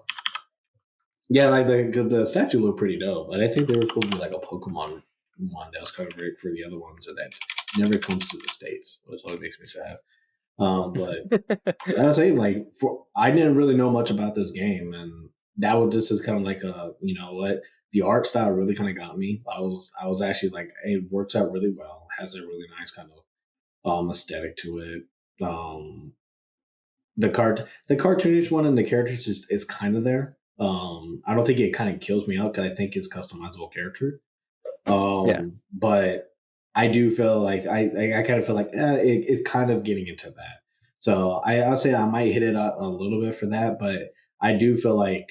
yeah, like the statue looked pretty dope, but I think they were cool with like a Pokemon one that was kind of great for the other ones, and that never comes to the states, which always makes me sad. But I was saying, like, I didn't really know much about this game, and that was just as kind of like a, you know what, the art style really kind of got me. I was actually like, it works out really well, has a really nice kind of aesthetic to it. Um, the cartoonish one and the characters is kind of there. I don't think it kind of kills me out because I think it's customizable character. Yeah, But I do feel like I kind of feel like it's kind of getting into that. So I'll say I might hit it a little bit for that, but I do feel like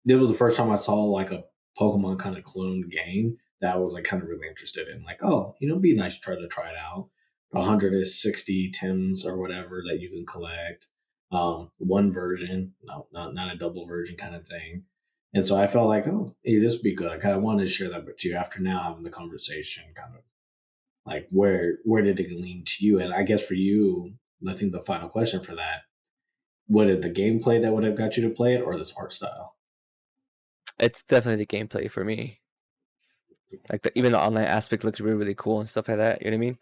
this was the first time I saw like a Pokemon kind of clone game that I was like kind of really interested in. Like, oh, it'd be nice to try it out. 160 Tims or whatever that you can collect. One version, no, not a double version kind of thing. And so I felt like, oh, hey, this would be good. I kind of wanted to share that with you after now having the conversation, kind of like where did it lean to you? And I guess for you, I think the final question for that, would it the gameplay that would have got you to play it or this art style? it's definitely the gameplay for me. Like even the online aspect looks really really cool and stuff like that. You know what I mean?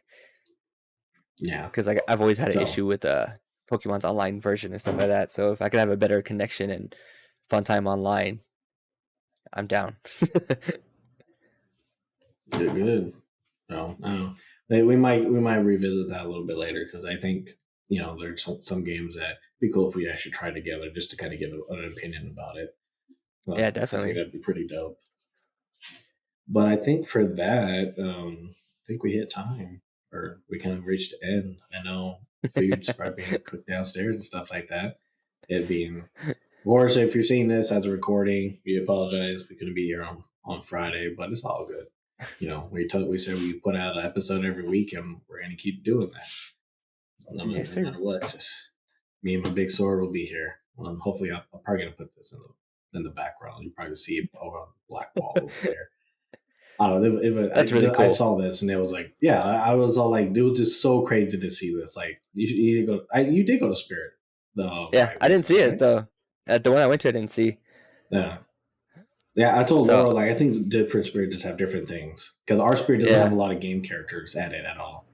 Yeah. Because like I've always had an So issue with Pokemon's online version and stuff like that. So if I could have a better connection and fun time online, I'm down. good, good. No, I don't know. We might revisit that a little bit later because I think there's some games that be cool if we actually try together just to kind of give an opinion about it. Yeah, I think definitely. that'd be pretty dope. But I think for that, I think we hit time, or we kind of reached the end. I know food's probably being cooked downstairs and stuff like that. It being, of course, if you're seeing this as a recording, we apologize. We couldn't be here on Friday, but it's all good. You know, we said we put out an episode every week, and we're gonna keep doing that. Yes, No sir. matter what, just me and my big sword will be here. Hopefully, I'm probably gonna put this in the background. You probably see it over on the black wall over there. I don't know. That's really I cool. saw this and it was like, yeah, I was all like, dude, it's just so crazy to see this. Like, you did go. You did go to Spirit, the Yeah, ride I we didn't saw, see it right? though. At the one I went to, I didn't see. Yeah, yeah. I told So Laura like I think different Spirit just have different things because our Spirit doesn't have yeah, a lot of game characters added at all.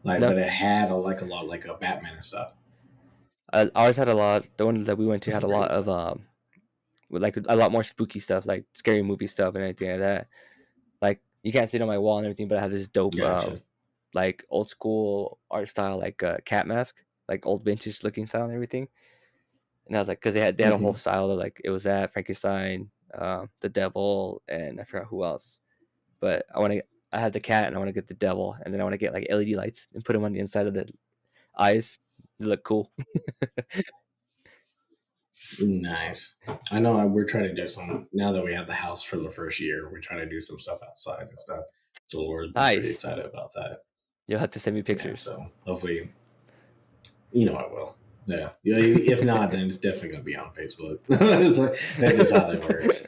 Like, no, but it had a lot like a Batman and stuff. ours had a lot. The one that we went to That's had a lot crazy. of with like a lot more spooky stuff, like scary movie stuff and anything like that. Like you can't see it on my wall and everything, but I have this dope Gotcha. like old school art style, like cat mask, like old vintage looking style and everything. And I was like, because they had a whole Hmm. style of like it was that Frankenstein, the devil, and I forgot who else. But I had the cat and I want to get the devil, and then I want to get like LED lights and put them on the inside of the eyes. They look cool. Nice. I know we're trying to do some now that we have the house for the first year. We're trying to do some stuff outside and stuff. So Laura's been pretty Nice. excited about that. You'll have to send me Yeah. pictures. So hopefully, I will. Yeah. Yeah. If not, then it's definitely gonna be on Facebook. That's just how that works.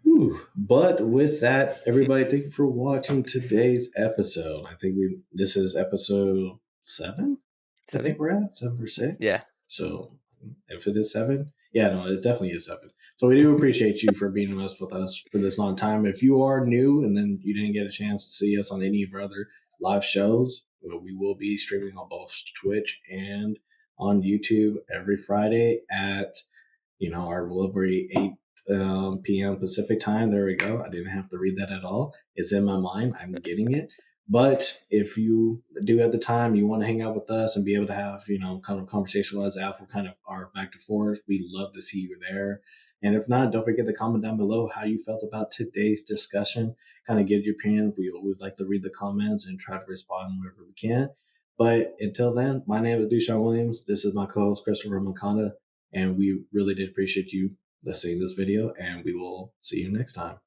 Whew. But with that, everybody, thank you for watching today's episode. I think this is episode 7. I Seven? think we're at 7 or 6. Yeah. So if it is 7, yeah, no, it definitely is 7. So we do appreciate you for being with us for this long time. If you are new and then you didn't get a chance to see us on any of our other live shows, we will be streaming on both Twitch and on YouTube every Friday at our delivery 8 p.m. Pacific time. There we go. I didn't have to read that at all. It's in my mind. I'm getting it. But if you do have the time, you want to hang out with us and be able to have, kind of conversation with us after kind of our back to forth, we'd love to see you there. And if not, don't forget to comment down below how you felt about today's discussion. Kind of give your opinion. We always like to read the comments and try to respond wherever we can. But until then, my name is DuShaun Williams. This is my co-host, Christopher Makanda. And we really did appreciate you listening to this video, and we will see you next time.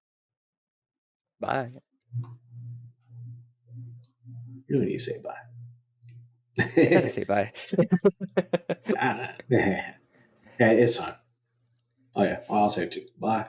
Bye. You don't need to say I gotta bye. say bye. Yeah, it's fine. Oh, yeah, I'll say it too. Bye.